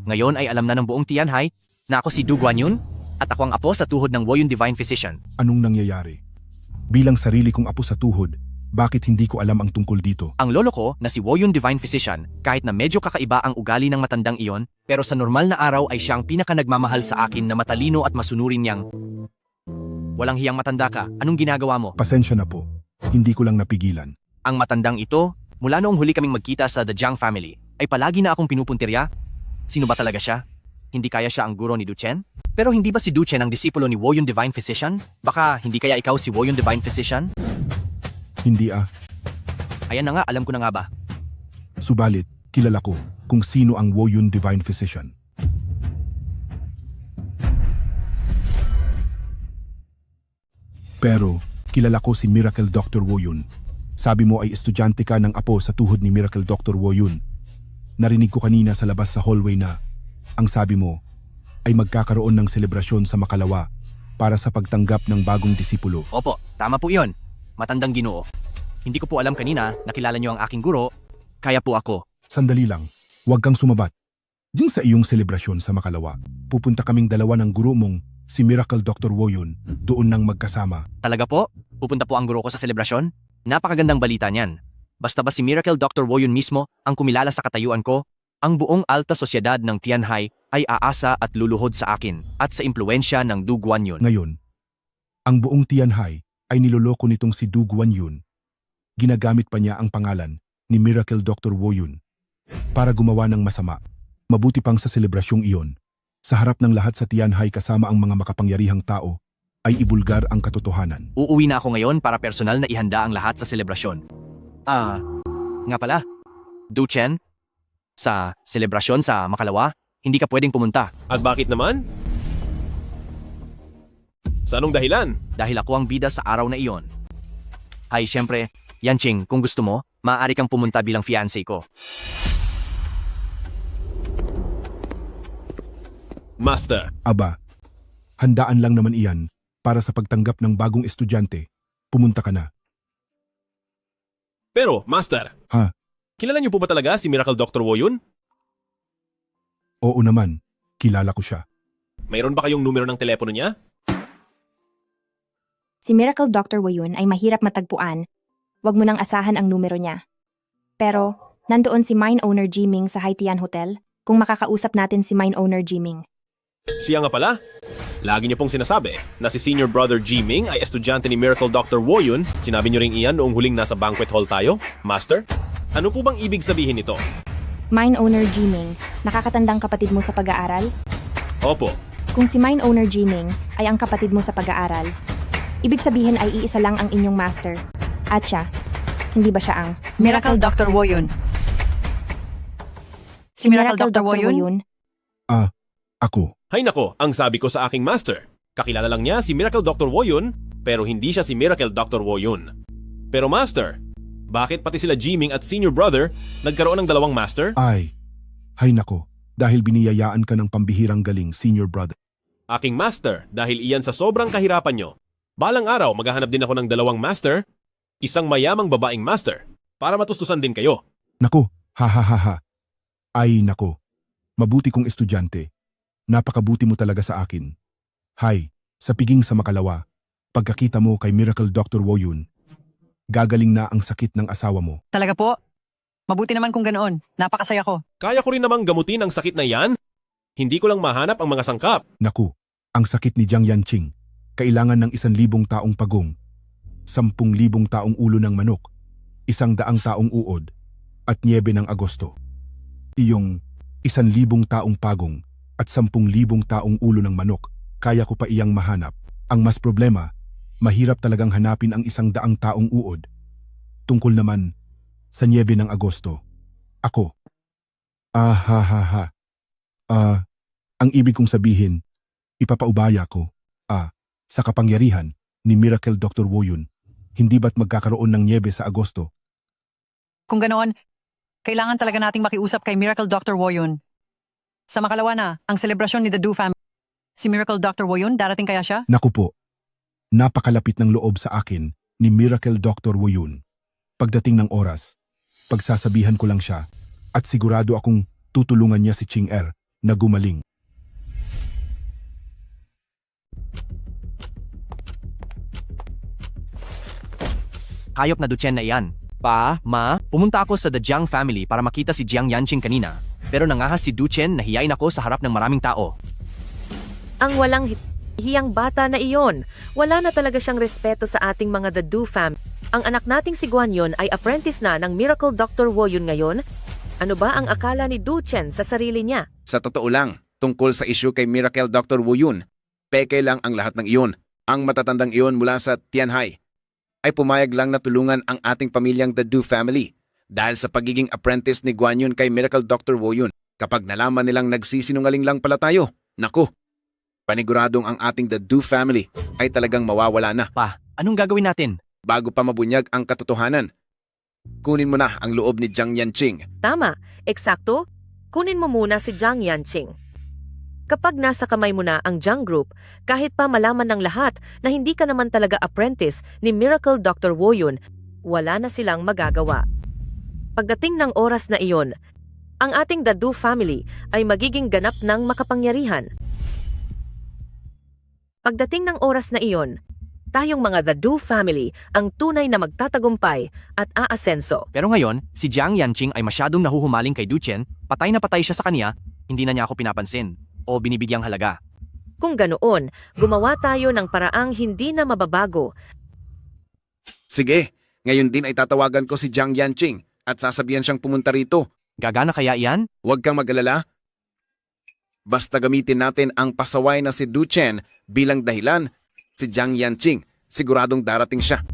Speaker 9: ngayon ay alam na ng buong Tianhai na ako si Du Guanyun at ako ang apo sa tuhod ng Woyun Divine Physician.
Speaker 2: Anong nangyayari? Bilang sarili kong apo sa tuhod, bakit hindi ko alam ang tungkol dito?
Speaker 9: Ang lolo ko na si Woyun Divine Physician, kahit na medyo kakaiba ang ugali ng matandang iyon, pero sa normal na araw ay siyang pinaka-nagmamahal sa akin na matalino at masunurin niyang... Walang hiyang matanda ka, anong ginagawa mo?
Speaker 2: Pasensya na po, hindi ko lang napigilan.
Speaker 9: Ang matandang ito, mula noong huli kaming magkita sa The Jiang family, ay palagi na akong pinupuntirya. Sino ba talaga siya? Hindi kaya siya ang guro ni Duchen? Pero hindi ba si Duchen ang disipulo ni Woyun Divine Physician? Baka hindi kaya ikaw si Woyun Divine Physician?
Speaker 2: Hindi ah.
Speaker 9: Ayan na nga, alam ko na nga ba.
Speaker 2: Subalit, kilala ko kung sino ang Woyun Divine Physician. Pero, kilala ko si Miracle Dr. Woyun. Sabi mo ay estudyante ka ng apo sa tuhod ni Miracle Dr. Woyun. Narinig ko kanina sa labas sa hallway na ang sabi mo ay magkakaroon ng selebrasyon sa Makalawa para sa pagtanggap ng bagong disipulo.
Speaker 9: Opo, tama po iyon. Matandang Ginoo. Hindi ko po alam kanina na kilala niyo ang aking guro, kaya po ako.
Speaker 2: Sandali lang, huwag kang sumabat. Diyang sa iyong selebrasyon sa Makalawa, pupunta kaming dalawa ng guro mong si Miracle Dr. Woyun doon nang magkasama.
Speaker 9: Talaga po? Pupunta po ang guro ko sa selebrasyon? Napakagandang balita niyan. Basta ba si Miracle Dr. Woyun mismo ang kumilala sa katayuan ko, ang buong alta sosyedad ng Tianhai ay aasa at luluhod sa akin at sa impluensya ng Du Guanyun.
Speaker 2: Ngayon, ang buong Tianhai ay niloloko nitong si Du Guanyun. Ginagamit pa niya ang pangalan ni Miracle Dr. Woyun para gumawa ng masama. Mabuti pang sa selebrasyong iyon, sa harap ng lahat sa Tianhai kasama ang mga makapangyarihang tao, ay ibulgar ang katotohanan.
Speaker 9: Uuwi na ako ngayon para personal na ihanda ang lahat sa selebrasyon. Nga pala, Duchen, sa selebrasyon sa Makalawa, hindi ka pwedeng pumunta.
Speaker 1: At bakit naman? Sa anong dahilan?
Speaker 9: Dahil ako ang bida sa araw na iyon. Ay, syempre, Yanqing, kung gusto mo, maaari kang pumunta bilang fiancé ko.
Speaker 1: Master.
Speaker 2: Aba, handaan lang naman iyan Para sa pagtanggap ng bagong estudyante, pumunta ka na.
Speaker 1: Pero, Master,
Speaker 2: Ha?
Speaker 1: kilala niyo po ba talaga si Miracle Dr. Woyun?
Speaker 2: Oo naman, kilala ko siya.
Speaker 1: Mayroon ba kayong numero ng telepono niya?
Speaker 5: Si Miracle Dr. Woyun ay mahirap matagpuan. Huwag mo nang asahan ang numero niya. Pero, nandoon si mine owner Jiming sa Haitian Hotel. Kung makakausap natin si mine owner Jiming.
Speaker 1: Siya nga pala. Lagi niyo pong sinasabi na si Senior Brother Jiming ay estudyante ni Miracle Dr. Woyun. Sinabi niyo rin iyan noong huling nasa banquet hall tayo, Master? Ano po bang ibig sabihin nito?
Speaker 5: Mine owner Jiming, nakakatandang kapatid mo sa pag-aaral?
Speaker 1: Opo.
Speaker 5: Kung si mine owner Jiming ay ang kapatid mo sa pag-aaral, ibig sabihin ay iisa lang ang inyong master. At siya, hindi ba siya ang
Speaker 7: Miracle Dr. Woyun. Si Miracle Dr. Woyun?
Speaker 2: Ako.
Speaker 1: Hay nako, ang sabi ko sa aking master. Kakilala lang niya si Miracle Dr. Woyun, pero hindi siya si Miracle Dr. Woyun. Pero Master, bakit pati sila Jiming at Senior Brother nagkaroon ng dalawang master?
Speaker 2: Hay nako, dahil biniyayaan ka ng pambihirang galing, Senior Brother.
Speaker 1: Aking master, dahil iyan sa sobrang kahirapan nyo. Balang araw, maghahanap din ako ng dalawang master, isang mayamang babaeng master, para matustusan din kayo.
Speaker 2: Nako, ha. Ay nako, mabuti kong estudyante. Napakabuti mo talaga sa akin. Hay, sa piging sa makalawa, pagkakita mo kay Miracle Dr. Woyun, gagaling na ang sakit ng asawa mo.
Speaker 7: Talaga po? Mabuti naman kung ganoon. Napakasaya ko.
Speaker 1: Kaya ko rin namang gamutin ang sakit na yan. Hindi ko lang mahanap ang mga sangkap.
Speaker 2: Naku, ang sakit ni Jiang Yanqing, kailangan ng 1,000 taong pagong, 10,000 taong ulo ng manok, 100 taong uod, at niebe ng Agosto. Iyong 1,000 taong pagong at 10,000 taong ulo ng manok, kaya ko pa iyang mahanap. Ang mas problema, mahirap talagang hanapin ang 100 taong uod. Tungkol naman sa niebe ng Agosto, ako. Ang ibig kong sabihin, ipapaubaya ko, sa kapangyarihan ni Miracle Dr. Woyun, hindi ba't magkakaroon ng niebe sa Agosto?
Speaker 7: Kung ganoon, kailangan talaga nating makiusap kay Miracle Dr. Woyun. Sa makalawa na, ang selebrasyon ni The Du family. Si Miracle Dr. Woyun, darating kaya siya?
Speaker 2: Naku po, napakalapit ng loob sa akin ni Miracle Dr. Woyun. Pagdating ng oras, pagsasabihan ko lang siya at sigurado akong tutulungan niya si Ching Er na gumaling.
Speaker 9: Hayop na Duchen na iyan. Pa, ma, pumunta ako sa The Jiang family para makita si Jiang Yanqing kanina. Pero nangahas si Duchen na hiyain ako sa harap ng maraming tao.
Speaker 8: Ang walang hiyang bata na iyon. Wala na talaga siyang respeto sa ating mga The Du family. Ang anak nating si Guanyon ay apprentice na ng Miracle Dr. Woyun ngayon. Ano ba ang akala ni Duchen sa sarili niya?
Speaker 10: Sa totoo lang, tungkol sa issue kay Miracle Dr. Woyun, peke lang ang lahat ng iyon. Ang matatandang iyon mula sa Tianhai ay pumayag lang na tulungan ang ating pamilyang The Du family dahil sa pagiging apprentice ni Guanyon kay Miracle Dr. Woyun. Kapag nalaman nilang nagsisinungaling lang pala tayo, naku, paniguradong ang ating The Du family ay talagang mawawala na.
Speaker 9: Pa, anong gagawin natin?
Speaker 10: Bago pa mabunyag ang katotohanan, kunin mo na ang loob ni Jiang Yanqing.
Speaker 8: Tama, eksakto. Kunin mo muna si Jiang Yanqing. Kapag nasa kamay mo na ang Jiang Group, kahit pa malaman ng lahat na hindi ka naman talaga apprentice ni Miracle Dr. Woyun, wala na silang magagawa. Pagdating ng oras na iyon, ang ating The Du family ay magiging ganap ng makapangyarihan. Pagdating ng oras na iyon, tayong mga The Du family ang tunay na magtatagumpay at aasenso.
Speaker 9: Pero ngayon, si Jiang Yanqing ay masyadong nahuhumaling kay Duchen, patay na patay siya sa kanya, hindi na niya ako pinapansin o binibigyang halaga.
Speaker 8: Kung ganoon, gumawa tayo ng paraang hindi na mababago.
Speaker 10: Sige, ngayon din ay tatawagan ko si Jiang Yanqing at sasabihan siyang pumunta rito.
Speaker 9: Gagana kaya iyan?
Speaker 10: Huwag kang mag-alala. Basta gamitin natin ang pasaway na si Duchen bilang dahilan, si Jiang Yanqing, siguradong darating siya.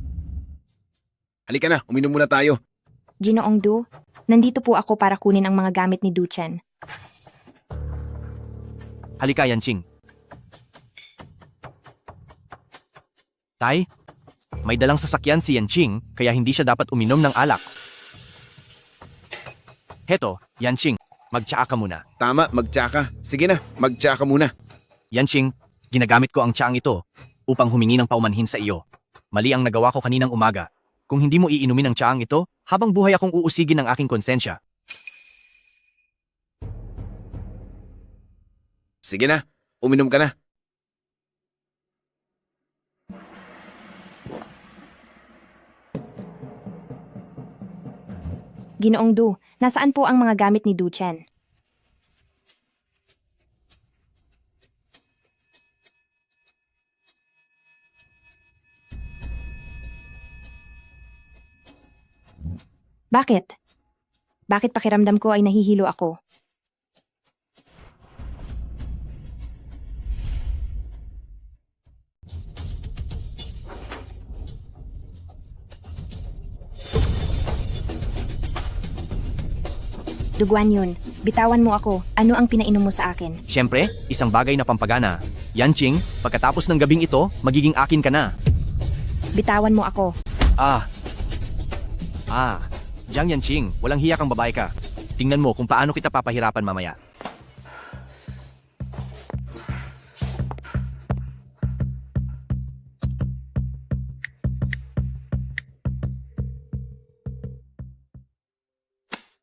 Speaker 10: Halika na, uminom muna tayo.
Speaker 5: Ginoong Du, nandito po ako para kunin ang mga gamit ni Duchen.
Speaker 9: Halika, Yanqing. Tay, may dalang sasakyan si Yanqing kaya hindi siya dapat uminom ng alak. Heto, Yanqing, magtsaa ka muna.
Speaker 10: Tama, magtsaa ka. Sige na, magtsaa ka muna.
Speaker 9: Yanqing, ginagamit ko ang tsaang ito upang humingi ng paumanhin sa iyo. Mali ang nagawa ko kaninang umaga. Kung hindi mo iinumin ang tsaang ito, habang buhay akong uusigin ng aking konsensya.
Speaker 10: Sige na, uminom ka na.
Speaker 5: Ginoong Du, nasaan po ang mga gamit ni Du Chen? Bakit? Bakit pakiramdam ko ay nahihilo ako? Duguan yun. Bitawan mo ako. Ano ang pinainom mo sa akin?
Speaker 9: Siyempre, isang bagay na pampagana. Yanqing, pagkatapos ng gabing ito, magiging akin ka na.
Speaker 5: Bitawan mo ako.
Speaker 9: Jiang Yanqing, walang hiya kang babae ka. Tingnan mo kung paano kita papahirapan mamaya.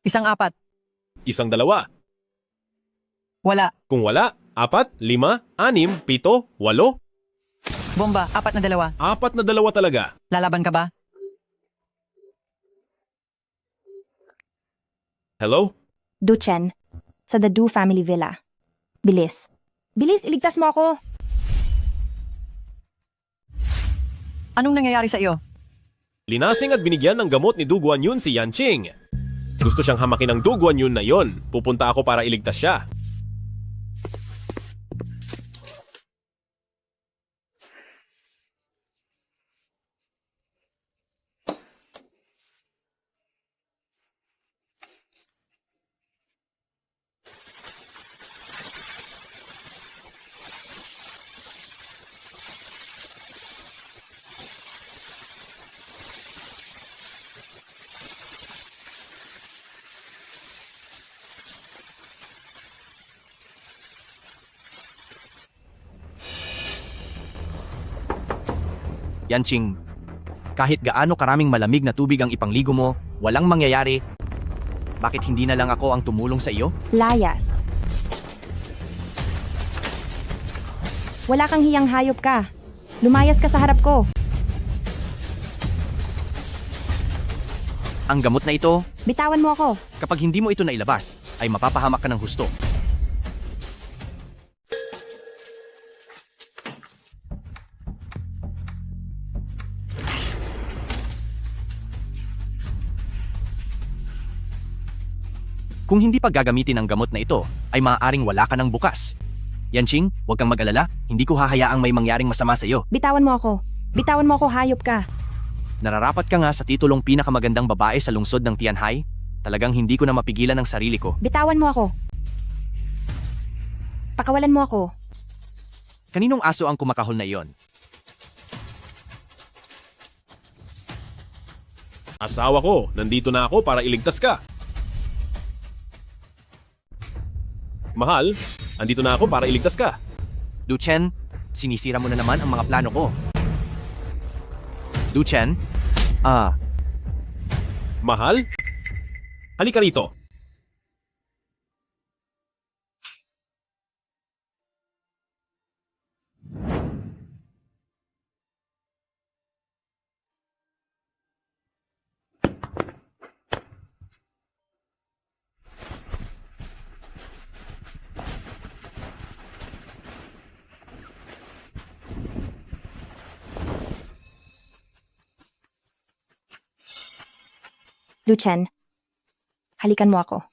Speaker 7: Isang apat.
Speaker 1: Isang dalawa.
Speaker 7: Wala.
Speaker 1: Kung wala, 4, 5, 6, 7, 8.
Speaker 7: Bomba, 4 na dalawa.
Speaker 1: 4 na dalawa talaga.
Speaker 7: Lalaban ka ba?
Speaker 1: Hello?
Speaker 5: Du Chen, sa The Du Family Villa. Bilis. Bilis, iligtas mo ako.
Speaker 7: Anong nangyayari sa iyo?
Speaker 1: Linasing at binigyan ng gamot ni Du Guanyun si Yanqing. Gusto siyang hamakin ng Du Guanyun na yon. Pupunta ako para iligtas siya.
Speaker 9: Yanqing, kahit gaano karaming malamig na tubig ang ipangligo mo, walang mangyayari. Bakit hindi na lang ako ang tumulong sa iyo?
Speaker 5: Layas. Wala kang hiyang hayop ka. Lumayas ka sa harap ko.
Speaker 9: Ang gamot na ito,
Speaker 5: Bitawan mo ako.
Speaker 9: kapag hindi mo ito nailabas, ay mapapahamak ka ng husto. Kung hindi pa gagamitin ang gamot na ito, ay maaaring wala ka ng bukas. Yanqing, huwag kang mag-alala, hindi ko hahayaang may mangyaring masama sa iyo.
Speaker 5: Bitawan mo ako. Bitawan mo ako, hayop ka.
Speaker 9: Nararapat ka nga sa titulong pinakamagandang babae sa lungsod ng Tianhai. Talagang hindi ko na mapigilan ang sarili ko.
Speaker 5: Bitawan mo ako. Pakawalan mo ako.
Speaker 9: Kaninong aso ang kumakahol na iyon?
Speaker 1: Asawa ko, nandito na ako para iligtas ka. Mahal, andito na ako para iligtas ka.
Speaker 9: Du Chen, sinisira mo na naman ang mga plano ko. Du Chen?
Speaker 1: Mahal? Halika rito.
Speaker 5: Du Chen, halikan mo ako.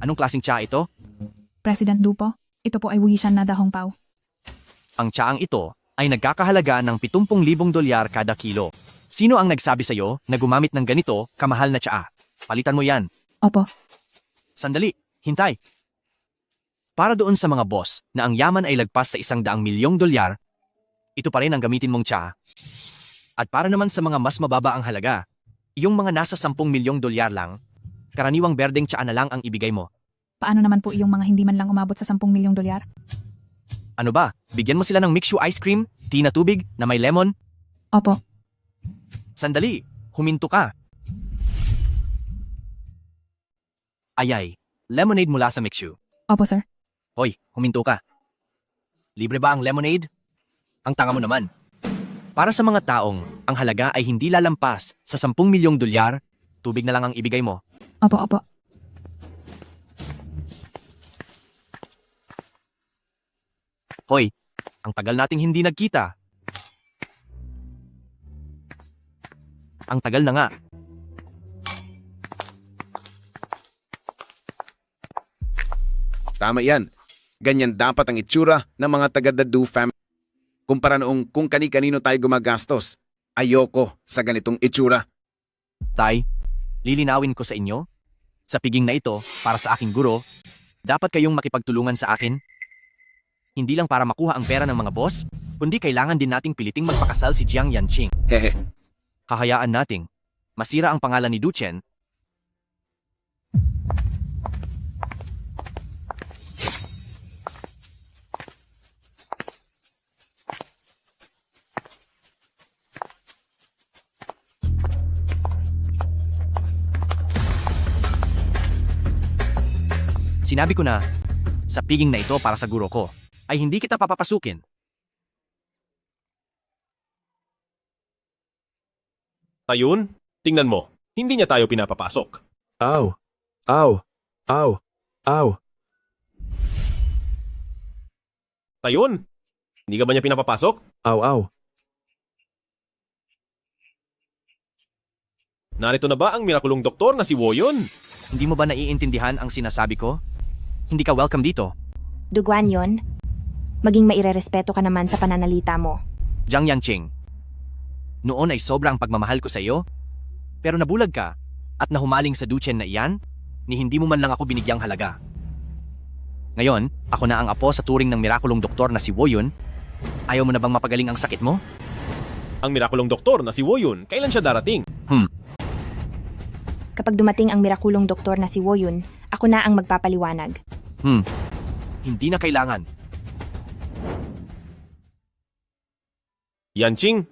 Speaker 9: Anong klaseng tsa ito?
Speaker 19: President Du po, ito po ay Wishan na Dahong Pao.
Speaker 9: Ang tsaang ito ay nagkakahalaga ng 70,000 dolyar kada kilo. Sino ang nagsabi sa'yo na gumamit ng ganito kamahal na tsaa? Palitan mo yan.
Speaker 6: Opo.
Speaker 9: Sandali, hintay. Para doon sa mga boss na ang yaman ay lagpas sa 100,000,000 dolyar, ito pa rin ang gamitin mong tsaa. At para naman sa mga mas mababa ang halaga, yung mga nasa 10,000,000 dolyar lang, karaniwang berdeng tsaa na lang ang ibigay mo.
Speaker 6: Paano naman po yung mga hindi man lang umabot sa 10,000,000 dolyar?
Speaker 9: Ano ba? Bigyan mo sila ng mixu ice cream, tea na tubig, na may lemon?
Speaker 6: Opo.
Speaker 9: Sandali, huminto ka. Ayay, lemonade mula sa mixu.
Speaker 6: Opo, sir.
Speaker 9: Hoy, huminto ka. Libre ba ang lemonade? Ang tanga mo naman. Para sa mga taong ang halaga ay hindi lalampas sa 10,000,000 dolyar, tubig na lang ang ibigay mo.
Speaker 6: Opo, opo.
Speaker 9: Hoy, ang tagal nating hindi nagkita. Ang tagal na nga.
Speaker 10: Tama yan. Ganyan dapat ang itsura ng mga taga-The Do family. Kumpara noong kung kani-kanino tayo gumagastos. Ayoko sa ganitong itsura.
Speaker 9: Tay, lilinawin ko sa inyo. Sa piging na ito, para sa aking guro, dapat kayong makipagtulungan sa akin. Hindi lang para makuha ang pera ng mga boss, kundi kailangan din nating piliting magpakasal si Jiang Yanqing.
Speaker 10: Hehe.
Speaker 9: Hahayaan nating masira ang pangalan ni Duchen. Sinabi ko na, sa piging na ito para sa guro ko, ay hindi kita papapasukin.
Speaker 1: Ayun, tingnan mo. Hindi niya tayo pinapapasok.
Speaker 16: Aw! Aw! Aw! Aw!
Speaker 1: Tayun, hindi ka ba niya pinapapasok?
Speaker 16: Aw! Aw!
Speaker 1: Narito na ba ang mirakulong doktor na si Woyun?
Speaker 9: Hindi mo ba naiintindihan ang sinasabi ko? Hindi ka welcome dito.
Speaker 5: Duguan yon. Maging mairerespeto ka naman sa pananalita mo.
Speaker 9: Jiang Yanqing, noon ay sobrang pagmamahal ko sa iyo, pero nabulag ka at nahumaling sa Duchen na iyan, ni hindi mo man lang ako binigyang halaga. Ngayon, ako na ang apo sa turing ng mirakulong doktor na si Woyun. Ayaw mo na bang mapagaling ang sakit mo?
Speaker 1: Ang mirakulong doktor na si Woyun, kailan siya darating?
Speaker 5: Kapag dumating ang mirakulong doktor na si Woyun, ako na ang magpapaliwanag.
Speaker 9: Hindi na kailangan.
Speaker 1: Yanqing,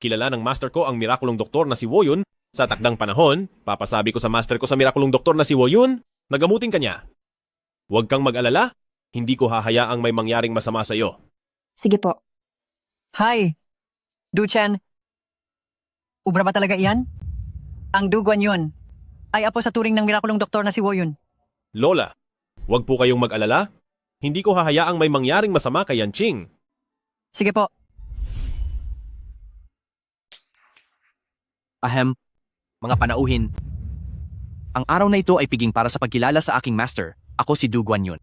Speaker 1: kilala ng master ko ang mirakulong doktor na si Woyun. Sa takdang panahon, papasabi ko sa master ko sa mirakulong doktor na si Woyun, nagamutin ka niya. Huwag kang mag-alala, hindi ko hahayaang may mangyaring masama sa iyo.
Speaker 5: Sige po.
Speaker 7: Hi, Duchen. Ubra ba talaga iyan? Ang Duguan yun ay apo sa turing ng mirakulong doktor na si Woyun.
Speaker 1: Lola, huwag po kayong mag-alala. Hindi ko hahayaang may mangyaring masama kay Yanqing.
Speaker 7: Sige po.
Speaker 9: Ahem, mga panauhin. Ang araw na ito ay piging para sa pagkilala sa aking master. Ako si Du Guanyun.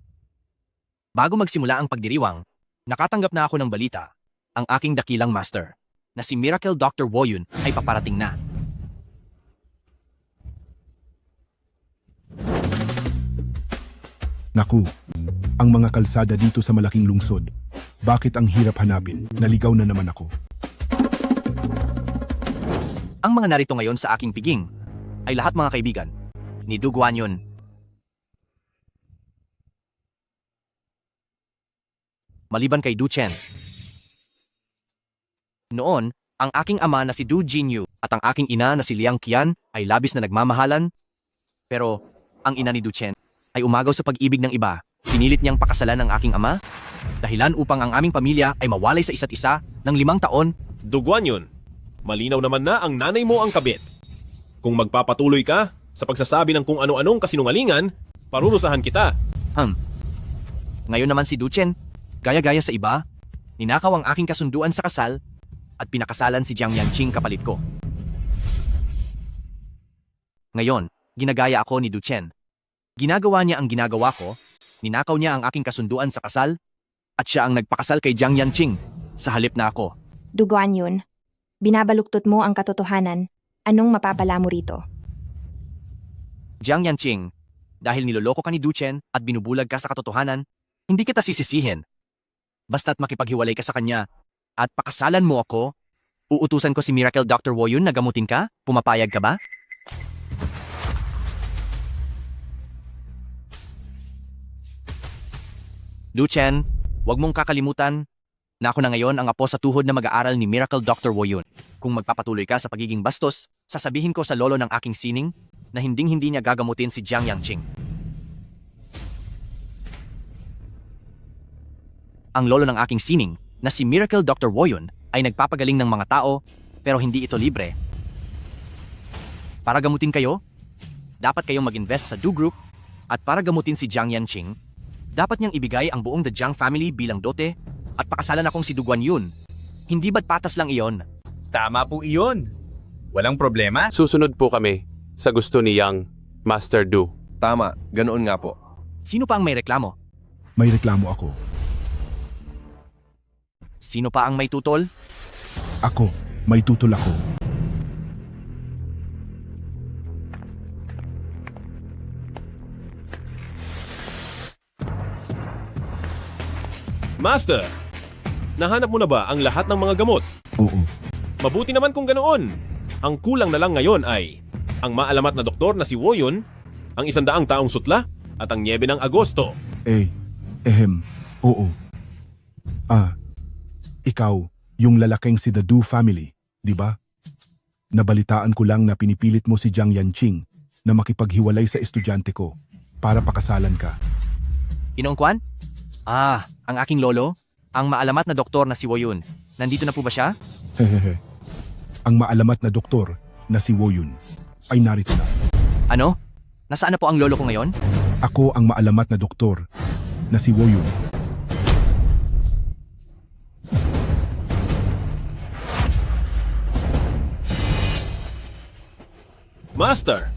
Speaker 9: Bago magsimula ang pagdiriwang, nakatanggap na ako ng balita. Ang aking dakilang master, na si Miracle Dr. Woyun ay paparating na.
Speaker 2: Naku, ang mga kalsada dito sa malaking lungsod. Bakit ang hirap hanapin? Naligaw na naman ako.
Speaker 9: Ang mga narito ngayon sa aking piging ay lahat mga kaibigan ni Du Guanyun. Maliban kay Du Chen. Noon, ang aking ama na si Du Jinyu at ang aking ina na si Liang Qian ay labis na nagmamahalan. Pero ang ina ni Du Chen ay umagaw sa pag-ibig ng iba. Pinilit niyang pakasalan ng aking ama, dahilan upang ang aming pamilya ay mawalay sa isa't isa ng 5 taon.
Speaker 1: Du Guanyun, malinaw naman na ang nanay mo ang kabit. Kung magpapatuloy ka sa pagsasabi ng kung ano-anong kasinungalingan, parurusahan kita.
Speaker 9: Ngayon naman si Du Chen, gaya-gaya sa iba, ninakaw ang aking kasunduan sa kasal at pinakasalan si Jiang Yanqing kapalit ko. Ngayon, ginagaya ako ni Du Chen. Ginagawa niya ang ginagawa ko, ninakaw niya ang aking kasunduan sa kasal, at siya ang nagpakasal kay Jiang Yanqing. sa halip na ako.
Speaker 5: Duguan yun. Binabaluktot mo ang katotohanan. Anong mapapala mo rito?
Speaker 9: Jiang Yanqing, dahil niloloko ka ni Duchen at binubulag ka sa katotohanan, hindi kita sisisihin. Basta't makipaghiwalay ka sa kanya at pakasalan mo ako, uutusan ko si Miracle Dr. Woyun na gamutin ka, pumapayag ka ba? Duchen, huwag mong kakalimutan na ako na ngayon ang apo sa tuhod na mag-aaral ni Miracle Dr. Woyun. Kung magpapatuloy ka sa pagiging bastos, sasabihin ko sa lolo ng aking sining na hinding-hindi niya gagamutin si Jiang Yanqing. Ang lolo ng aking sining na si Miracle Dr. Woyun ay nagpapagaling ng mga tao pero hindi ito libre. Para gamutin kayo, dapat kayong mag-invest sa Do Group at para gamutin si Jiang Yanqing, dapat niyang ibigay ang buong The Jiang family bilang dote at pakasalan akong si Duguan Yun. Hindi ba't patas lang iyon?
Speaker 19: Tama po iyon. Walang problema.
Speaker 20: Susunod po kami sa gusto ni Yang, Master Du.
Speaker 21: Tama, ganoon nga po.
Speaker 9: Sino pa ang may reklamo?
Speaker 2: May reklamo ako.
Speaker 9: Sino pa ang may tutol?
Speaker 2: Ako, may tutol ako.
Speaker 1: Master, nahanap mo na ba ang lahat ng mga gamot?
Speaker 2: Oo.
Speaker 1: Mabuti naman kung ganoon. Ang kulang na lang ngayon ay ang maalamat na doktor na si Woyun, ang 100 taong sutla, at ang Niebe ng Agosto.
Speaker 2: Oo. Ikaw, yung lalaking si The Du family, di ba? Nabalitaan ko lang na pinipilit mo si Jiang Yanqing na makipaghiwalay sa estudyante ko para pakasalan ka.
Speaker 9: Inongkwan? Ang aking lolo, ang maalamat na doktor na si Woyun. Nandito na po ba siya?
Speaker 2: Hehehe. Ang maalamat na doktor na si Woyun ay narito na.
Speaker 9: Ano? Nasaan na po ang lolo ko ngayon?
Speaker 2: Ako ang maalamat na doktor na si Woyun.
Speaker 1: Master,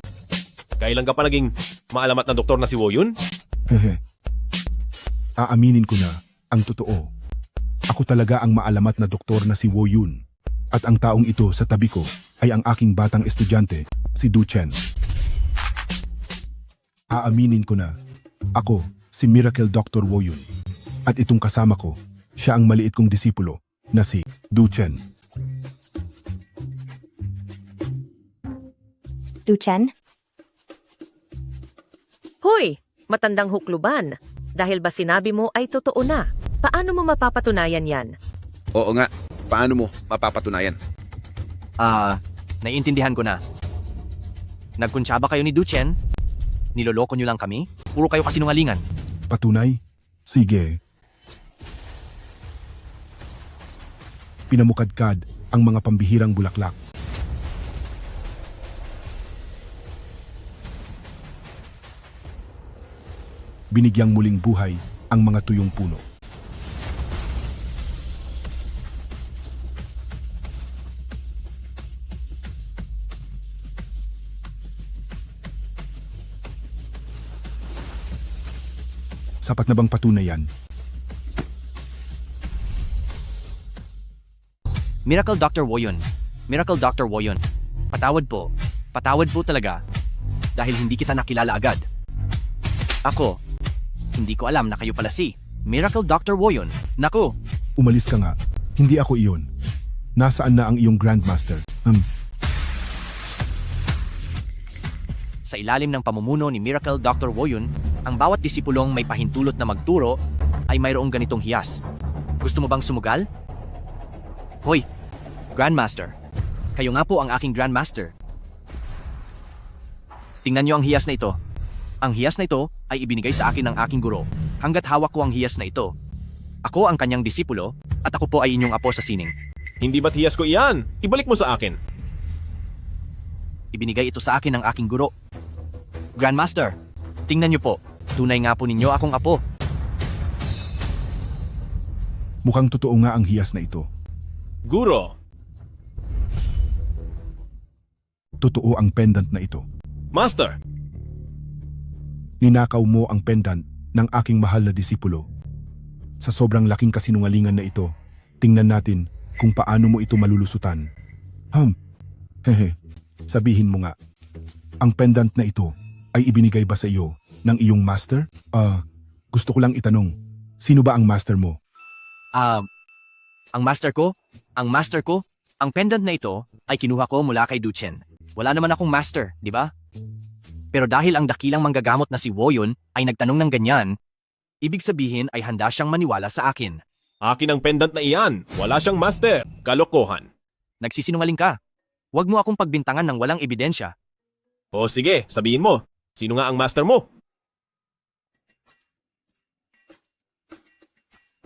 Speaker 1: kailan ka pa naging maalamat na doktor na si Woyun?
Speaker 2: Hehe. Aaminin ko na ang totoo. Ako talaga ang maalamat na doktor na si Woyun. At ang taong ito sa tabi ko ay ang aking batang estudyante, si Duchen. Aaminin ko na ako si Miracle Dr. Woyun. At itong kasama ko, siya ang maliit kong disipulo na si Duchen.
Speaker 5: Duchen?
Speaker 8: Hoy, matandang hukluban. Dahil ba sinabi mo ay totoo na? Paano mo mapapatunayan yan?
Speaker 10: Oo nga, paano mo mapapatunayan?
Speaker 9: Naiintindihan ko na. Nagkuntsaba kayo ni Duchen? Niloloko niyo lang kami? Puro kayo kasinungalingan.
Speaker 2: Patunay? Sige. Pinamukadkad ang mga pambihirang bulaklak. Binigyang muling buhay ang mga tuyong puno. Sapat na bang patunayan?
Speaker 9: Miracle Dr. Woyun. Miracle Dr. Woyun. Patawad po. Patawad po talaga. Dahil hindi kita nakilala agad. Ako, hindi ko alam na kayo pala si Miracle Dr. Woyun. Naku!
Speaker 2: Umalis ka nga. Hindi ako iyon. Nasaan na ang iyong Grandmaster?
Speaker 9: Sa ilalim ng pamumuno ni Miracle Dr. Woyun, ang bawat disipulong may pahintulot na magturo ay mayroong ganitong hiyas. Gusto mo bang sumugal? Hoy, Grandmaster. Kayo nga po ang aking Grandmaster. Tingnan niyo ang hiyas na ito. Ang hiyas na ito ay ibinigay sa akin ng aking guro. Hanggat hawak ko ang hiyas na ito, ako ang kanyang disipulo at ako po ay inyong apo sa sining.
Speaker 1: Hindi ba't hiyas ko iyan? Ibalik mo sa akin.
Speaker 9: Ibinigay ito sa akin ng aking guro. Grandmaster, tingnan niyo po. Tunay nga po ninyo akong apo.
Speaker 2: Mukhang totoo nga ang hiyas na ito.
Speaker 1: Guro.
Speaker 2: Totoo ang pendant na ito.
Speaker 1: Master.
Speaker 2: Ninakaw mo ang pendant ng aking mahal na disipulo. Sa sobrang laking kasinungalingan na ito, Tingnan natin kung paano mo ito malulusutan. Hehe, sabihin mo nga. Ang pendant na ito ay ibinigay ba sa iyo ng iyong master? Gusto ko lang itanong, sino ba ang master mo?
Speaker 9: Ang master ko, ang pendant na ito ay kinuha ko mula kay Duchen. Wala naman akong master, di ba? Pero dahil ang dakilang manggagamot na si Woyon ay nagtanong ng ganyan, ibig sabihin ay handa siyang maniwala sa akin.
Speaker 1: Akin ang pendant na iyan. Wala siyang master. Kalokohan.
Speaker 9: Nagsisinungaling ka. Huwag mo akong pagbintangan ng walang ebidensya.
Speaker 1: O sige, sabihin mo. Sino nga ang master mo?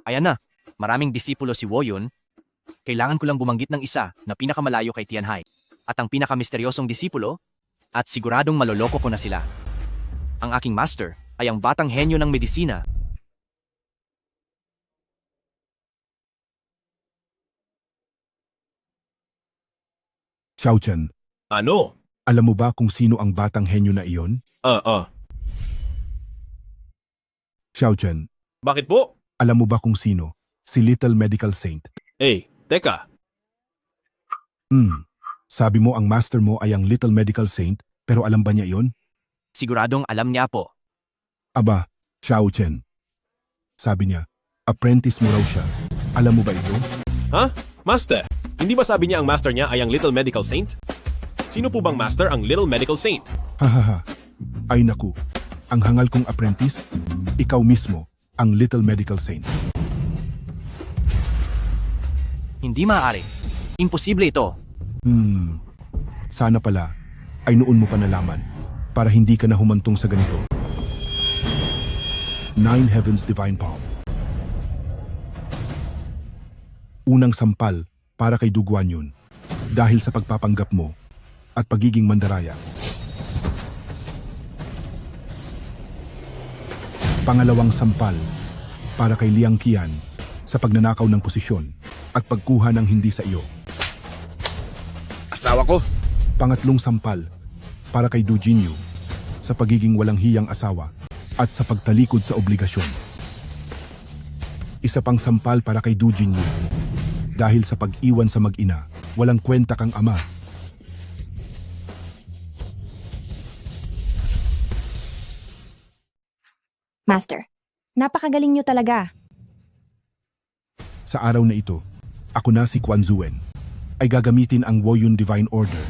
Speaker 9: Ayan na, maraming disipulo si Woyon. Kailangan ko lang bumanggit ng isa na pinakamalayo kay Tianhai. At ang pinakamisteryosong disipulo, at siguradong maloloko ko na sila. Ang aking master ay ang batang henyo ng medisina.
Speaker 2: Xiaochen,
Speaker 1: Ano?
Speaker 2: alam mo ba kung sino ang batang henyo na iyon? Xiaochen,
Speaker 1: Bakit po?
Speaker 2: alam mo ba kung sino? Si Little Medical Saint.
Speaker 1: Teka.
Speaker 2: Sabi mo ang master mo ay ang Little Medical Saint, pero alam ba niya iyon?
Speaker 9: Siguradong alam niya po.
Speaker 2: Aba, Xiaochen. Sabi niya, apprentice mo raw siya. Alam mo ba ito?
Speaker 1: Ha? Master? Hindi ba sabi niya ang master niya ay ang Little Medical Saint? Sino po bang master ang Little Medical Saint?
Speaker 2: Hahaha. Ay naku, ang hangal kong apprentice, ikaw mismo, ang Little Medical Saint.
Speaker 9: Hindi maaari. Imposible ito.
Speaker 2: Sana pala ay noon mo pa nalaman para hindi ka na humantong sa ganito. Nine Heavens Divine Palm. Unang sampal para kay Du Guanyun dahil sa pagpapanggap mo at pagiging mandaraya. Pangalawang sampal para kay Liang Qian sa pagnanakaw ng posisyon at pagkuha ng hindi sa iyo.
Speaker 10: Asawa ko?
Speaker 2: Pangatlong sampal para kay Du Jinyu sa pagiging walang hiyang asawa at sa pagtalikod sa obligasyon. Isa pang sampal para kay Du Jinyu dahil sa pag-iwan sa mag-ina, walang kwenta kang ama.
Speaker 5: Master, napakagaling niyo talaga.
Speaker 2: Sa araw na ito, ako na si Quan Zuen ay gagamitin ang Woyun Divine Order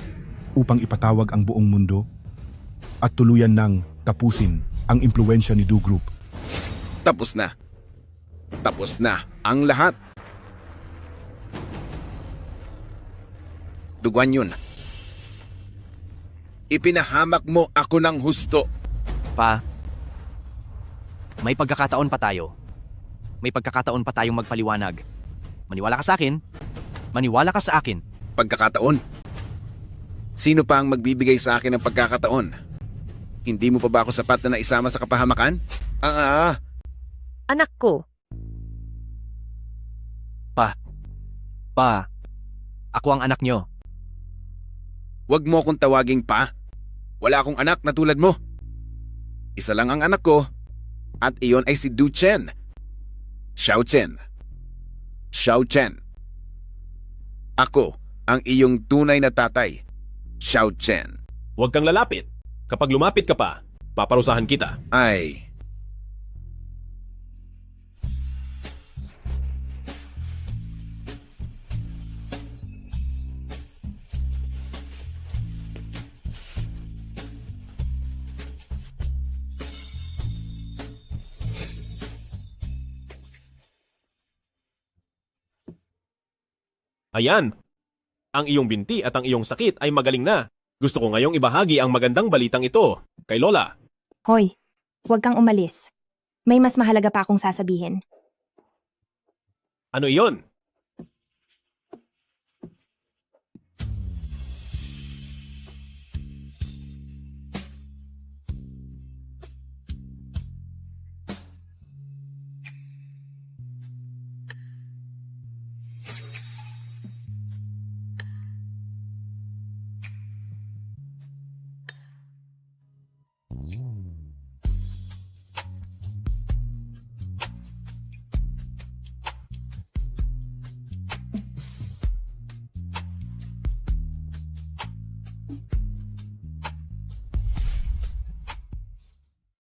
Speaker 2: upang ipatawag ang buong mundo at tuluyan ng tapusin ang impluensya ni Du Group.
Speaker 10: Tapos na. Tapos na ang lahat. Du Guanyun, ipinahamak mo ako ng husto.
Speaker 9: May pagkakataon pa tayo. May pagkakataon pa tayong magpaliwanag. Maniwala ka sa akin. Maniwala ka sa akin.
Speaker 10: Pagkakataon? Sino pa ang magbibigay sa akin ng pagkakataon? Hindi mo pa ba ako sapat na naisama sa kapahamakan?
Speaker 8: Anak ko,
Speaker 9: Ako ang anak nyo.
Speaker 10: Huwag mo akong tawaging pa. Wala akong anak na tulad mo. Isa lang ang anak ko. At iyon ay si Du Chen. Xiaochen. Ako ang iyong tunay na tatay. Xiaochen.
Speaker 1: Huwag kang lalapit. Kapag lumapit ka pa, paparusahan kita. Ayan. Ang iyong binti at ang iyong sakit ay magaling na. Gusto ko ngayong ibahagi ang magandang balitang ito kay Lola.
Speaker 5: Hoy, huwag kang umalis. May mas mahalaga pa akong sasabihin.
Speaker 1: Ano iyon?